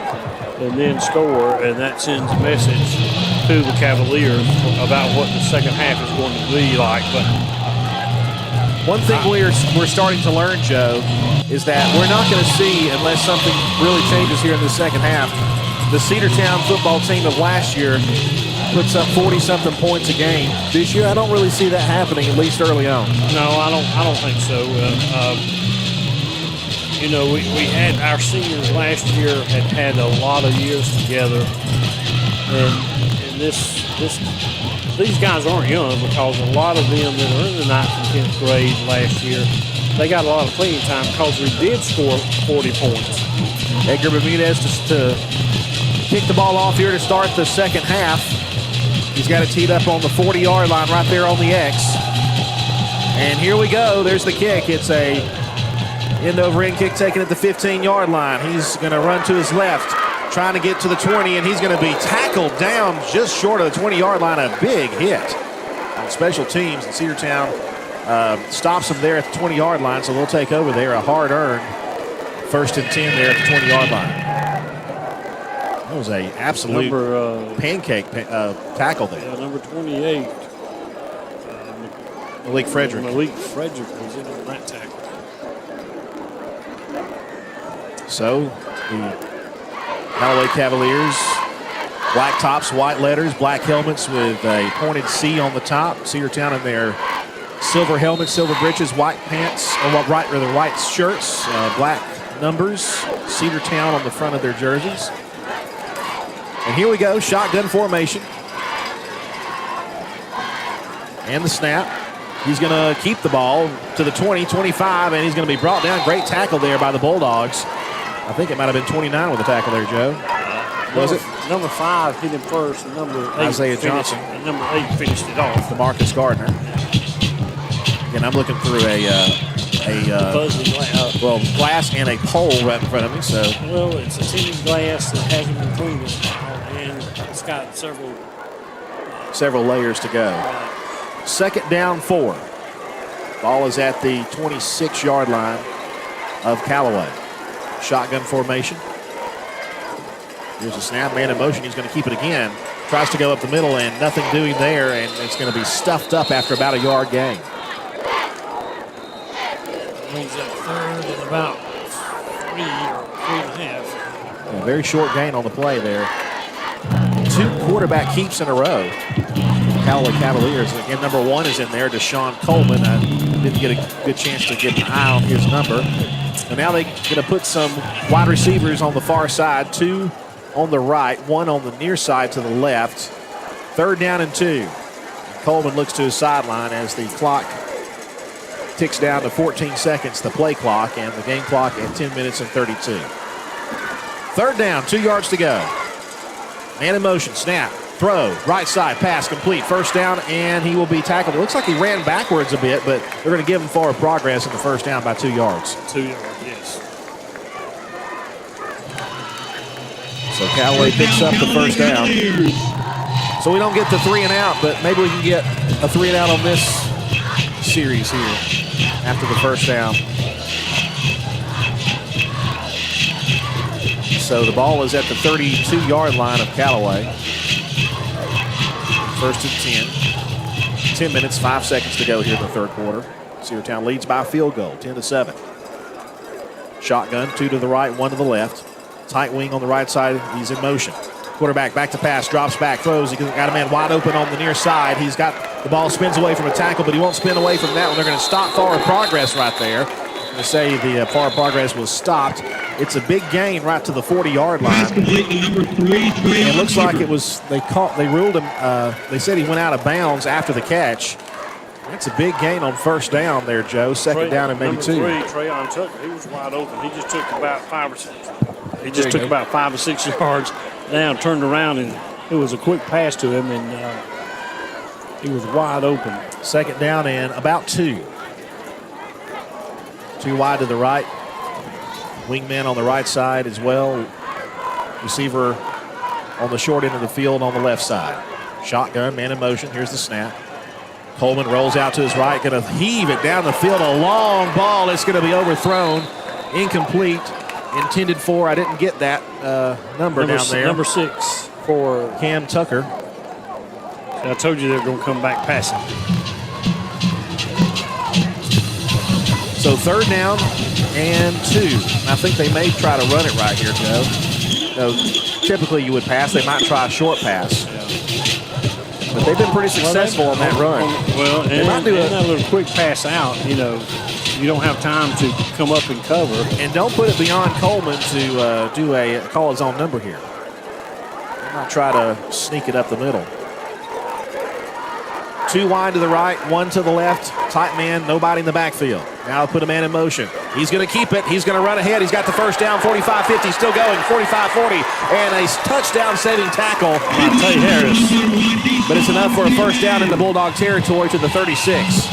J: and then score, and that sends a message to the Cavaliers about what the second half is going to be like. But
A: one thing we're starting to learn, Joe, is that we're not going to see, unless something really changes here in the second half, the Cedartown football team of last year puts up 40-something points a game. This year, I don't really see that happening, at least early on.
J: No, I don't think so. You know, we had our seniors last year had a lot of years together, and these guys aren't young, because a lot of them that are in the 9th and 10th grade last year, they got a lot of playing time because we did score 40 points.
A: Edgar Bermudez to kick the ball off here to start the second half. He's got it teed up on the 40-yard line right there on the X. And here we go. There's the kick. It's a end-over-end kick taken at the 15-yard line. He's going to run to his left, trying to get to the 20, and he's going to be tackled down just short of the 20-yard line. A big hit on special teams. And Cedartown stops him there at the 20-yard line, so they'll take over there. A hard-earned 1st and 10 there at the 20-yard line. That was a absolute pancake tackle there.
J: Yeah, number 28.
A: Malik Frederick.
J: Malik Frederick was in on that tackle.
A: So the Callaway Cavaliers, black tops, white letters, black helmets with a pointed C on the top. Cedartown in their silver helmets, silver breeches, white pants, or white shirts, black numbers. Cedartown on the front of their jerseys. And here we go, shotgun formation. And the snap. He's going to keep the ball to the 20, 25, and he's going to be brought down. Great tackle there by the Bulldogs. I think it might have been 29 with the tackle there, Joe. Was it?
J: Number 5 hit him first, and number 8
A: Isaiah Johnson.
J: And number 8 finished it off.
A: DeMarcus Gardner. Again, I'm looking through glass and a pole right in front of me. So,
J: well, it's a tinted glass that hasn't been proven, and it's got several
A: layers to go. Second down 4. Ball is at the 26-yard line of Callaway. Shotgun formation. Here's a snap, man in motion. He's going to keep it again. Tries to go up the middle, and nothing doing there, and it's going to be stuffed up after about a yard gain.
J: Brings up 3rd and about 3 or 3.5.
A: A very short gain on the play there. 2 quarterback keeps in a row. Callaway Cavaliers. Again, number 1 is in there, Deshaun Coleman. I didn't get a good chance to get an eye on his number. And now they're going to put some wide receivers on the far side, 2 on the right, 1 on the near side to the left. 3rd down and 2. And Coleman looks to his sideline as the clock ticks down to 14 seconds, the play clock, and the game clock at 10 minutes and 32. 3rd down, 2 yards to go. Man in motion, snap, throw, right side, pass complete. 1st down, and he will be tackled. It looks like he ran backwards a bit, but they're going to give him forward progress in the 1st down by 2 yards.
J: 2 yards, yes.
A: So Callaway picks up the 1st down. So we don't get the 3 and out, but maybe we can get a 3 and out on this series here after the 1st down. So the ball is at the 32-yard line of Callaway. 1st and 10. 10 minutes, 5 seconds to go here in the 3rd quarter. Cedartown leads by a field goal, 10-7. Shotgun, 2 to the right, 1 to the left. Tight wing on the right side, he's in motion. Quarterback back to pass, drops back, throws. He got a man wide open on the near side. He's got the ball, spins away from a tackle, but he won't spin away from that one. They're going to stop forward progress right there. I'm going to say the forward progress was stopped. It's a big gain right to the 40-yard line. It looks like it was, they ruled him, they said he went out of bounds after the catch. That's a big gain on 1st down there, Joe. 2nd down and maybe 2.
J: Number 3, Trayon Tucker, he was wide open. He just took about 5 or 6. He just took about 5 or 6 yards down, turned around, and it was a quick pass to him, and he was wide open.
A: 2nd down and about 2. 2 wide to the right. Wingman on the right side as well. Receiver on the short end of the field on the left side. Shotgun, man in motion. Here's the snap. Coleman rolls out to his right, going to heave it down the field. A long ball. It's going to be overthrown. Incomplete. Intended for, I didn't get that number down there.
J: Number 6 for
A: Cam Tucker.
J: I told you they were going to come back passing.
A: So 3rd down and 2. I think they may try to run it right here, Joe. No, typically you would pass. They might try a short pass. But they've been pretty successful on that run.
J: Well,
A: they might do
J: that little quick pass out, you don't have time to come up and cover.
A: And don't put it beyond Coleman to call his own number here. Not try to sneak it up the middle. 2 wide to the right, 1 to the left. Tight man, nobody in the backfield. Now put a man in motion. He's going to keep it. He's going to run ahead. He's got the first down, 45-50, still going, 45-40. And a touchdown-saving tackle by Tay Harris. But it's enough for a first down in the Bulldog territory to the 36.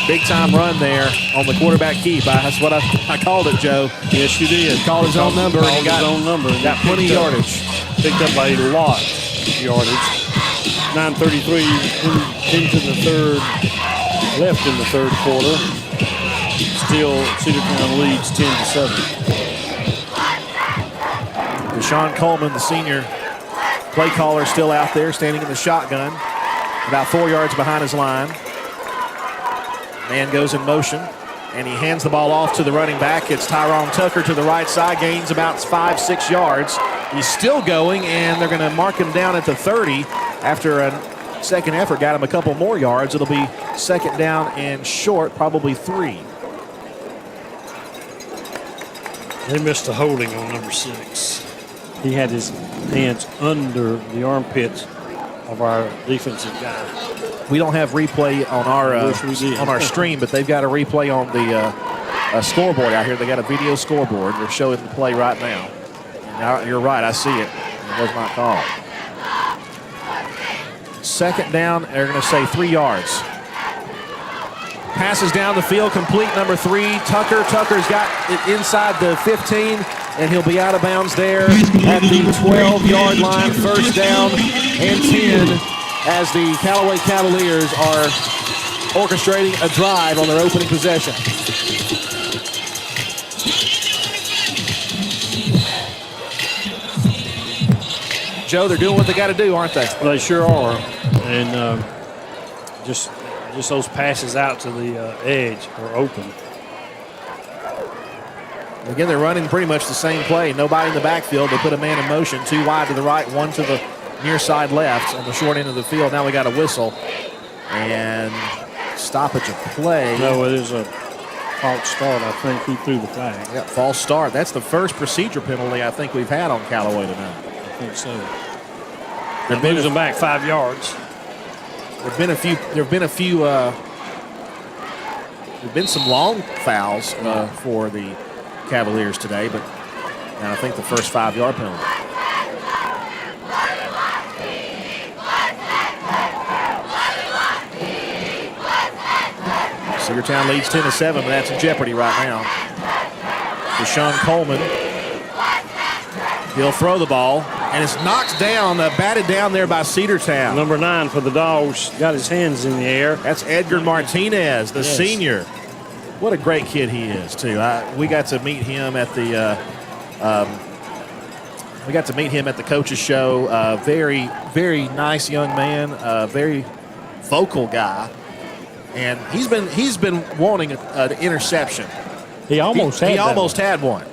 A: Big-time run there on the quarterback keep. That's what I called it, Joe.
J: Yes, you did.
A: Called his own number.
J: Called his own number.
A: Got plenty of yardage.
J: Picked up a lot of yardage. 9:33 into the third, left in the third quarter. Still, Cedartown leads 10-7.
A: Deshaun Coleman, the senior play caller, still out there, standing in the shotgun, about 4 yards behind his line. Man goes in motion, and he hands the ball off to the running back. It's Tyrone Tucker to the right side, gains about 5-6 yards. He's still going, and they're going to mark him down at the 30 after a second effort. Got him a couple more yards. It'll be second down and short, probably 3.
J: They missed a holding on number 6. He had his hands under the armpits of our defensive guy.
A: We don't have replay on our stream, but they've got a replay on the scoreboard out here. They got a video scoreboard. They're showing the play right now. Now you're right, I see it. It was not called. Second down, they're going to say 3 yards. Passes down the field, complete number 3. Tucker's got it inside the 15, and he'll be out of bounds there at the 12-yard line. First down and 10 as the Callaway Cavaliers are orchestrating a drive on their opening possession. Joe, they're doing what they got to do, aren't they?
J: Well, they sure are. And just those passes out to the edge are open.
A: Again, they're running pretty much the same play. Nobody in the backfield. They put a man in motion. 2 wide to the right, 1 to the near side left on the short end of the field. Now we got a whistle and stoppage of play.
J: No, it is a false start. I think he threw the flag.
A: Yeah, false start. That's the first procedure penalty I think we've had on Callaway tonight.
J: I think so. They're losing back 5 yards.
A: There've been some long fouls for the Cavaliers today, but I think the first 5-yard penalty. Cedartown leads 10-7, but that's in jeopardy right now. Deshaun Coleman. He'll throw the ball, and it's knocked down, batted down there by Cedartown.
J: Number 9 for the Dogs got his hands in the air.
A: That's Edgar Martinez, the senior. What a great kid he is, too. We got to meet him at the coach's show. Very, very nice young man. Very vocal guy, and he's been wanting an interception.
J: He almost had
A: one.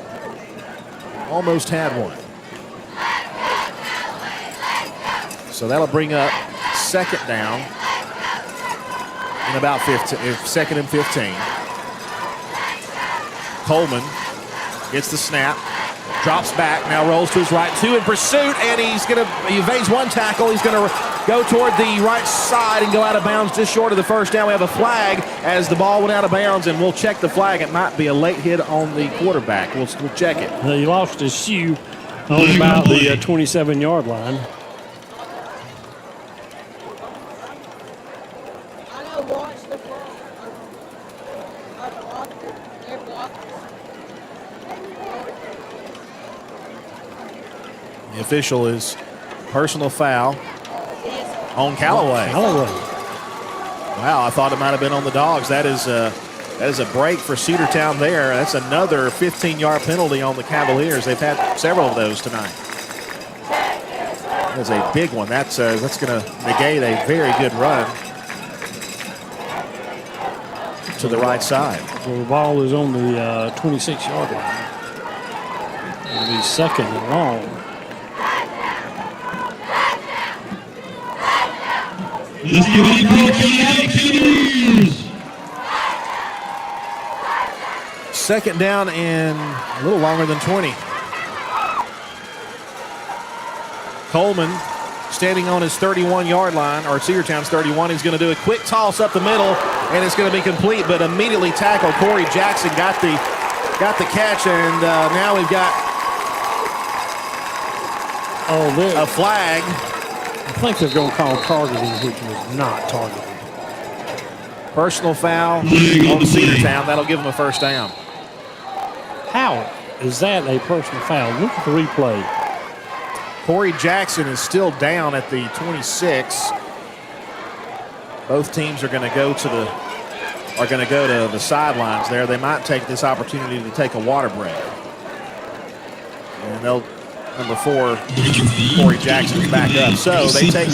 A: Almost had one. So that'll bring up second down in about 15, second and 15. Coleman gets the snap, drops back, now rolls to his right, 2 in pursuit, and he evades one tackle. He's going to go toward the right side and go out of bounds just short of the first down. We have a flag as the ball went out of bounds, and we'll check the flag. It might be a late hit on the quarterback. We'll check it.
J: He lost his shoe on about the 27-yard line.
A: The official is personal foul on Callaway. Wow, I thought it might have been on the Dogs. That is a break for Cedartown there. That's another 15-yard penalty on the Cavaliers. They've had several of those tonight. That is a big one. That's going to negate a very good run to the right side.
J: So the ball is on the 26-yard line. It'll be second and long.
A: Second down and a little longer than 20. Coleman standing on his 31-yard line, or Cedartown's 31. He's going to do a quick toss up the middle, and it's going to be complete, but immediately tackled. Corey Jackson got the catch, and now we've got a flag.
J: I think they're going to call targeting, which was not targeting.
A: Personal foul on Cedartown. That'll give him a first down.
J: How is that a personal foul? Look at the replay.
A: Corey Jackson is still down at the 26. Both teams are going to go to the sidelines there. They might take this opportunity to take a water break. And they'll number 4, Corey Jackson is back up. So they take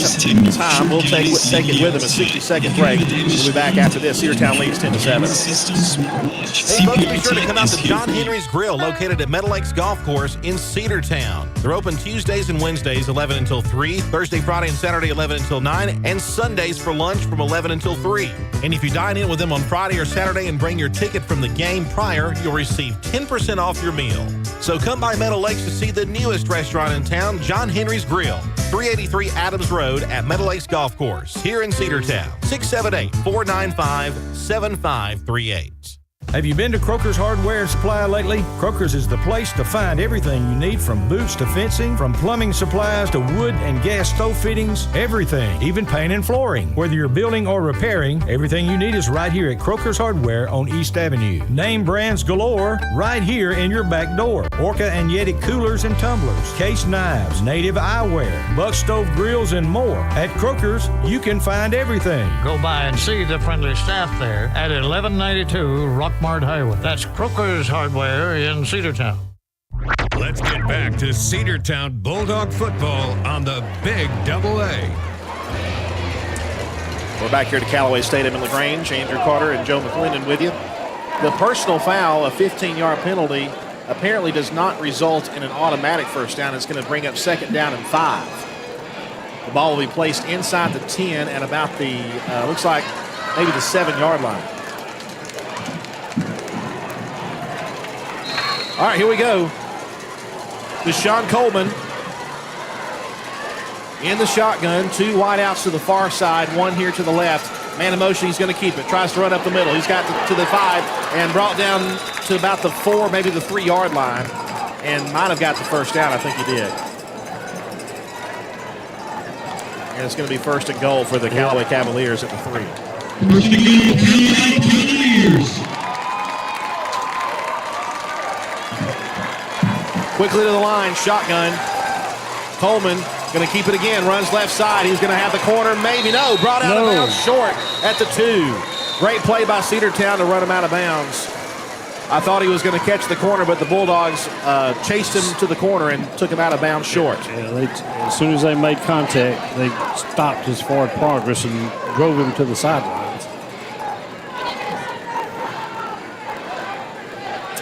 A: time. We'll take it with them. A 60-second break. We'll be back after this. Cedartown leads 10-7.
L: Hey, folks, be sure to come out to John Henry's Grill, located at Meadow Lakes Golf Course in Cedartown. They're open Tuesdays and Wednesdays, 11 until 3, Thursday, Friday, and Saturday, 11 until 9, and Sundays for lunch from 11 until 3. And if you dine in with them on Friday or Saturday and bring your ticket from the game prior, you'll receive 10% off your meal. So come by Meadow Lakes to see the newest restaurant in town, John Henry's Grill, 383 Adams Road at Meadow Lakes Golf Course, here in Cedartown. 678-495-7538.
I: Have you been to Croker's Hardware and Supply lately? Croker's is the place to find everything you need, from boots to fencing, from plumbing supplies to wood and gas stove fittings, everything, even paint and flooring. Whether you're building or repairing, everything you need is right here at Croker's Hardware on East Avenue. Name brands galore right here in your back door. Orca and Yeti coolers and tumblers, case knives, native eyewear, buck stove grills, and more. At Croker's, you can find everything.
X: Go by and see the friendly staff there at 1192 Rockmart Highway. That's Croker's Hardware in Cedartown.
C: Let's get back to Cedartown Bulldog football on the Big AA.
A: We're back here to Callaway Stadium in LaGrange. Andrew Carter and Joe McClendon with you. The personal foul, a 15-yard penalty, apparently does not result in an automatic first down. It's going to bring up second down and 5. The ball will be placed inside the 10 at about the, looks like maybe the 7-yard line. All right, here we go. Deshaun Coleman in the shotgun. 2 wideouts to the far side, 1 here to the left. Man in motion, he's going to keep it. Tries to run up the middle. He's got to the 5 and brought down to about the 4, maybe the 3-yard line, and might have got the first down. I think he did. And it's going to be first and goal for the Callaway Cavaliers at the 3.
S: First and goal, Cavaliers.
A: Quickly to the line, shotgun. Coleman going to keep it again, runs left side. He's going to have the corner, maybe. No, brought out of bounds short at the 2. Great play by Cedartown to run him out of bounds. I thought he was going to catch the corner, but the Bulldogs chased him to the corner and took him out of bounds short.
J: Yeah, as soon as they made contact, they stopped his forward progress and drove him to the sidelines.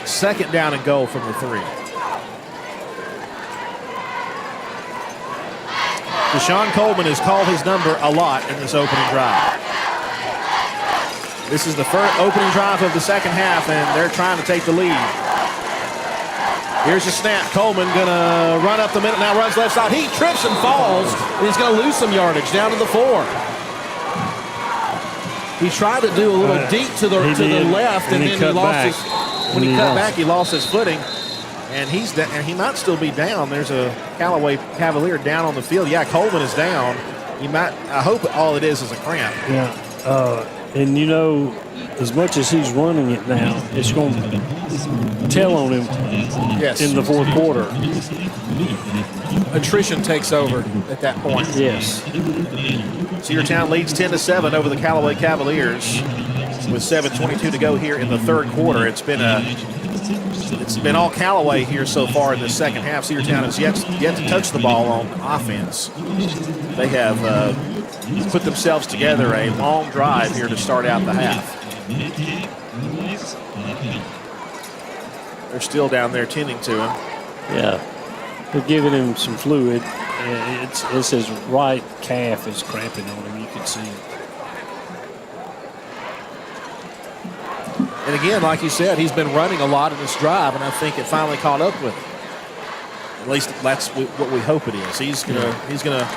A: Second down and goal from the 3. Deshaun Coleman has called his number a lot in this opening drive. This is the first opening drive of the second half, and they're trying to take the lead. Here's a snap. Coleman going to run up the middle. Now runs left side. He trips and falls, and he's going to lose some yardage down to the 4. He tried to do a little deep to the left, and then he lost his. When he cut back, he lost his footing. And he might still be down. There's a Callaway Cavalier down on the field. Yeah, Coleman is down. He might. I hope all it is a cramp.
J: Yeah. And you know, as much as he's running it now, it's going to tell on him in the fourth quarter.
A: Attrition takes over at that point.
J: Yes.
A: Cedartown leads 10-7 over the Callaway Cavaliers with 7:22 to go here in the third quarter. It's been all Callaway here so far in the second half. Cedartown has yet to touch the ball on offense. They have put themselves together a long drive here to start out the half. They're still down there tending to him.
J: Yeah, they're giving him some fluid. It's his right calf is cramping on him. You can see it.
A: And again, like you said, he's been running a lot in this drive, and I think it finally caught up with him. At least that's what we hope it is. He's gonna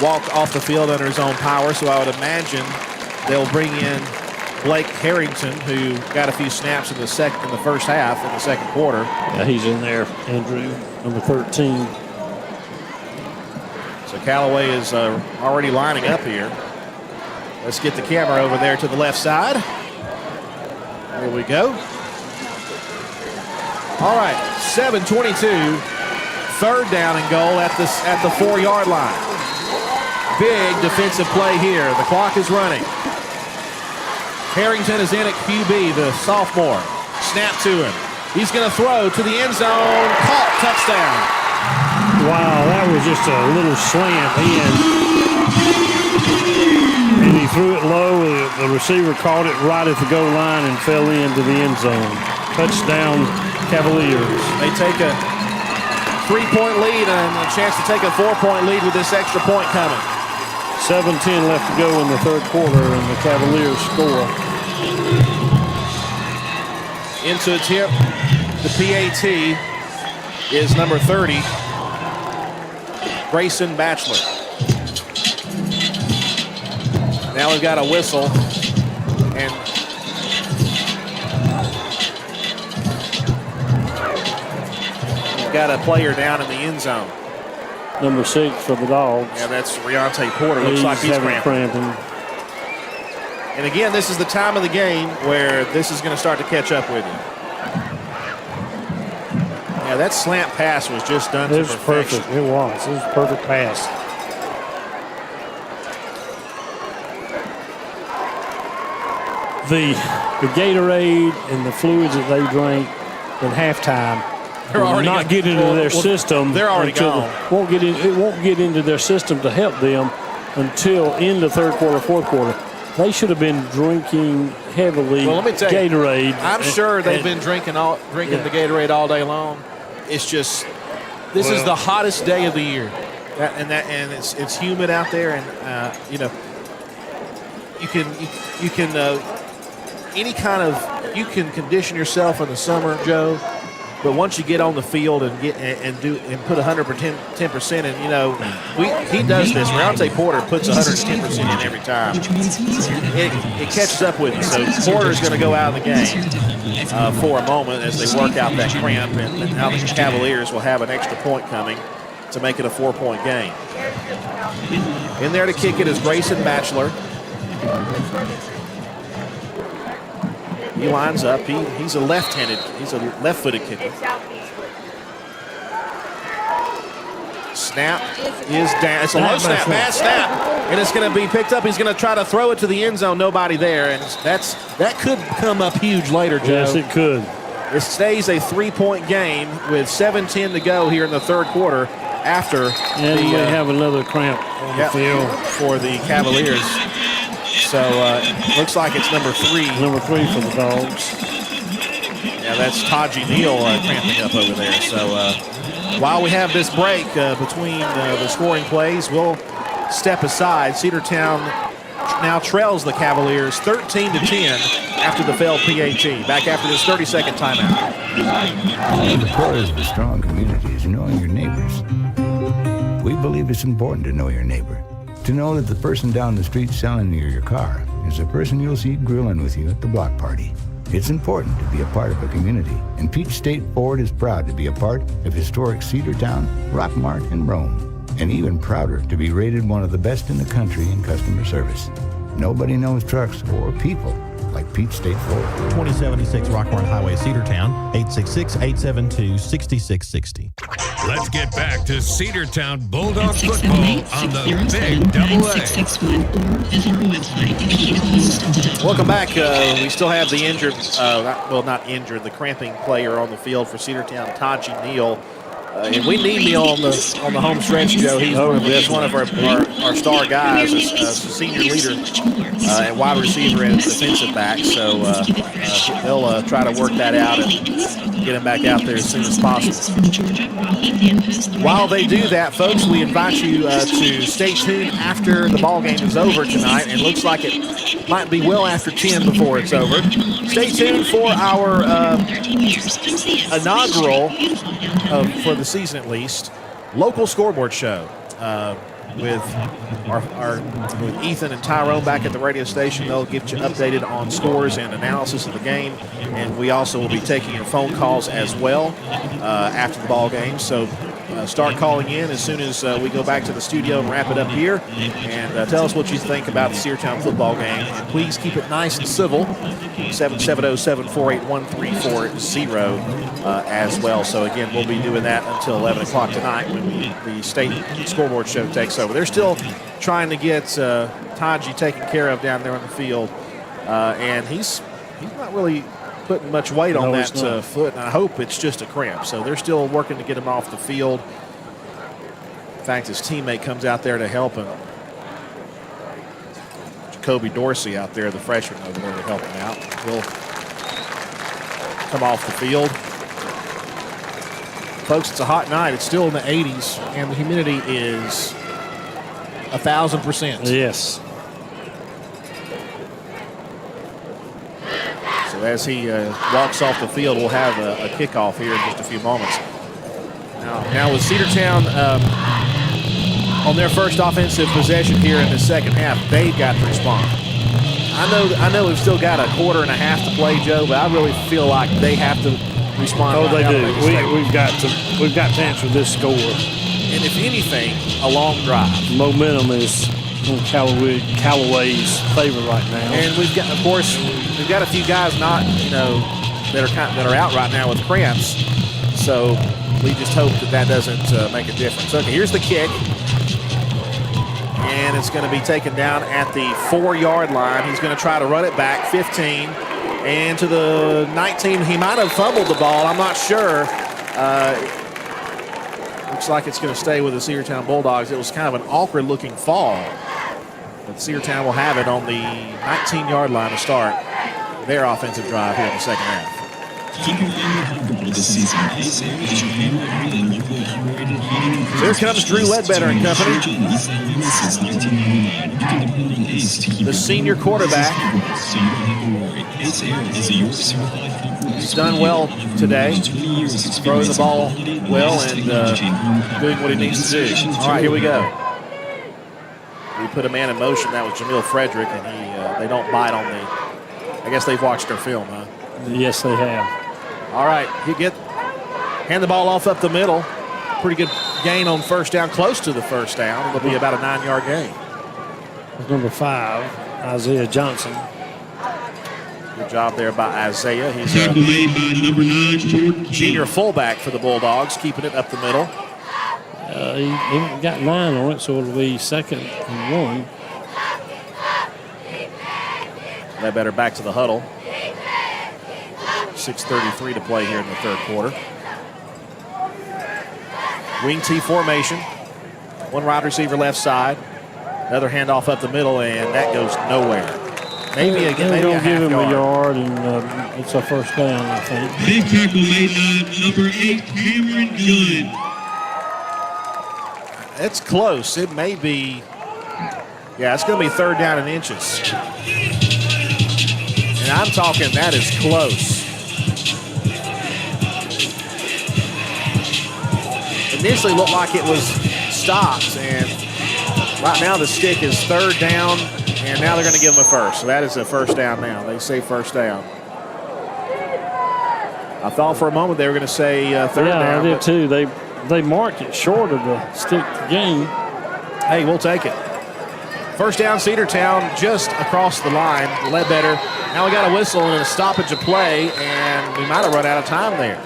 A: walk off the field under his own power. So I would imagine they'll bring in Blake Harrington, who got a few snaps in the first half in the second quarter.
J: Yeah, he's in there, Andrew, number 13.
A: So Callaway is already lining up here. Let's get the camera over there to the left side. Here we go. All right, 7:22, third down and goal at the 4-yard line. Big defensive play here. The clock is running. Harrington is in at QB, the sophomore. Snap to him. He's going to throw to the end zone. Caught, touchdown.
J: Wow, that was just a little slant in. And he threw it low. The receiver caught it right at the goal line and fell into the end zone. Touchdown, Cavaliers.
A: They take a 3-point lead and a chance to take a 4-point lead with this extra point coming.
J: 7:10 left to go in the third quarter, and the Cavaliers score.
A: Into attempt, the PAT is number 30, Grayson Batchelor. Now we've got a whistle, and we've got a player down in the end zone.
J: Number 6 for the Dogs.
A: Yeah, that's Riante Porter. Looks like he's cramping. And again, this is the time of the game where this is going to start to catch up with you. Yeah, that slant pass was just done to perfection.
J: Perfect. It was. It was a perfect pass. The Gatorade and the fluids that they drank in halftime will not get into their system.
A: They're already gone.
J: It won't get into their system to help them until in the third quarter, fourth quarter. They should have been drinking heavily Gatorade.
A: I'm sure they've been drinking the Gatorade all day long. It's just this is the hottest day of the year, and it's humid out there, and you can condition yourself in the summer, Joe. But once you get on the field and put 110%, and he does this. Riante Porter puts 110% in every time. It catches up with you. So Porter's going to go out of the game for a moment as they work out that cramp, and now the Cavaliers will have an extra point coming to make it a 4-point game. In there to kick it is Grayson Batchelor. He lines up. He's a left-footed kicker. Snap is down. It's a low snap, bad snap, and it's going to be picked up. He's going to try to throw it to the end zone. Nobody there, and that could come up huge later, Joe.
J: Yes, it could.
A: It stays a 3-point game with 7:10 to go here in the third quarter. After
J: we have another cramp on the field
A: for the Cavaliers. So looks like it's number 3.
J: Number 3 for the Dogs.
A: Yeah, that's Taji Neal cramping up over there. So while we have this break between the scoring plays, we'll step aside. Cedartown now trails the Cavaliers 13-10 after the failed PAT. Back after this 30-second timeout.
M: One of the pillars of a strong community is knowing your neighbors. We believe it's important to know your neighbor. To know that the person down the street selling you your car is the person you'll see grilling with you at the block party. It's important to be a part of a community, and Peach State Ford is proud to be a part of historic Cedartown, Rockmart, and Rome, and even prouder to be rated one of the best in the country in customer service. Nobody knows trucks or people like Peach State Ford.
H: 2076 Rockmart Highway, Cedartown, 866-872-6660.
C: Let's get back to Cedartown Bulldogs football on the Big Double A.
A: Welcome back. We still have the injured, not injured, the cramping player on the field for Cedartown, Taji Neal. And we need Neal on the home stretch, Joe. He's one of our star guys, a senior leader and wide receiver and defensive back. So they'll try to work that out and get him back out there as soon as possible. While they do that, folks, we invite you to stay tuned after the ball game is over tonight. It looks like it might be well after 10 before it's over. Stay tuned for our inaugural, for the season at least, local scoreboard show. With with Ethan and Tyrone back at the radio station. They'll get you updated on scores and analysis of the game, and we also will be taking your phone calls as well after the ball game. So start calling in as soon as we go back to the studio and wrap it up here, and tell us what you think about the Cedartown football game. And please keep it nice and civil. 770-748-1340 as well. So again, we'll be doing that until 11 o'clock tonight when the state scoreboard show takes over. They're still trying to get Taji taken care of down there on the field, and he's not really putting much weight on that foot, and I hope it's just a cramp. So they're still working to get him off the field. In fact, his teammate comes out there to help him. Jacoby Dorsey out there, the freshman over there to help him out. He'll come off the field. Folks, it's a hot night. It's still in the 80s, and the humidity is 1,000%.
J: Yes.
A: So as he walks off the field, we'll have a kickoff here in just a few moments. Now with Cedartown on their first offensive possession here in the second half, they've got to respond. I know we've still got a quarter and a half to play, Joe, but I really feel like they have to respond.
J: Oh, they do. We've got to answer this score.
A: And if anything, a long drive.
J: Momentum is in Callaway's favor right now.
A: And we've got, of course, we've got a few guys not, that are out right now with cramps. So we just hope that doesn't make a difference. Okay, here's the kick. And it's going to be taken down at the 4-yard line. He's going to try to run it back, 15. And to the 19, he might have fumbled the ball. I'm not sure. Looks like it's going to stay with the Cedartown Bulldogs. It was kind of an awkward-looking fall. But Cedartown will have it on the 19-yard line to start their offensive drive here in the second half. Here comes Drew Ledbetter and company. The senior quarterback. He's done well today. Throwing the ball well and doing what he needs to do. All right, here we go. We put a man in motion. That was Jamil Frederick, and they don't bite on the. I guess they've watched our film, huh?
J: Yes, they have.
A: All right, hand the ball off up the middle. Pretty good gain on first down, close to the first down. It'll be about a 9-yard gain.
J: Number 5, Isaiah Johnson.
A: Good job there by Isaiah. He's a junior fullback for the Bulldogs, keeping it up the middle.
J: He got 9 on it, so it'll be 2nd and 1.
A: Ledbetter back to the huddle. 6:33 to play here in the third quarter. Wing T formation. One wide receiver left side. Another handoff up the middle, and that goes nowhere. Maybe a half
J: give him
A: yard.
J: a yard, and it's a first down, I think.
S: Big tackle made on number 8, Cameron Gunn.
A: It's close. It may be. Yeah, it's going to be 3rd down and inches. And I'm talking that is close. Initially looked like it was stopped, and right now the stick is 3rd down, and now they're going to give them a first. So that is a first down now. They say first down. I thought for a moment they were going to say 3rd down.
J: Yeah, I did too. They marked it short of the stick game.
A: Hey, we'll take it. First down, Cedartown, just across the line. Ledbetter. Now we got a whistle and a stoppage of play, and we might have run out of time there.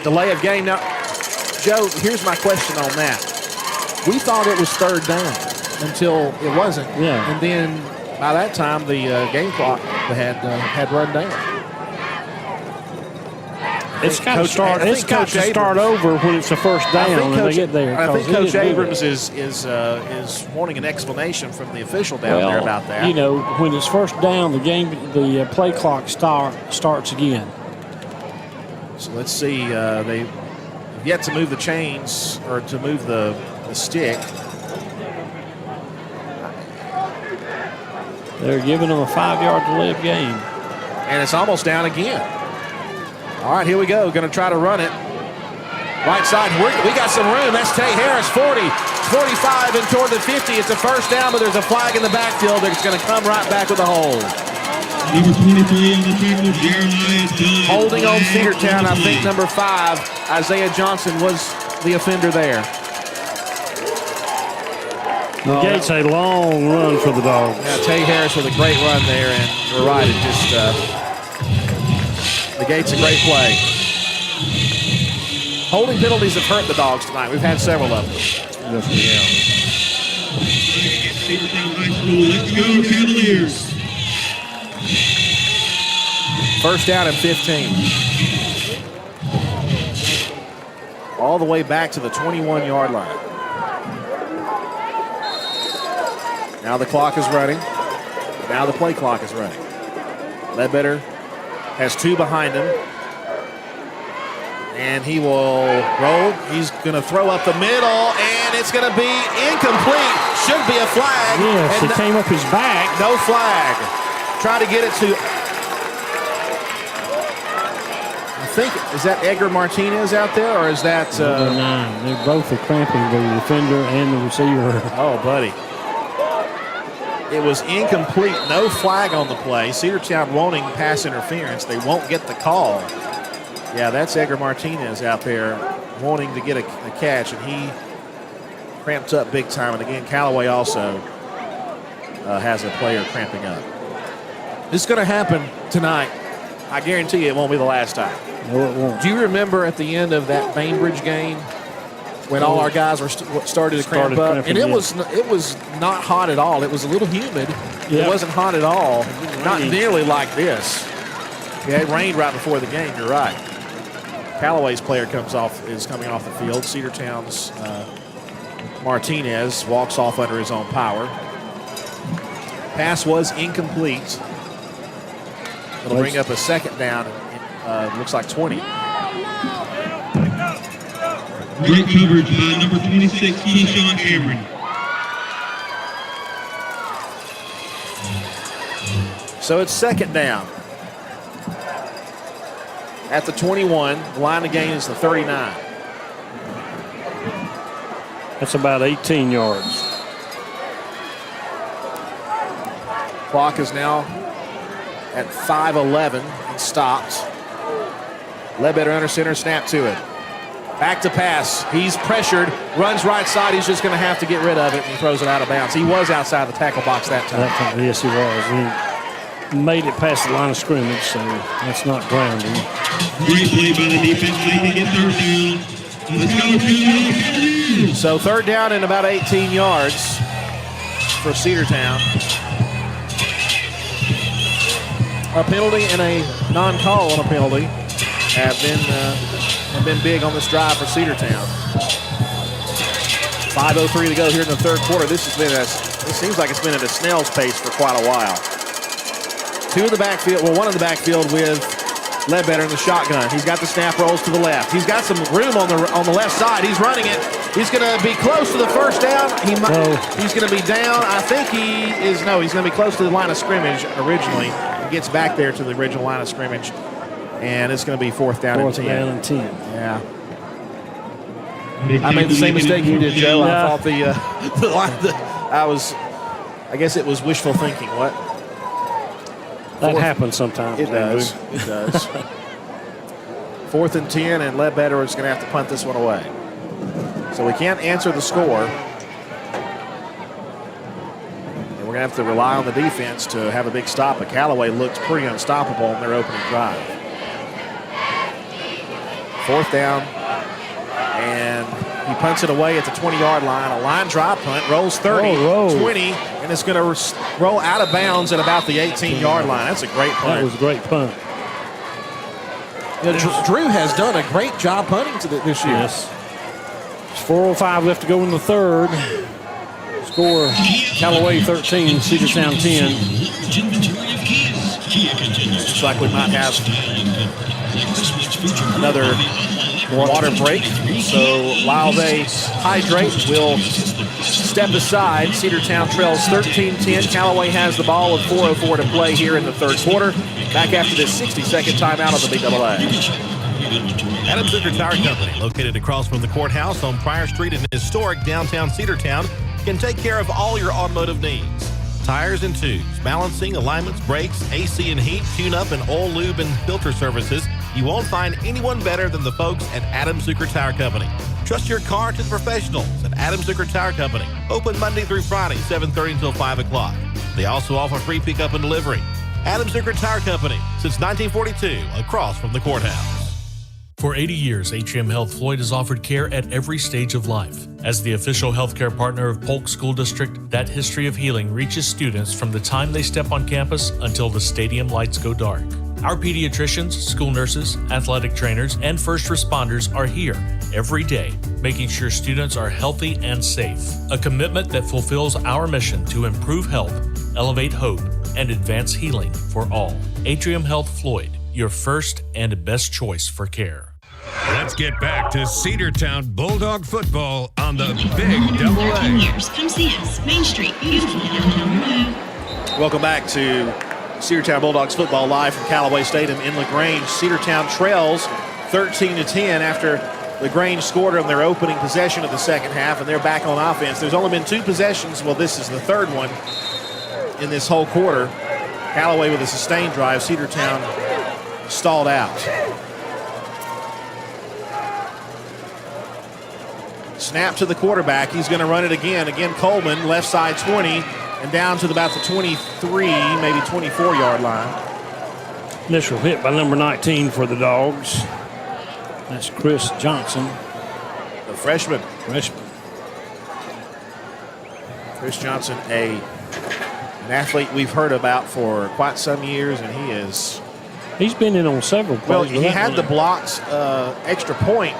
A: Delay of game. Now, Joe, here's my question on that. We thought it was 3rd down until it wasn't.
J: Yeah.
A: And then by that time, the game clock had run down.
J: It's got to start. It's got to start over when it's a first down when they get there.
A: I think Coach Abrams is wanting an explanation from the official down there about that.
J: When it's first down, the play clock starts again.
A: So let's see. They've yet to move the chains or to move the stick.
J: They're giving them a 5-yard to live game.
A: And it's almost down again. All right, here we go. Going to try to run it. Right side. We got some room. That's Tay Harris, 40, 45, and toward the 50. It's a first down, but there's a flag in the backfield that's going to come right back with a hold.
S: Number 23 on the tackle, Jeremiah Dunn.
A: Holding on Cedartown, I think number 5, Isaiah Johnson was the offender there.
J: The Gates a long run for the Dogs.
A: Yeah, Tay Harris with a great run there, and you're right, it just the Gates a great play. Holding penalties have hurt the Dogs tonight. We've had several of them.
J: Yes, we have.
S: Cedartown High School, let's go Cavaliers.
A: First down and 15. All the way back to the 21-yard line. Now the clock is running. Now the play clock is running. Ledbetter has 2 behind him. And he will roll. He's going to throw up the middle, and it's going to be incomplete. Should be a flag.
J: Yes, it came up his back.
A: No flag. Try to get it to, I think, is that Edgar Martinez out there, or is that?
J: Number 9. They both are cramping, the defender and the receiver.
A: Oh, buddy. It was incomplete. No flag on the play. Cedartown wanting pass interference. They won't get the call. Yeah, that's Edgar Martinez out there wanting to get a catch, and he cramped up big time. And again, Callaway also has a player cramping up. This is going to happen tonight. I guarantee you it won't be the last time.
J: No, it won't.
A: Do you remember at the end of that Bainbridge game when all our guys were started to cramp up? And it was not hot at all. It was a little humid. Yep. It wasn't hot at all. Not nearly like this. Yeah, it rained right before the game. You're right. Callaway's player is coming off the field. Cedartown's Martinez walks off under his own power. Pass was incomplete. It'll bring up a second down. Looks like 20.
S: Great coverage by number 26, Keyshawn Cameron.
A: So it's second down. At the 21, the line of gain is the 39.
J: That's about 18 yards.
A: Clock is now at 5:11 and stopped. Ledbetter under center, snap to it. Back to pass. He's pressured, runs right side. He's just going to have to get rid of it, and he throws it out of bounds. He was outside the tackle box that time.
J: Yes, he was. He made it past the line of scrimmage, so that's not grounding.
S: Great play by the defense, making it third down. Let's go Cavaliers.
A: So third down and about 18 yards for Cedartown. A penalty and a non-call on a penalty have been big on this drive for Cedartown. 5:03 to go here in the third quarter. This seems like it's been at a snail's pace for quite a while. One in the backfield with Ledbetter in the shotgun. He's got the snap, rolls to the left. He's got some room on the left side. He's running it. He's going to be close to the first down. He's going to be down. I think he's going to be close to the line of scrimmage originally. He gets back there to the original line of scrimmage, and it's going to be fourth down and 10. Yeah. I made the same mistake you did, Joe. Yeah. I thought the line. I guess it was wishful thinking. What?
J: That happens sometimes.
A: It does. It does. 4th and 10, and Ledbetter is going to have to punt this one away. So we can't answer the score. And we're going to have to rely on the defense to have a big stop. But Callaway looked pretty unstoppable in their opening drive. 4th down, and he punts it away at the 20-yard line. A line drive punt, rolls 30, 20, and it's going to roll out of bounds at about the 18-yard line. That's a great punt.
J: That was a great punt.
A: You know, Drew has done a great job punting this year.
J: Yes. There's 4:05 left to go in the third. Score, Callaway 13, Cedartown 10.
A: Looks like we might have
H: Another water break. So while they hydrate, we'll step aside. Cedartown trails 13-10. Callaway has the ball with 4:04 to play here in the third quarter. Back after this 60-second timeout on the Big Double A.
L: Adams Zucker Tire Company, located across from the courthouse on Pryor Street in historic downtown Cedartown, can take care of all your automotive needs. Tires and tubes, balancing, alignments, brakes, AC and heat, tune-up, and oil, lube, and filter services. You won't find anyone better than the folks at Adams Zucker Tire Company. Trust your car to the professionals at Adams Zucker Tire Company. Open Monday through Friday, 7:30 until 5 o'clock. They also offer free pickup and delivery. Adams Zucker Tire Company, since 1942, across from the courthouse.
N: For 80 years, Atrium Health Floyd has offered care at every stage of life. As the official healthcare partner of Polk School District, that history of healing reaches students from the time they step on campus until the stadium lights go dark. Our pediatricians, school nurses, athletic trainers, and first responders are here every day, making sure students are healthy and safe. A commitment that fulfills our mission to improve health, elevate hope, and advance healing for all. Atrium Health Floyd, your first and best choice for care.
C: Let's get back to Cedartown Bulldog football on the Big Double A.
R: 13 years. Come see us. Main Street, beautiful downtown Monroe.
H: Welcome back to Cedartown Bulldogs football live from Callaway Stadium in LaGrange. Cedartown trails 13-10 after LaGrange scored on their opening possession of the second half, and they're back on offense. There's only been 2 possessions. Well, this is the third one in this whole quarter. Callaway with a sustained drive. Cedartown stalled out. Snap to the quarterback. He's going to run it again. Again, Coleman, left side 20, and down to about the 23, maybe 24-yard line.
J: Initial hit by number 19 for the Dogs. That's Chris Johnson.
H: The freshman. Chris Johnson, an athlete we've heard about for quite some years, and
J: he's been in on several plays.
H: Well, he had the blocks extra point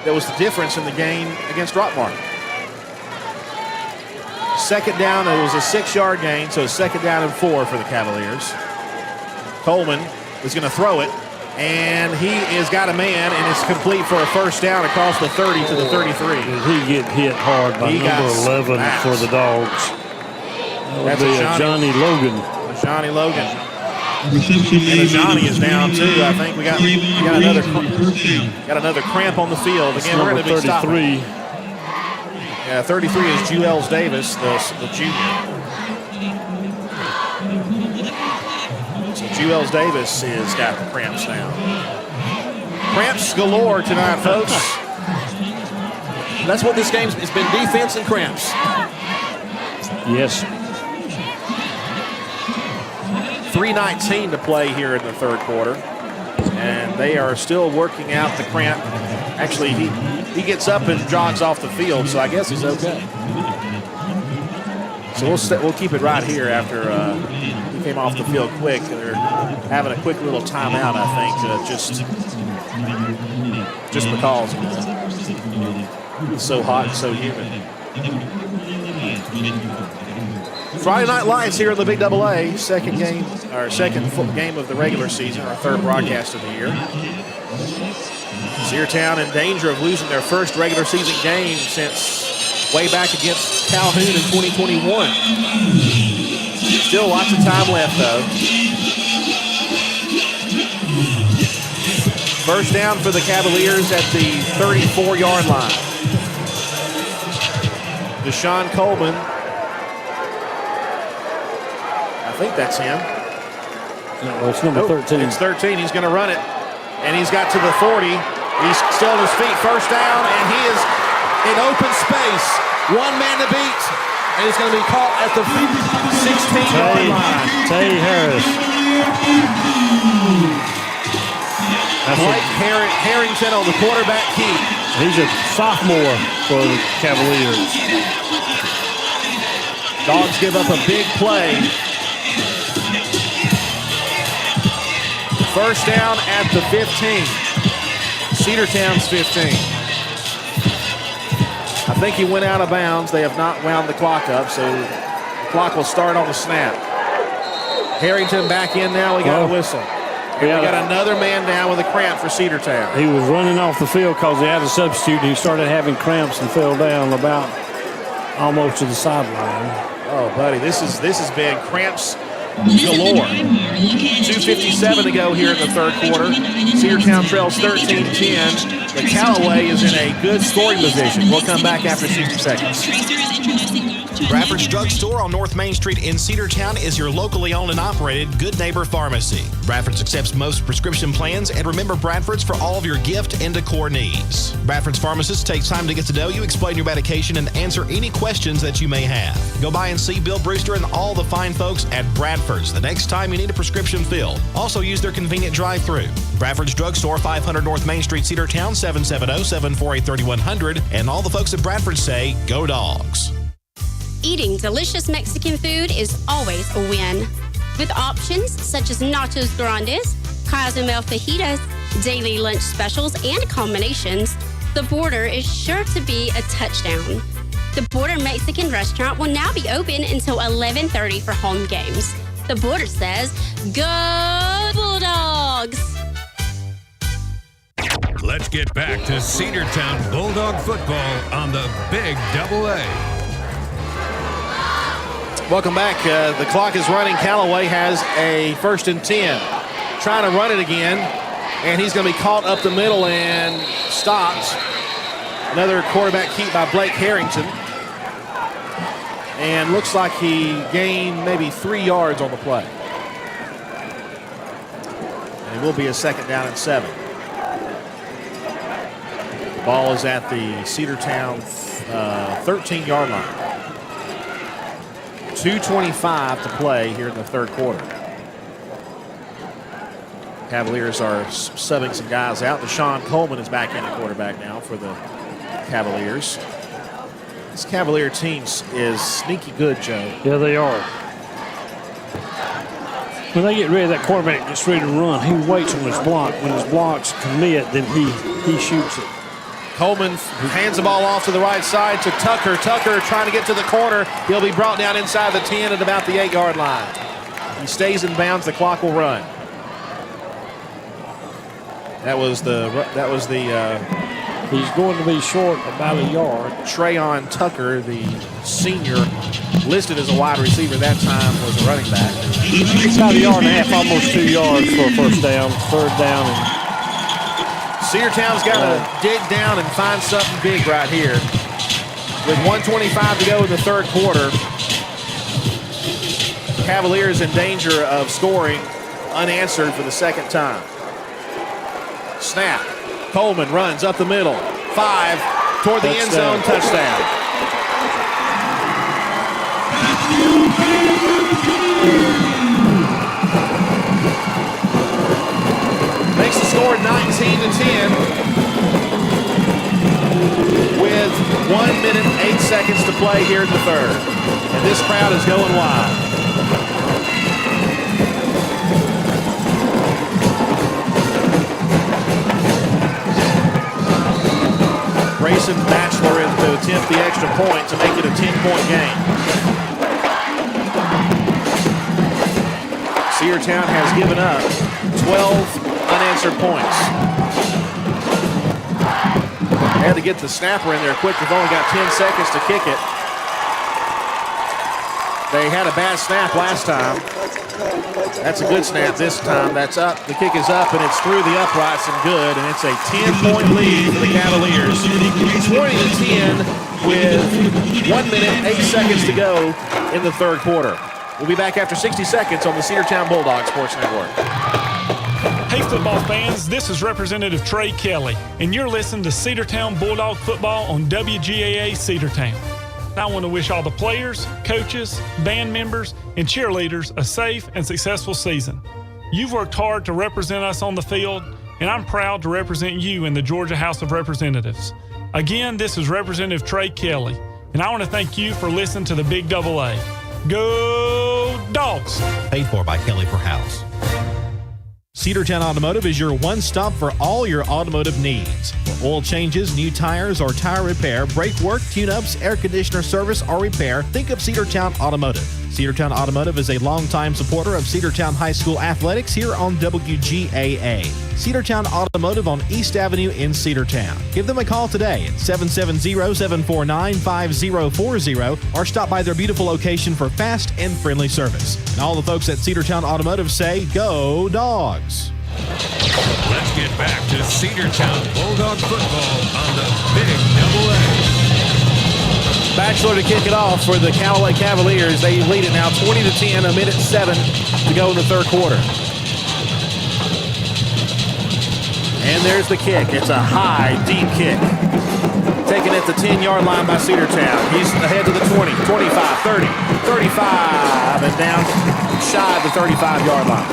H: that was the difference in the game against Rockmart. Second down, it was a 6-yard gain, so second down and 4 for the Cavaliers. Coleman is going to throw it, and he has got a man, and it's complete for a first down across the 30 to the 33.
J: He get hit hard by number 11 for the Dogs. That would be Johnny Logan.
H: Johnny Logan. And Johnny is down too. I think we got another cramp on the field. Again, we're going to be stopping. Yeah, 33 is Juels Davis, the junior. So Juels Davis has got the cramps now. Cramps galore tonight, folks. That's what this game's been, defense and cramps.
J: Yes.
H: 3:19 to play here in the third quarter, and they are still working out the cramp. Actually, he gets up and jogs off the field, so I guess he's okay. So we'll keep it right here after he came off the field quick. They're having a quick little timeout, I think, just because it's so hot and so humid. Friday Night Lights here in the Big Double A, second game of the regular season, our third broadcast of the year. Cedartown in danger of losing their first regular season game since way back against Calhoun in 2021. Still lots of time left, though. First down for the Cavaliers at the 34-yard line. Deshaun Coleman, I think that's him.
J: No, it's number 13.
H: It's 13. He's going to run it. And he's got to the 40. He's still on his feet. First down, and he is in open space. One man to beat. And he's going to be caught at the 16-yard line.
J: Tay Harris.
H: Blake Harrington on the quarterback key.
J: He's a sophomore for the Cavaliers.
H: Dogs give up a big play. First down at the 15. Cedartown's 15. I think he went out of bounds. They have not wound the clock up, so the clock will start on the snap. Harrington back in now. We got a whistle.
A: And we got another man down with a cramp for Cedartown.
J: He was running off the field because he had a substitute, and he started having cramps and fell down about almost to the sideline.
A: Oh, buddy, this has been cramps galore. 2:57 to go here in the third quarter. Cedartown trails 13-10. The Callaway is in a good scoring position. We'll come back after 60 seconds.
L: Bradford's Drugstore on North Main Street in Cedartown is your locally owned and operated Good Neighbor Pharmacy. Bradford's accepts most prescription plans, and remember Bradford's for all of your gift and decor needs. Bradford's pharmacist takes time to get to know you, explain your medication, and answer any questions that you may have. Go by and see Bill Brewster and all the fine folks at Bradford's the next time you need a prescription filled. Also use their convenient drive-thru. Bradford's Drugstore, 500 North Main Street, Cedartown, 770-748-3100. And all the folks at Bradford say, go Dogs.
K: Eating delicious Mexican food is always a win. With options such as nachos grandes, Cozumel fajitas, daily lunch specials, and combinations, the Border is sure to be a touchdown. The Border Mexican restaurant will now be open until 11:30 for home games. The Border says, go Bulldogs!
C: Let's get back to Cedartown Bulldog football on the Big AA.
A: Welcome back. The clock is running. Callaway has a 1st and 10. Trying to run it again, and he's going to be caught up the middle and stopped. Another quarterback keep by Blake Harrington. And looks like he gained maybe 3 yards on the play. And it will be a 2nd down and 7. The ball is at the Cedartown 13-yard line. 2:25 to play here in the third quarter. Cavaliers are subbing some guys out. Deshaun Coleman is back in at quarterback now for the Cavaliers. This Cavalier team is sneaky good, Joe.
J: Yeah, they are. When they get ready, that quarterback gets ready to run. He waits on his block. When his blocks commit, then he shoots it.
A: Coleman hands the ball off to the right side to Tucker. Tucker trying to get to the corner. He'll be brought down inside the 10 at about the 8-yard line. He stays in bounds. The clock will run. That was the
J: he's going to be short about a yard.
A: Trayon Tucker, the senior, listed as a wide receiver that time, was a running back.
J: It's about a yard and a half, almost 2 yards for a first down, 3rd down. And
A: Cedartown's got to dig down and find something big right here. With 1:25 to go in the third quarter, Cavaliers in danger of scoring unanswered for the 2nd time. Snap. Coleman runs up the middle. 5 toward the end zone. Touchdown. Makes the score 19-10 with 1 minute, 8 seconds to play here in the third. And this crowd is going wild. Grayson Batchelor is to attempt the extra point to make it a 10-point game. Cedartown has given up 12 unanswered points. They had to get the snapper in there quick. They've only got 10 seconds to kick it. They had a bad snap last time. That's a good snap this time. That's up. The kick is up, and it's through the uprights and good, and it's a 10-point lead for the Cavaliers. 20-10 with 1 minute, 8 seconds to go in the third quarter. We'll be back after 60 seconds on the Cedartown Bulldogs Sports Network.
N: Hey football fans, this is Representative Trey Kelly, and you're listening to Cedartown Bulldog football on WGAA Cedartown. I want to wish all the players, coaches, band members, and cheerleaders a safe and successful season. You've worked hard to represent us on the field, and I'm proud to represent you in the Georgia House of Representatives. Again, this is Representative Trey Kelly, and I want to thank you for listening to the Big AA. Go Dogs!
L: Paid for by Kelly for House.
H: Cedartown Automotive is your one-stop for all your automotive needs. For oil changes, new tires, or tire repair, brake work, tune-ups, air conditioner service, or repair, think of Cedartown Automotive. Cedartown Automotive is a longtime supporter of Cedartown High School athletics here on WGAA. Cedartown Automotive on East Avenue in Cedartown. Give them a call today at 770-749-5040 or stop by their beautiful location for fast and friendly service. And all the folks at Cedartown Automotive say, go Dogs!
C: Let's get back to Cedartown Bulldog football on the Big Double A.
H: Batchelor to kick it off for the Callaway Cavaliers. They lead it now 20-10, a minute 7 to go in the third quarter. And there's the kick. It's a high, deep kick. Taken at the 10-yard line by Cedartown. He's ahead to the 20, 25, 30, 35, and down shy of the 35-yard line.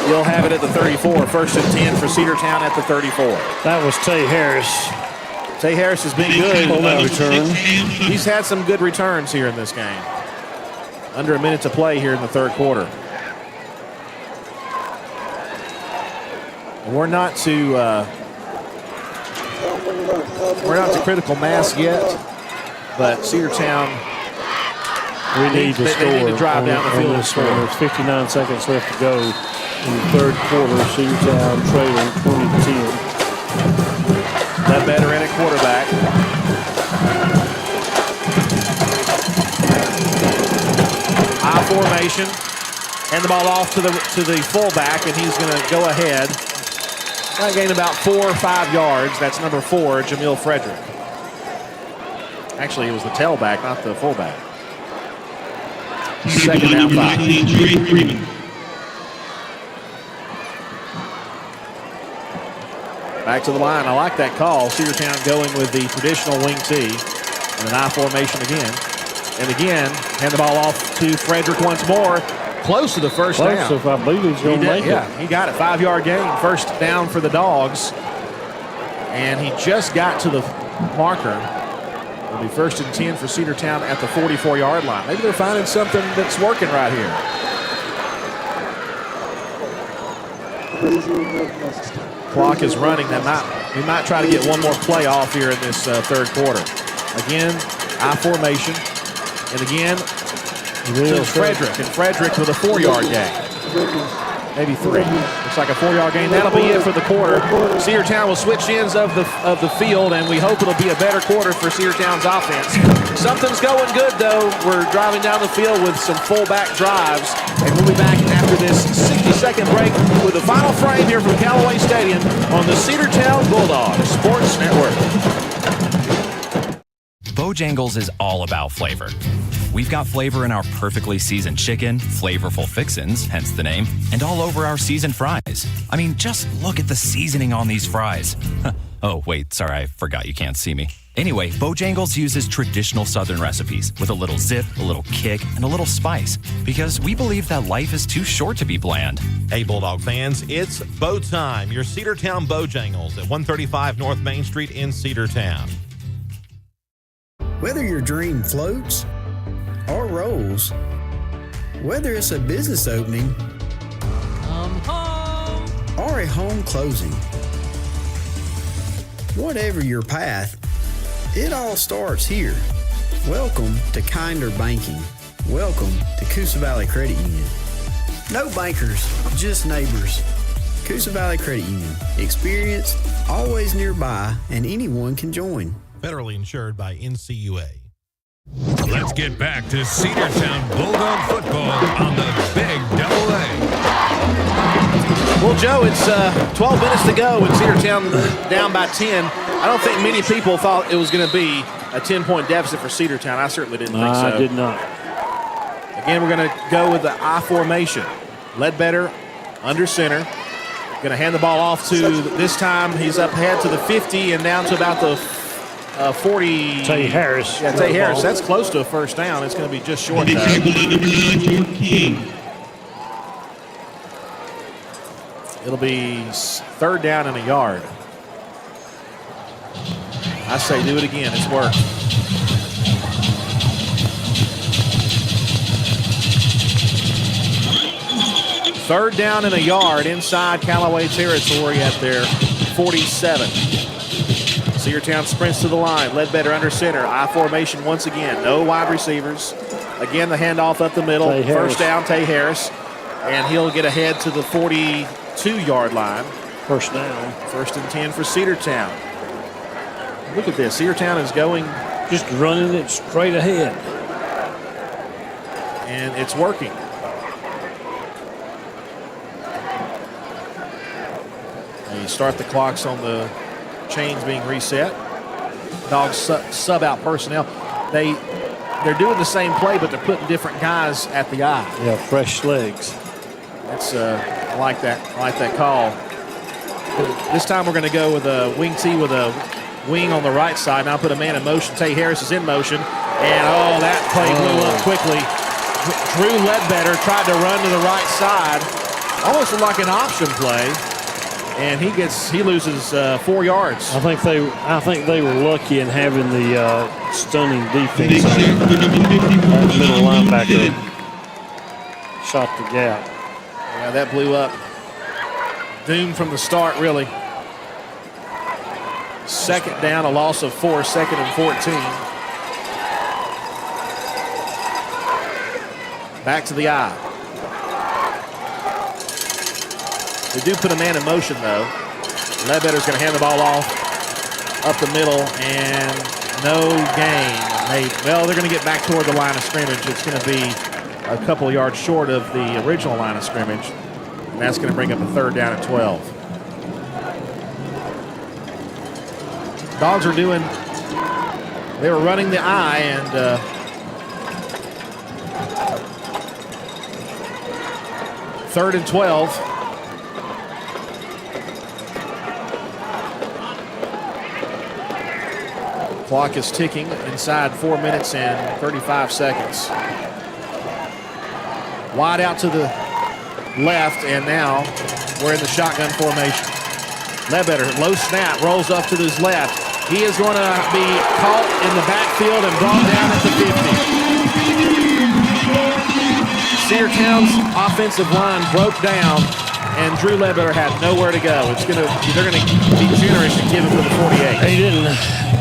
H: He'll have it at the 34. First and 10 for Cedartown at the 34.
J: That was Tay Harris.
H: Tay Harris has been good
J: on that return.
H: He's had some good returns here in this game. Under a minute to play here in the third quarter. And we're not to critical mass yet, but Cedartown
J: they need to
H: drive down the field and score.
J: There's 59 seconds left to go in the third quarter. Cedartown trailing 20-10.
H: That better in at quarterback. High formation. Hand the ball off to the fullback, and he's going to go ahead. That gained about 4 or 5 yards. That's number 4, Jamil Frederick. Actually, it was the tailback, not the fullback. Second down 5. Back to the line. I like that call. Cedartown going with the traditional wing T and an I formation again. And again, hand the ball off to Frederick once more. Close to the first down.
J: So if I believe he's going to make it.
H: Yeah, he got it. 5-yard gain. First down for the Dogs. And he just got to the marker. It'll be first and 10 for Cedartown at the 44-yard line. Maybe they're finding something that's working right here. Clock is running. We might try to get one more play off here in this third quarter. Again, I formation. And again, to Frederick. And Frederick with a 4-yard gain. Maybe 3. Looks like a 4-yard gain. That'll be it for the quarter. Cedartown will switch ends of the field, and we hope it'll be a better quarter for Cedartown's offense. Something's going good, though. We're driving down the field with some fullback drives, and we'll be back after this 60-second break with the final frame here from Callaway Stadium on the Cedartown Bulldogs Sports Network.
O: Bojangles is all about flavor. We've got flavor in our perfectly seasoned chicken, flavorful fixins, hence the name, and all over our seasoned fries. I mean, just look at the seasoning on these fries. Oh, wait, sorry, I forgot you can't see me. Anyway, Bojangles uses traditional Southern recipes with a little zip, a little kick, and a little spice, because we believe that life is too short to be bland.
L: Hey, Bulldog fans, it's Bow Time, your Cedartown Bojangles at 135 North Main Street in Cedartown.
P: Whether your dream floats or rolls, whether it's a business opening or a home closing, whatever your path, it all starts here. Welcome to Kinder Banking. Welcome to Coosa Valley Credit Union. No bankers, just neighbors. Coosa Valley Credit Union. Experienced, always nearby, and anyone can join.
L: Federally insured by NCUA.
C: Let's get back to Cedartown Bulldog football on the Big Double A.
H: Well, Joe, it's 12 minutes to go and Cedartown down by 10. I don't think many people thought it was going to be a 10-point deficit for Cedartown. I certainly didn't think so.
J: I did not.
H: Again, we're going to go with the I formation. Ledbetter under center. Going to hand the ball off to, this time he's up ahead to the 50 and down to about the 40.
J: Tay Harris.
H: Yeah, Tay Harris. That's close to a first down. It's going to be just short, though. It'll be third down and a yard. I say do it again. It's worked. Third down and a yard inside Callaway territory at their 47. Cedartown sprints to the line. Ledbetter under center. I formation once again. No wide receivers.
A: Again, the handoff up the middle.
J: Tay Harris.
A: First down, Tay Harris. And he'll get ahead to the 42-yard line.
J: First down.
A: 1st and 10 for Cedartown. Look at this. Cedartown is going.
J: Just running it straight ahead.
A: And it's working. And you start the clocks on the chains being reset. Dogs sub out personnel. They're doing the same play, but they're putting different guys at the eye.
J: Yeah, fresh legs.
A: That's I like that. I like that call. This time we're going to go with a wing T with a wing on the right side. Now put a man in motion. Tay Harris is in motion, and that play blew up quickly. Drew Ledbetter tried to run to the right side, almost like an option play, and he loses 4 yards.
J: I think they were lucky in having the stunning defense. That middle linebacker shot the gap.
A: Yeah, that blew up. Doomed from the start, really. 2nd down, a loss of 4, 2nd and 14. Back to the eye. They do put a man in motion, though. Ledbetter's going to hand the ball off up the middle, and no gain. They're going to get back toward the line of scrimmage. It's going to be a couple of yards short of the original line of scrimmage, and that's going to bring up a 3rd down at 12. Dogs are they were running the eye, and 3rd and 12. Clock is ticking inside 4 minutes and 35 seconds. Wide out to the left, and now we're in the shotgun formation. Ledbetter, low snap, rolls up to his left. He is going to be caught in the backfield and brought down at the 50. Cedartown's offensive line broke down, and Drew Ledbetter had nowhere to go. They're going to be generous and give him to the 48.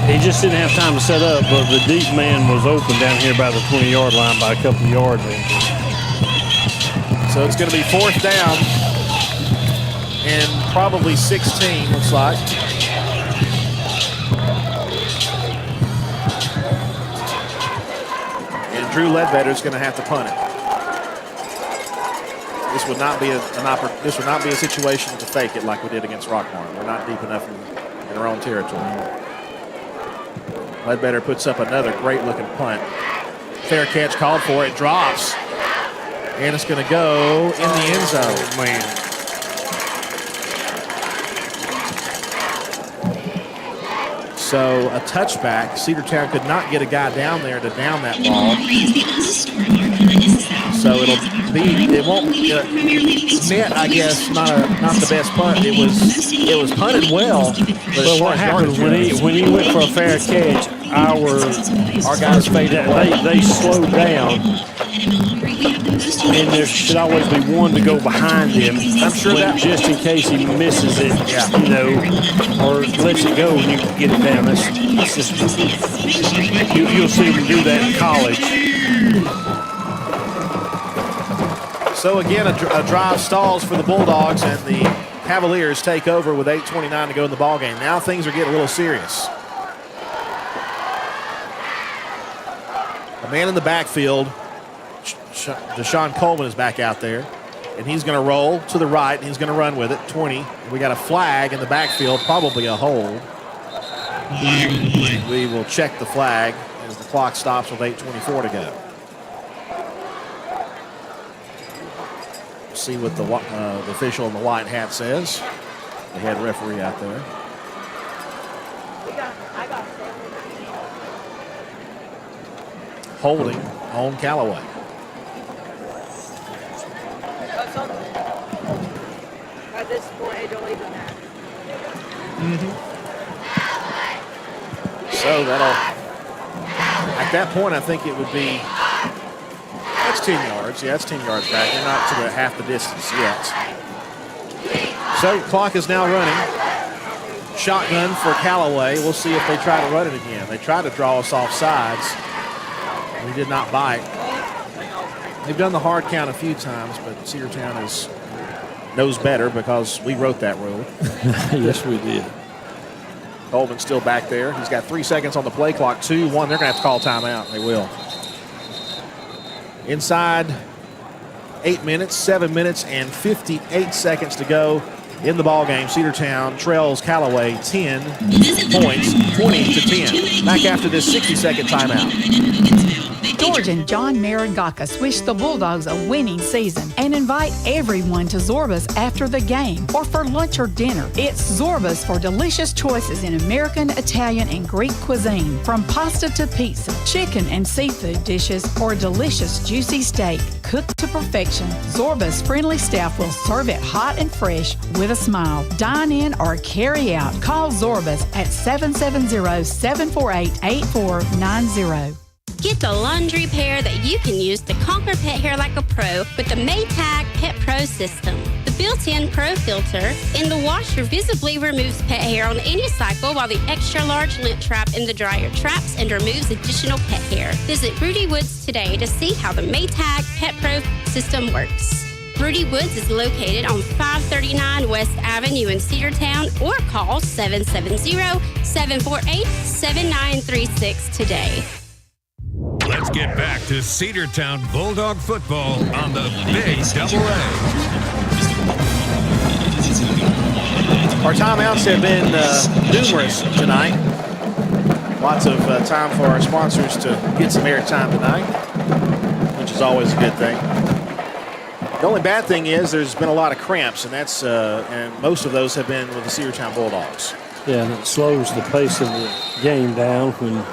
J: He just didn't have time to set up, but the deep man was open down here by the 20-yard line by a couple of yards.
A: So it's going to be 4th down and probably 16, looks like. And Drew Ledbetter is going to have to punt it. This would not be a situation to fake it like we did against Rockmore. We're not deep enough in our own territory. Ledbetter puts up another great-looking punt. Fair catch called for. It drops. And it's going to go in the end zone. Man. So a touchback. Cedartown could not get a guy down there to down that ball. So it won't net, I guess, not the best punt. It was punted well.
J: But what happened when he went for a fair catch, our guys faded. They slowed down, and there should always be one to go behind him. I'm sure that just in case he misses it, or lets it go, and you can get it down. That's just you'll see him do that in college.
A: So again, a drive stalls for the Bulldogs, and the Cavaliers take over with 8:29 to go in the ballgame. Now things are getting a little serious. A man in the backfield, Deshaun Coleman, is back out there, and he's going to roll to the right, and he's going to run with it, 20. We got a flag in the backfield, probably a hold. We will check the flag as the clock stops with 8:24 to go. See what the official in the white hat says. The head referee out there. Holding on Callaway.
B: At this point, it don't even matter.
A: So at that point, I think it would be, that's 10 yards. Yeah, that's 10 yards back. They're not to the half the distance yet. So clock is now running. Shotgun for Callaway. We'll see if they try to run it again. They tried to draw us off sides. We did not bite.
H: They've done the hard count a few times, but Cedartown knows better because we wrote that rule.
J: Yes, we did.
H: Coleman's still back there. He's got 3 seconds on the play clock. 2-1. They're going to have to call timeout. They will. Inside 8 minutes, 7 minutes, and 58 seconds to go in the ball game. Cedartown trails Callaway 10 points, 20-10. Back after this 60-second timeout.
Q: George and John Maragakis wish the Bulldogs a winning season and invite everyone to Zorba's after the game or for lunch or dinner. It's Zorba's for delicious choices in American, Italian, and Greek cuisine. From pasta to pizza, chicken and seafood dishes, or delicious juicy steak cooked to perfection, Zorba's friendly staff will serve it hot and fresh with a smile. Dine in or carry out. Call Zorba's at 770-748-8490.
K: Get the laundry pair that you can use to conquer pet hair like a pro with the Maytag Pet Pro system. The built-in Pro filter in the washer visibly removes pet hair on any cycle, while the extra-large lint trap in the dryer traps and removes additional pet hair. Visit Rudy Woods today to see how the Maytag Pet Pro system works. Rudy Woods is located on 539 West Avenue in Cedartown, or call 770-748-7936 today.
C: Let's get back to Cedartown Bulldog football on the Big Double A.
H: Our timeouts have been numerous tonight. Lots of time for our sponsors to get some airtime tonight, which is always a good thing. The only bad thing is there's been a lot of cramps, and that's and most of those have been with the Cedartown Bulldogs.
J: Yeah, and it slows the pace of the game down when,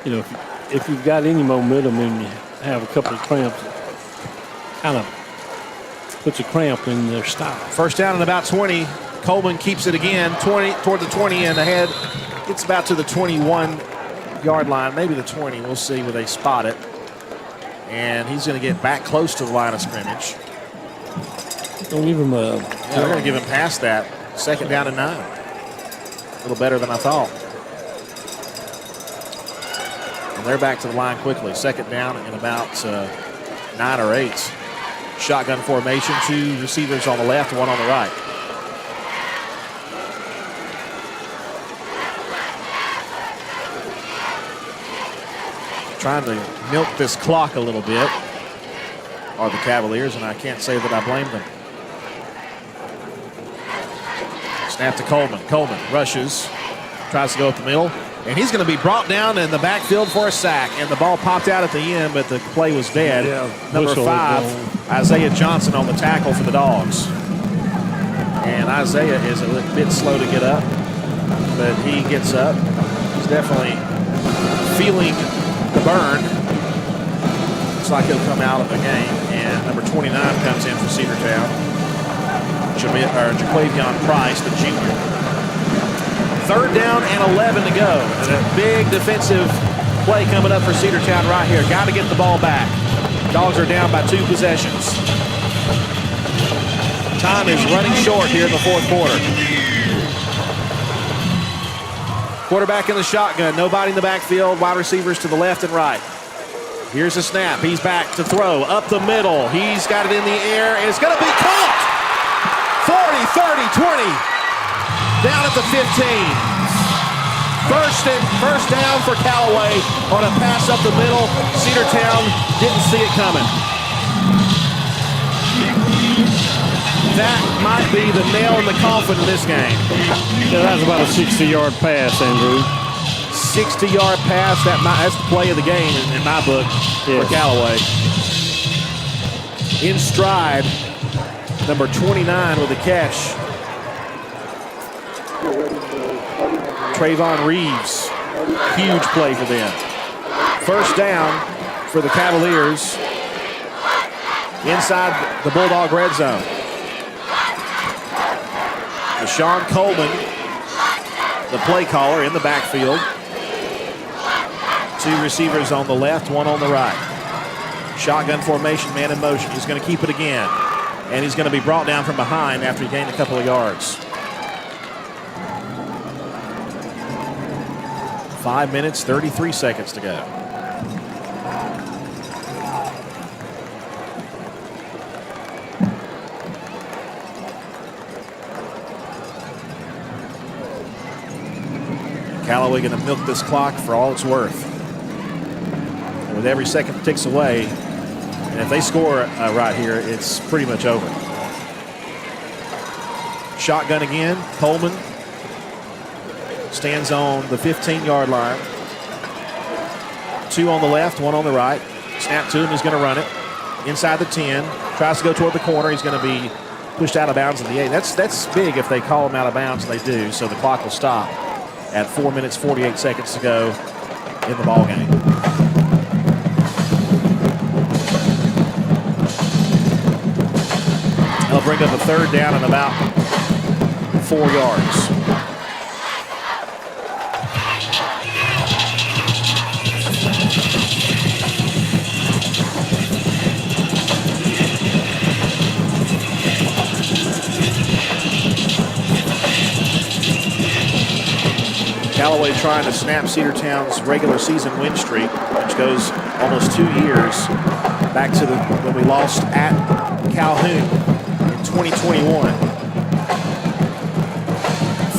J: you know, if you've got any momentum and you have a couple of cramps, it kind of puts a cramp in their style.
H: First down and about 20. Coleman keeps it again, 20 toward the 20 and ahead. Gets about to the 21-yard line, maybe the 20. We'll see where they spot it. And he's going to get back close to the line of scrimmage.
J: Don't give him a...
H: Yeah, they're going to give him past that. Second down and 9. A little better than I thought. And they're back to the line quickly. Second down and about 9 or 8. Shotgun formation. 2 receivers on the left, 1 on the right. Trying to milk this clock a little bit are the Cavaliers, and I can't say that I blame them. Snap to Coleman. Coleman rushes, tries to go up the middle, and he's going to be brought down in the backfield for a sack. And the ball popped out at the end, but the play was dead.
J: Yeah,
H: Number 5, Isaiah Johnson on the tackle for the Dogs. And Isaiah is a bit slow to get up, but he gets up. He's definitely feeling the burn. Looks like he'll come out of the game. And number 29 comes in for Cedartown. Jaquavion Price, the junior. Third down and 11 to go. And a big defensive play coming up for Cedartown right here. Got to get the ball back. Dogs are down by 2 possessions. Time is running short here in the fourth quarter. Quarterback in the shotgun. Nobody in the backfield. Wide receivers to the left and right. Here's a snap. He's back to throw. Up the middle. He's got it in the air. And it's going to be caught. 40, 30, 20. Down at the 15. First down for Callaway on a pass up the middle. Cedartown didn't see it coming. That might be the nail in the coffin in this game.
J: Yeah, that was about a 60-yard pass, Andrew.
H: 60-yard pass. That's the play of the game in my book for Callaway. In stride, number 29 with a catch. Trayvon Reeves. Huge play for them. First down for the Cavaliers inside the Bulldog red zone. Deshaun Coleman, the play caller, in the backfield. 2 receivers on the left, 1 on the right. Shotgun formation, man in motion. He's going to keep it again. And he's going to be brought down from behind after he gained a couple of yards. 5 minutes, 33 seconds to go.
A: Callaway going to milk this clock for all it's worth. And with every second that ticks away, and if they score right here, it's pretty much over. Shotgun again. Coleman stands on the 15-yard line. 2 on the left, 1 on the right. Snap to him. He's going to run it inside the 10. Tries to go toward the corner. He's going to be pushed out of bounds in the 8. That's big if they call him out of bounds, and they do. So the clock will stop at 4 minutes, 48 seconds to go in the ball game. They'll bring up a 3rd down and about 4 yards. Callaway trying to snap Cedartown's regular season win streak, which goes almost 2 years back to when we lost at Calhoun in 2021.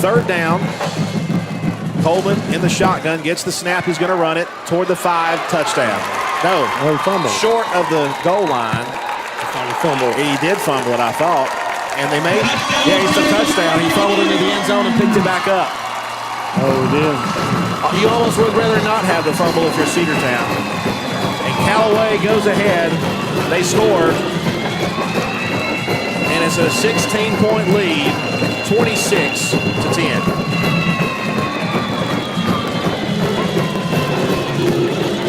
A: 3rd down. Coleman in the shotgun, gets the snap. He's going to run it toward the 5, touchdown. No, short of the goal line. He did fumble it, I thought. And they made, it's a touchdown. He fumbled into the end zone and picked it back up.
J: Oh, he did.
A: You almost would rather not have the fumble if you're Cedartown. And Callaway goes ahead. They score. And it's a 16-point lead, 26-10.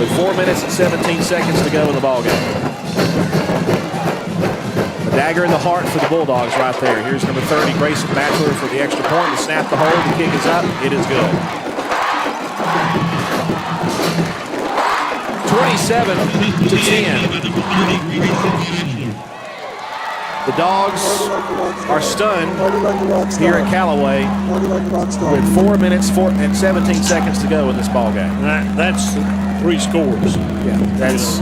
A: With 4 minutes and 17 seconds to go in the ballgame. The dagger in the heart for the Bulldogs right there. Here's number 30, Grayson Batchelor for the extra point. The snap, the hold, the kick is up. It is good. 27-10. The Dogs are stunned here at Callaway with 4 minutes and 17 seconds to go in this ball game.
J: That's 3 scores.
A: Yeah, that's.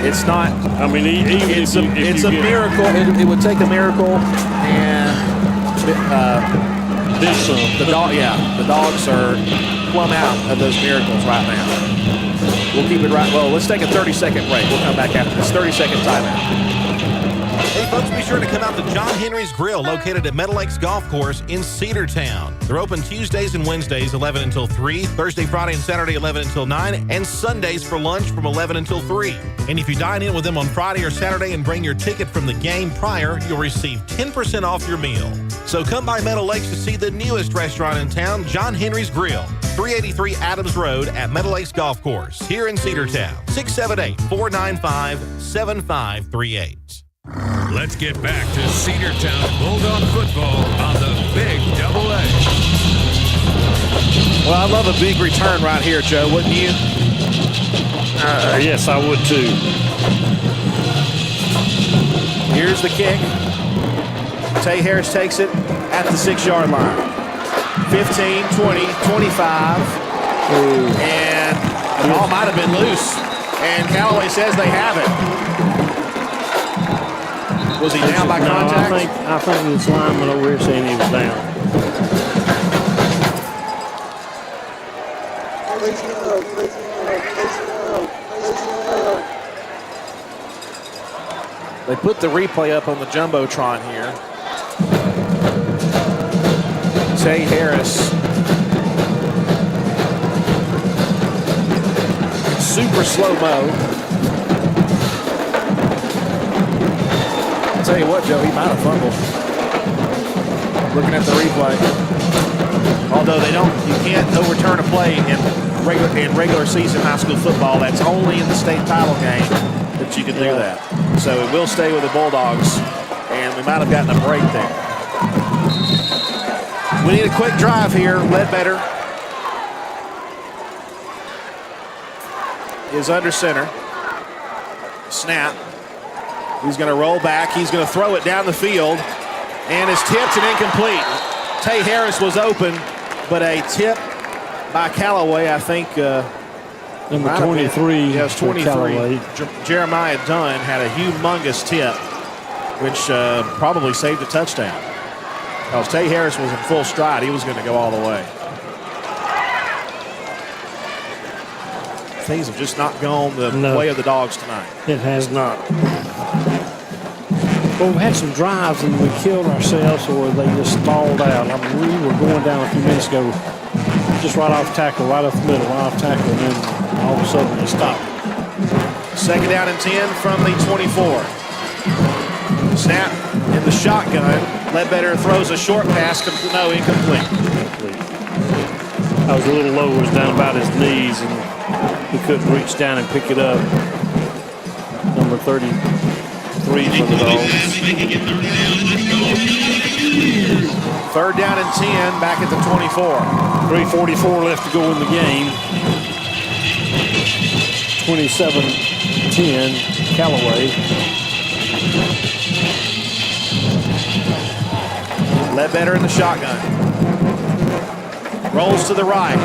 A: It's not.
J: I mean,
A: it's a miracle. It would take a miracle, and the Dogs are plumb out of those miracles right now. We'll keep it right. Well, let's take a 30-second break. We'll come back after this 30-second timeout.
L: Hey, folks, be sure to come out to John Henry's Grill, located at Meadow Lakes Golf Course in Cedartown. They're open Tuesdays and Wednesdays, 11 until 3, Thursday, Friday, and Saturday, 11 until 9, and Sundays for lunch from 11 until 3. And if you dine in with them on Friday or Saturday and bring your ticket from the game prior, you'll receive 10% off your meal. So come by Meadow Lakes to see the newest restaurant in town, John Henry's Grill, 383 Adams Road at Meadow Lakes Golf Course, here in Cedartown, 678-495-7538.
C: Let's get back to Cedartown Bulldog football on the Big Double A.
A: Well, I love a big return right here, Joe, wouldn't you?
J: Yes, I would too.
A: Here's the kick. Tay Harris takes it at the 6-yard line. 15, 20, 25. And the ball might have been loose. And Callaway says they have it. Was he down by contact?
J: I think this lineman over here saying he was down.
A: They put the replay up on the Jumbotron here. Tay Harris. Super slow-mo. I'll tell you what, Joe, he might have fumbled. Looking at the replay. Although you can't overturn a play in regular season high school football. That's only in the state title game that you can do that. So it will stay with the Bulldogs, and we might have gotten a break there. We need a quick drive here. Ledbetter is under center. Snap. He's going to roll back. He's going to throw it down the field, and it's tipped and incomplete. Tay Harris was open, but a tip by Callaway, I think.
J: Number 23.
A: Yes, 23. Jeremiah Dunn had a humongous tip, which probably saved a touchdown. Because Tay Harris was in full stride. He was going to go all the way. things have just not gone the way of the Dogs tonight.
J: It has not. Well, we had some drives and we killed ourselves, or they just stalled out. I mean, we were going down a few minutes ago, just right off tackle, right off the middle, right off tackle, and then all of a sudden they stopped.
A: Second down and 10 from the 24. Snap in the shotgun. Ledbetter throws a short pass. No, incomplete.
J: I was a little low. It was down about his knees, and he couldn't reach down and pick it up. Number 33 for the Dogs.
A: Third down and 10 back at the 24.
J: 3:44 left to go in the game. 27-10, Callaway.
A: Ledbetter in the shotgun. Rolls to the right.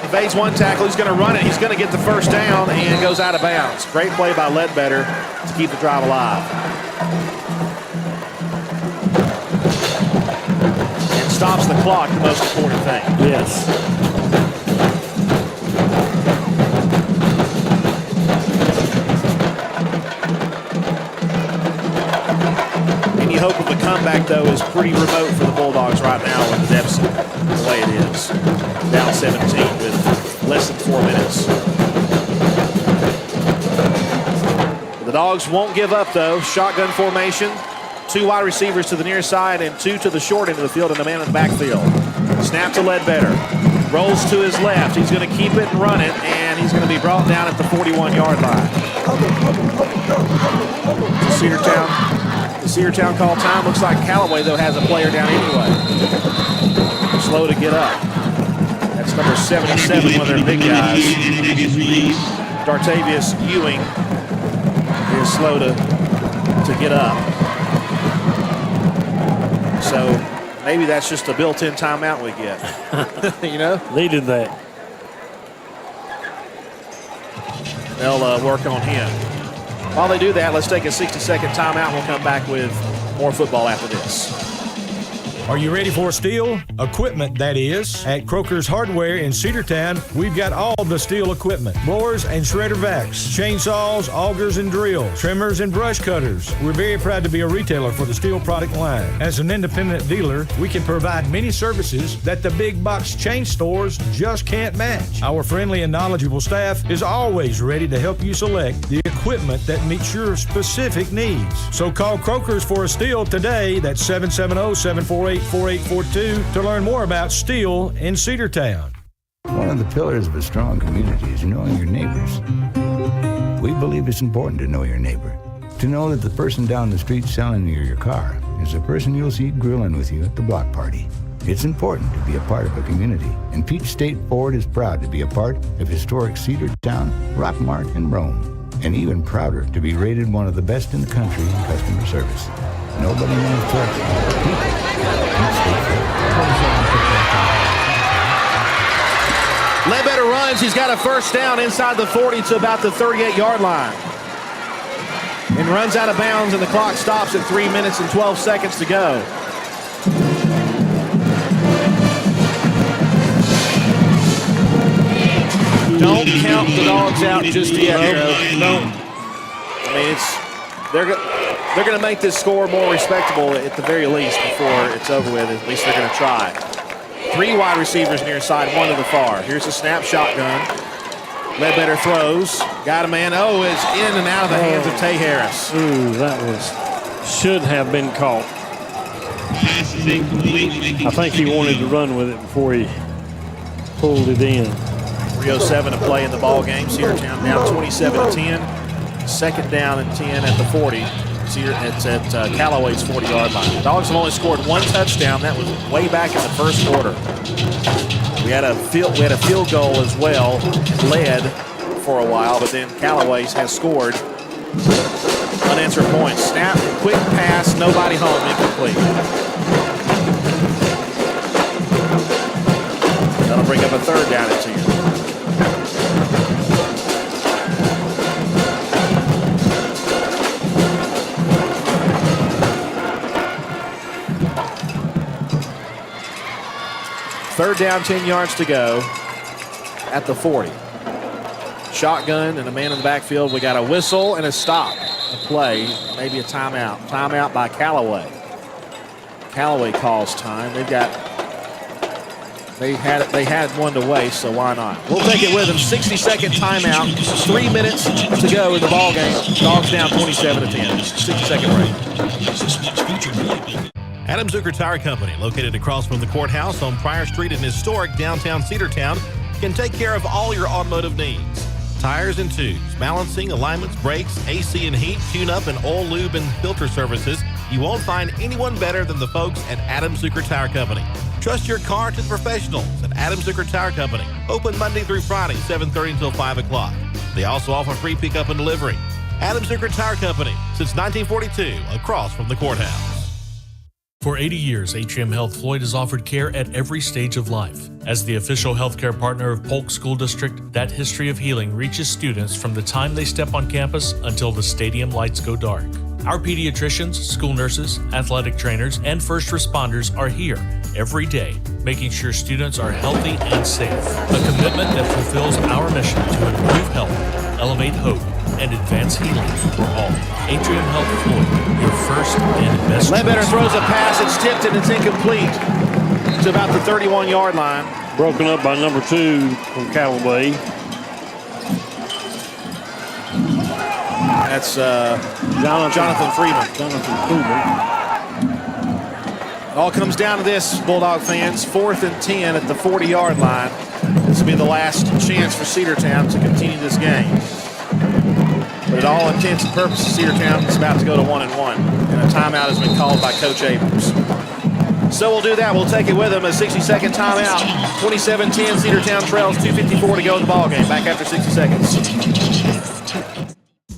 A: Evades one tackle. He's going to run it. He's going to get the first down and goes out of bounds. Great play by Ledbetter to keep the drive alive. And stops the clock, the most important thing.
J: Yes.
A: Any hope of a comeback, though, is pretty remote for the Bulldogs right now with the deficit the way it is. Down 17 with less than 4 minutes. The Dogs won't give up, though. Shotgun formation. 2 wide receivers to the near side and 2 to the short end of the field and a man in the backfield. Snap to Ledbetter. Rolls to his left. He's going to keep it and run it, and he's going to be brought down at the 41-yard line. The Cedartown call time. Looks like Callaway, though, has a player down anyway. Slow to get up. That's number 77, one of their big guys. Dartavius Ewing is slow to get up. So maybe that's just a built-in timeout we get. You know?
J: Needed that.
A: They'll work on him. While they do that, let's take a 60-second timeout and we'll come back with more football after this.
I: Are you ready for steel? Equipment, that is. At Croker's Hardware in Cedartown, we've got all the steel equipment. Blowers and shredder vacs, chainsaws, augers and drills, trimmers and brush cutters. We're very proud to be a retailer for the steel product line. As an independent dealer, we can provide many services that the big box chain stores just can't match. Our friendly and knowledgeable staff is always ready to help you select the equipment that meets your specific needs. So call Croker's for a steel today. That's 770-748-4842 to learn more about steel in Cedartown.
M: One of the pillars of a strong community is knowing your neighbors. We believe it's important to know your neighbor. To know that the person down the street selling you your car is the person you'll see grilling with you at the block party. It's important to be a part of a community, and Peach State Ford is proud to be a part of historic Cedartown, Rockmart, and Rome. And even prouder to be rated one of the best in the country in customer service. Nobody knows trucks like the people.
A: Ledbetter runs. He's got a first down inside the 40 to about the 38-yard line. And runs out of bounds, and the clock stops at 3 minutes and 12 seconds to go. Don't count the Dogs out just yet, Hero. No. I mean, they're going to make this score more respectable at the very least before it's over with. At least they're going to try. 3 wide receivers near side, 1 to the far. Here's a snap shotgun. Ledbetter throws. Got a man. Oh, it's in and out of the hands of Tay Harris.
J: Ooh, that should have been caught. I think he wanted to run with it before he pulled it in.
A: 3:07 to play in the ball game. Cedartown down 27-10. Second down and 10 at the 40. It's at Callaway's 40-yard line. The Dogs have only scored 1 touchdown. That was way back in the first quarter. We had a field goal as well, led for a while, but then Callaway's has scored. Unanswered points. Snap, quick pass, nobody home, incomplete. That'll bring up a third down and 10. Third down, 10 yards to go. at the 40. Shotgun and a man in the backfield. We got a whistle and a stop. A play, maybe a timeout. Timeout by Callaway. Callaway calls time. They had one to waste, so why not? We'll take it with them. 60-second timeout. 3 minutes to go in the ball game. Dogs down 27-10. 60-second break.
L: Adam Zucker Tire Company, located across from the courthouse on Pryor Street in historic downtown Cedartown, can take care of all your automotive needs. Tires and tubes, balancing, alignments, brakes, AC and heat, tune-up, and oil, lube, and filter services. You won't find anyone better than the folks at Adam Zucker Tire Company. Trust your car to the professionals at Adam Zucker Tire Company. Open Monday through Friday, 7:30 until 5 o'clock. They also offer free pickup and delivery. Adam Zucker Tire Company, since 1942, across from the courthouse.
N: For 80 years, Atrium Health Floyd has offered care at every stage of life. As the official healthcare partner of Polk School District, that history of healing reaches students from the time they step on campus until the stadium lights go dark. Our pediatricians, school nurses, athletic trainers, and first responders are here every day, making sure students are healthy and safe. A commitment that fulfills our mission to improve health, elevate hope, and advance healing for all. Atrium Health Floyd, your first and best
A: Ledbetter
N: choice.
A: throws a pass. It's tipped and it's incomplete. It's about the 31-yard line.
J: Broken up by number 2 from Callaway.
A: That's Jonathan Freeman. It all comes down to this, Bulldog fans. 4th and 10 at the 40-yard line. This will be the last chance for Cedartown to continue this game. But at all intents and purposes, Cedartown is about to go to 1-1. And a timeout has been called by Coach Abrams. So we'll do that. We'll take it with them. A 60-second timeout. 27-10, Cedartown trails 2:54 to go in the ball game. Back after 60 seconds.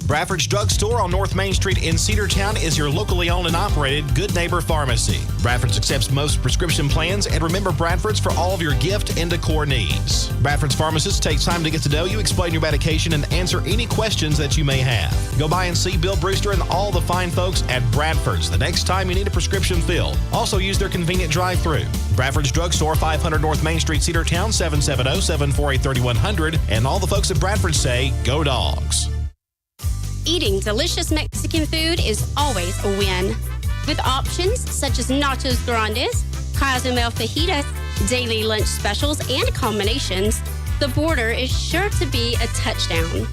L: Bradford's Drugstore on North Main Street in Cedartown is your locally owned and operated Good Neighbor Pharmacy. Bradford's accepts most prescription plans, and remember Bradford's for all of your gift and decor needs. Bradford's pharmacist takes time to get to know you, explain your medication, and answer any questions that you may have. Go by and see Bill Brewster and all the fine folks at Bradford's the next time you need a prescription filled. Also use their convenient drive-thru. Bradford's Drugstore, 500 North Main Street, Cedartown, 770-748-3100. And all the folks at Bradford say, go Dogs.
K: Eating delicious Mexican food is always a win. With options such as nachos grandes, Cozumel fajitas, daily lunch specials, and combinations, the Border is sure to be a touchdown.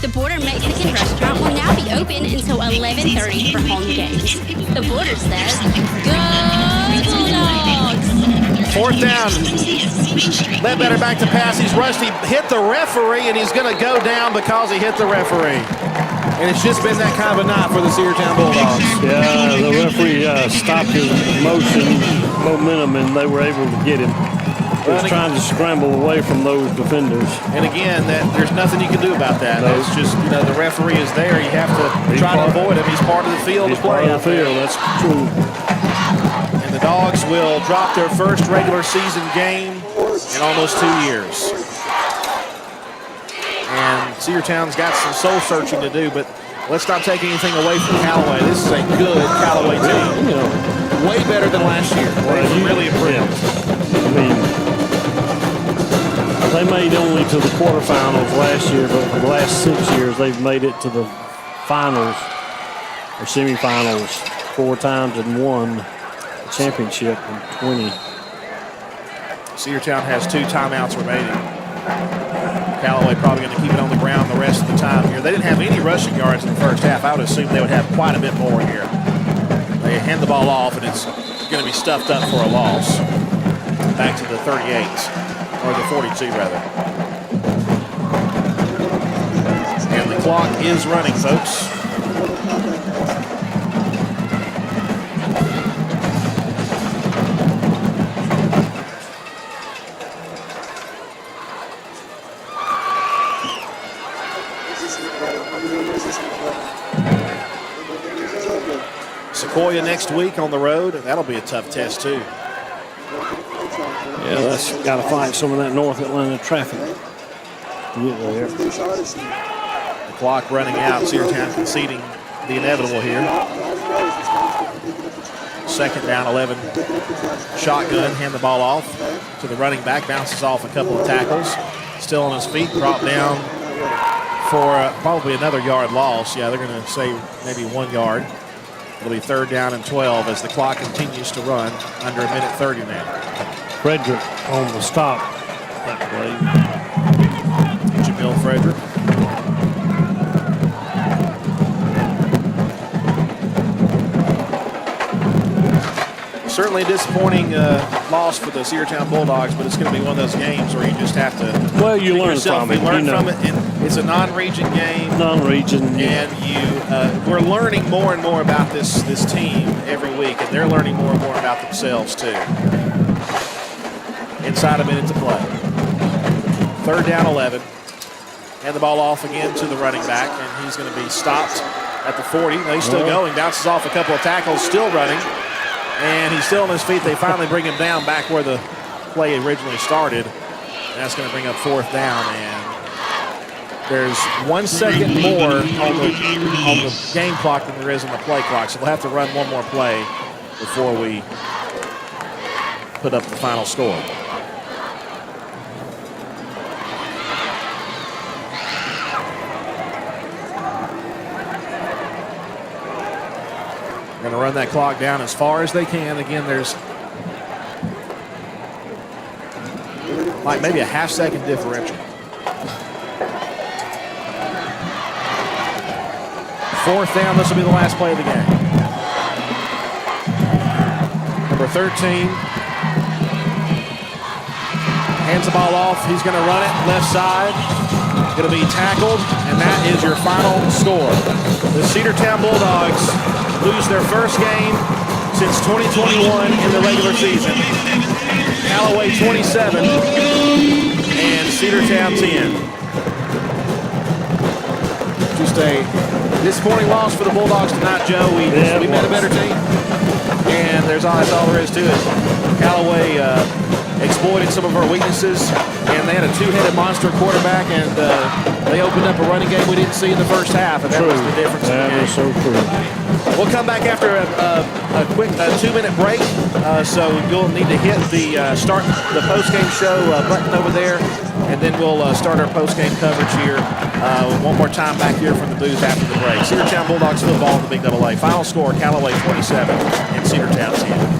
K: The Border Mexican restaurant will now be open until 11:30 for home games. The Border says, go Bulldogs!
A: 4th down. Ledbetter back to pass. He's rushed. He hit the referee, and he's going to go down because he hit the referee. And it's just been that kind of a night for the Cedartown Bulldogs.
J: Yeah, the referee stopped his momentum, and they were able to get him. He was trying to scramble away from those defenders.
A: And again, there's nothing you can do about that.
J: No.
A: It's just, the referee is there. You have to try to avoid him. He's part of the field to play out there.
J: That's true.
A: And the Dogs will drop their first regular season game in almost 2 years. And Cedartown's got some soul searching to do, but let's not take anything away from Callaway. This is a good Callaway team. Way better than last year. They've really improved.
J: I mean, they made only to the quarterfinals last year, but for the last 6 years, they've made it to the finals or semifinals 4 times and won the championship in 20.
A: Cedartown has 2 timeouts remaining. Callaway probably going to keep it on the ground the rest of the time here. They didn't have any rushing yards in the first half. I would assume they would have quite a bit more here. They hand the ball off, and it's going to be stuffed up for a loss. Back to the 38, or the 42 rather. And the clock is running, folks. Sequoia next week on the road, and that'll be a tough test too.
J: Yeah, that's got to fight some of that North Atlanta traffic to get there.
A: The clock running out. Cedartown conceding the inevitable here. 2nd down, 11. Shotgun, hand the ball off to the running back. Bounces off a couple of tackles. Still on his feet, brought down for probably another yard loss. Yeah, they're going to say maybe 1 yard. It'll be 3rd down and 12 as the clock continues to run under 1:30 now.
J: Frederick on the stop that play.
A: Jamil Frederick. Certainly a disappointing loss for the Cedartown Bulldogs, but it's going to be one of those games where you just have to.
J: Well, you learn from it.
A: You learn from it, and it's a non-region game. And we're learning more and more about this team every week, and they're learning more and more about themselves too. Inside a minute to play. 3rd down, 11. Hand the ball off again to the running back, and he's going to be stopped at the 40. He's still going. Bounces off a couple of tackles, still running. And he's still on his feet. They finally bring him down back where the play originally started. And that's going to bring up 4th down. And there's 1 second more on the game clock than there is on the play clock. So we'll have to run one more play before we put up the final score. Going to run that clock down as far as they can. Again, there's like maybe a half-second differential. 4th down. This will be the last play of the game. Number 13 hands the ball off. He's going to run it left side. Going to be tackled, and that is your final score. The Cedartown Bulldogs lose their first game since 2021 in the regular season. Callaway 27 and Cedartown 10. Just a disappointing loss for the Bulldogs tonight, Joe. We met a better team, and that's all there is to it. Callaway exploited some of our weaknesses, and they had a 2-headed monster quarterback, and they opened up a running game we didn't see in the first half, and that was the difference in the game.
J: That is so true.
A: We'll come back after a quick 2-minute break, so you'll need to hit the start the postgame show button over there, and then we'll start our postgame coverage here one more time back here from the booth after the break. Cedartown Bulldogs football in the Big Double A. Final score, Callaway 27 and Cedartown 10.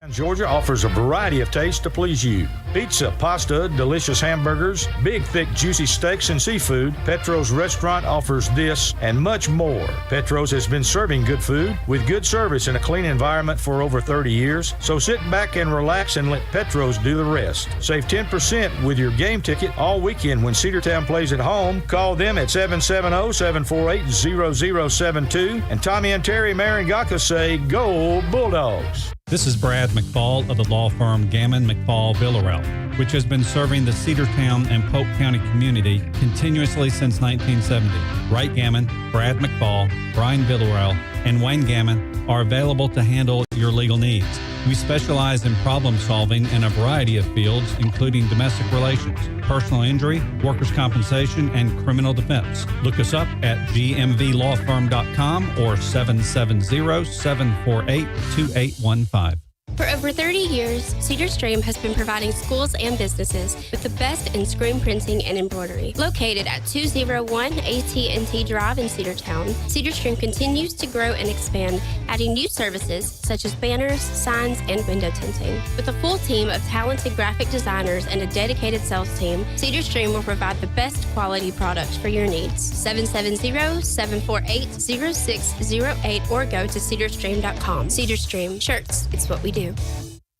I: Georgia offers a variety of tastes to please you. Pizza, pasta, delicious hamburgers, big, thick, juicy steaks and seafood. Petro's restaurant offers this and much more. Petro's has been serving good food with good service in a clean environment for over 30 years. So sit back and relax and let Petro's do the rest. Save 10% with your game ticket all weekend when Cedartown plays at home. Call them at 770-748-0072. And Tommy and Terry Marangaka say, go Bulldogs.
E: This is Brad McFall of the law firm Gammon, McFall, Villarreal, which has been serving the Cedartown and Polk County community continuously since 1970. Wright Gammon, Brad McFall, Brian Villarreal, and Wayne Gammon are available to handle your legal needs. We specialize in problem solving in a variety of fields, including domestic relations, personal injury, workers' compensation, and criminal defense. Look us up at gmvlawfirm.com or 770-748-2815.
K: For over 30 years, Cedar Stream has been providing schools and businesses with the best in screen printing and embroidery. Located at 201 AT&T Drive in Cedartown, Cedar Stream continues to grow and expand, adding new services such as banners, signs, and window tinting. With a full team of talented graphic designers and a dedicated sales team, Cedar Stream will provide the best quality products for your needs. 770-748-0608 or go to cedarstream.com. Cedar Stream, shirts, it's what we do.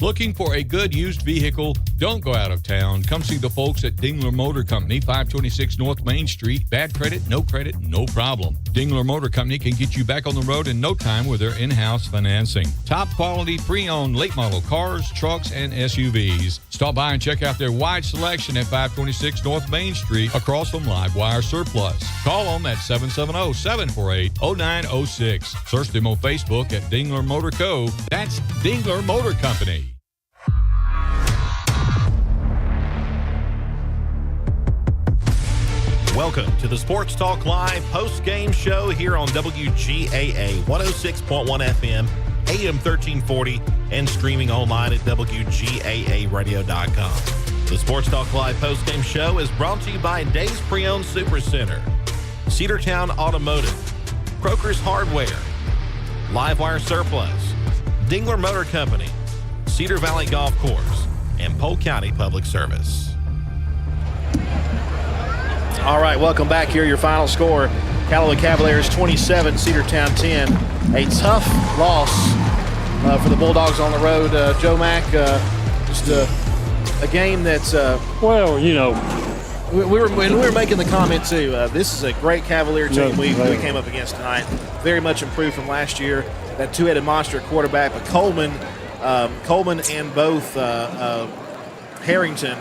T: Looking for a good used vehicle? Don't go out of town. Come see the folks at Dingler Motor Company, 526 North Main Street. Bad credit, no problem. Dingler Motor Company can get you back on the road in no time with their in-house financing. Top quality pre-owned late model cars, trucks, and SUVs. Stop by and check out their wide selection at 526 North Main Street across from Livewire Surplus. Call them at 770-748-0906. Search them on Facebook at Dingler Motor Co. That's Dingler Motor Company.
L: Welcome to the Sports Talk Live post-game show here on WGAA 106.1 FM AM 1340, and streaming online at WGAAradio.com. The Sports Talk Live postgame show is brought to you by Days Pre-Owned Super Center, Cedartown Automotive, Croker's Hardware, Livewire Surplus, Dingler Motor Company, Cedar Valley Golf Course, and Polk County Public Service.
A: All right, welcome back here. Your final score, Callaway Cavaliers 27, Cedartown 10. A tough loss for the Bulldogs on the road. Joe Mack, just a game that's we were making the comment too. This is a great Cavalier team we came up against tonight. Very much improved from last year. That two-headed monster at quarterback, but Coleman and both Harrington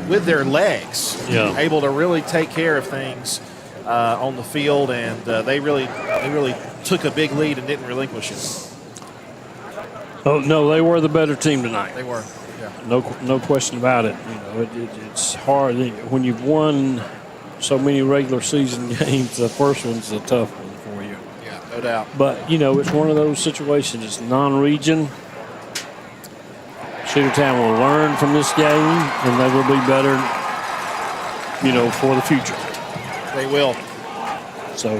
A: with their legs, able to really take care of things on the field, and they really took a big lead and didn't relinquish it.
J: Oh no, they were the better team tonight.
A: They were. Yeah.
J: No question about it. It's hard when you've won so many regular season games. The first one's a tough one for you.
A: Yeah, no doubt.
J: But it's one of those situations. It's non-region. Cedartown will learn from this game, and they will be better, for the future.
A: They will.
J: So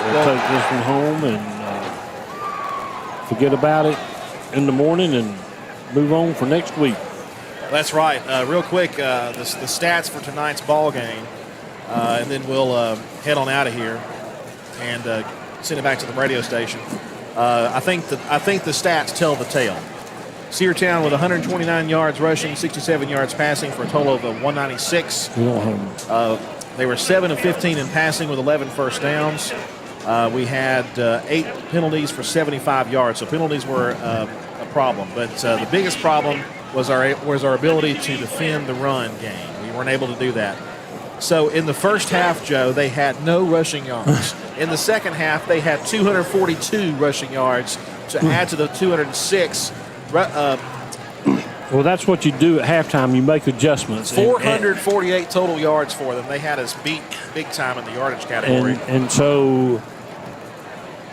J: they'll take this one home and forget about it in the morning and move on for next week.
A: That's right. Real quick, the stats for tonight's ball game, and then we'll head on out of here and send it back to the radio station. I think the stats tell the tale. Cedartown with 129 yards rushing, 67 yards passing for a total of 196. They were 7 of 15 in passing with 11 first downs. We had 8 penalties for 75 yards, so penalties were a problem. But the biggest problem was our ability to defend the run game. We weren't able to do that. So in the first half, Joe, they had no rushing yards. In the second half, they had 242 rushing yards to add to the 206.
J: Well, that's what you do at halftime. You make adjustments.
A: 448 total yards for them. They had us beat big time in the yardage category.
J: And so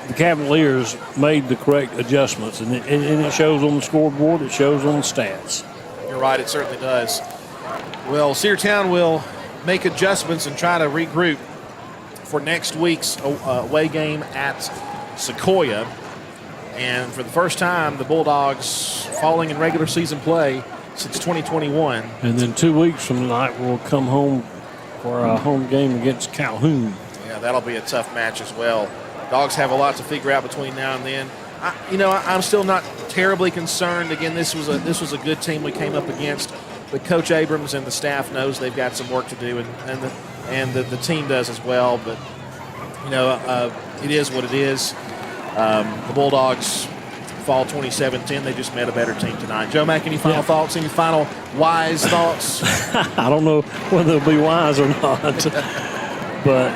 J: the Cavaliers made the correct adjustments, and it shows on the scoreboard. It shows on the stats.
A: You're right. It certainly does. Well, Cedartown will make adjustments and try to regroup for next week's away game at Sequoia. And for the first time, the Bulldogs falling in regular season play since 2021.
J: And then 2 weeks from tonight, we'll come home for a home game against Calhoun.
A: Yeah, that'll be a tough match as well. Dogs have a lot to figure out between now and then. I'm still not terribly concerned. Again, this was a good team we came up against. But Coach Abrams and the staff knows they've got some work to do, and the team does as well. But it is what it is. The Bulldogs fall 27-10. They just met a better team tonight. Joe Mack, any final thoughts? Any final wise thoughts?
J: I don't know whether they'll be wise or not. But,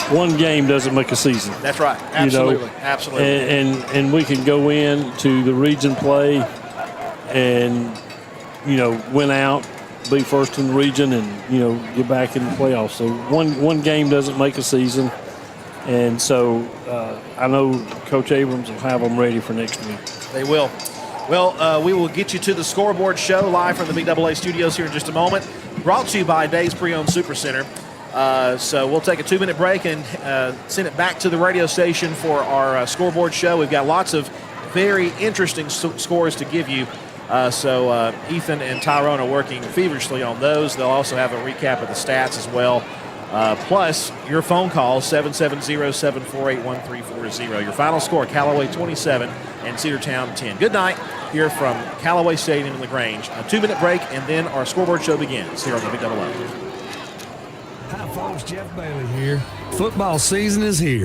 J: one game doesn't make a season.
A: That's right. Absolutely. Absolutely.
J: And we can go into the region play and, win out, be first in the region, and, get back in the playoffs. So one game doesn't make a season. And so I know Coach Abrams will have them ready for next week.
A: They will. Well, we will get you to the scoreboard show live from the Big AA studios here in just a moment. Brought to you by Days Pre-Owned Super Center. So we'll take a 2-minute break and send it back to the radio station for our scoreboard show. We've got lots of very interesting scores to give you. So Ethan and Tyrone are working feverishly on those. They'll also have a recap of the stats as well. Plus, your phone call, 770-748-1340. Your final score, Callaway 27 and Cedartown 10. Good night here from Callaway Stadium in LaGrange. A 2-minute break, and then our scoreboard show begins here on the Big AA.
D: Hi, folks. Jeff Bailey here. Football season is here.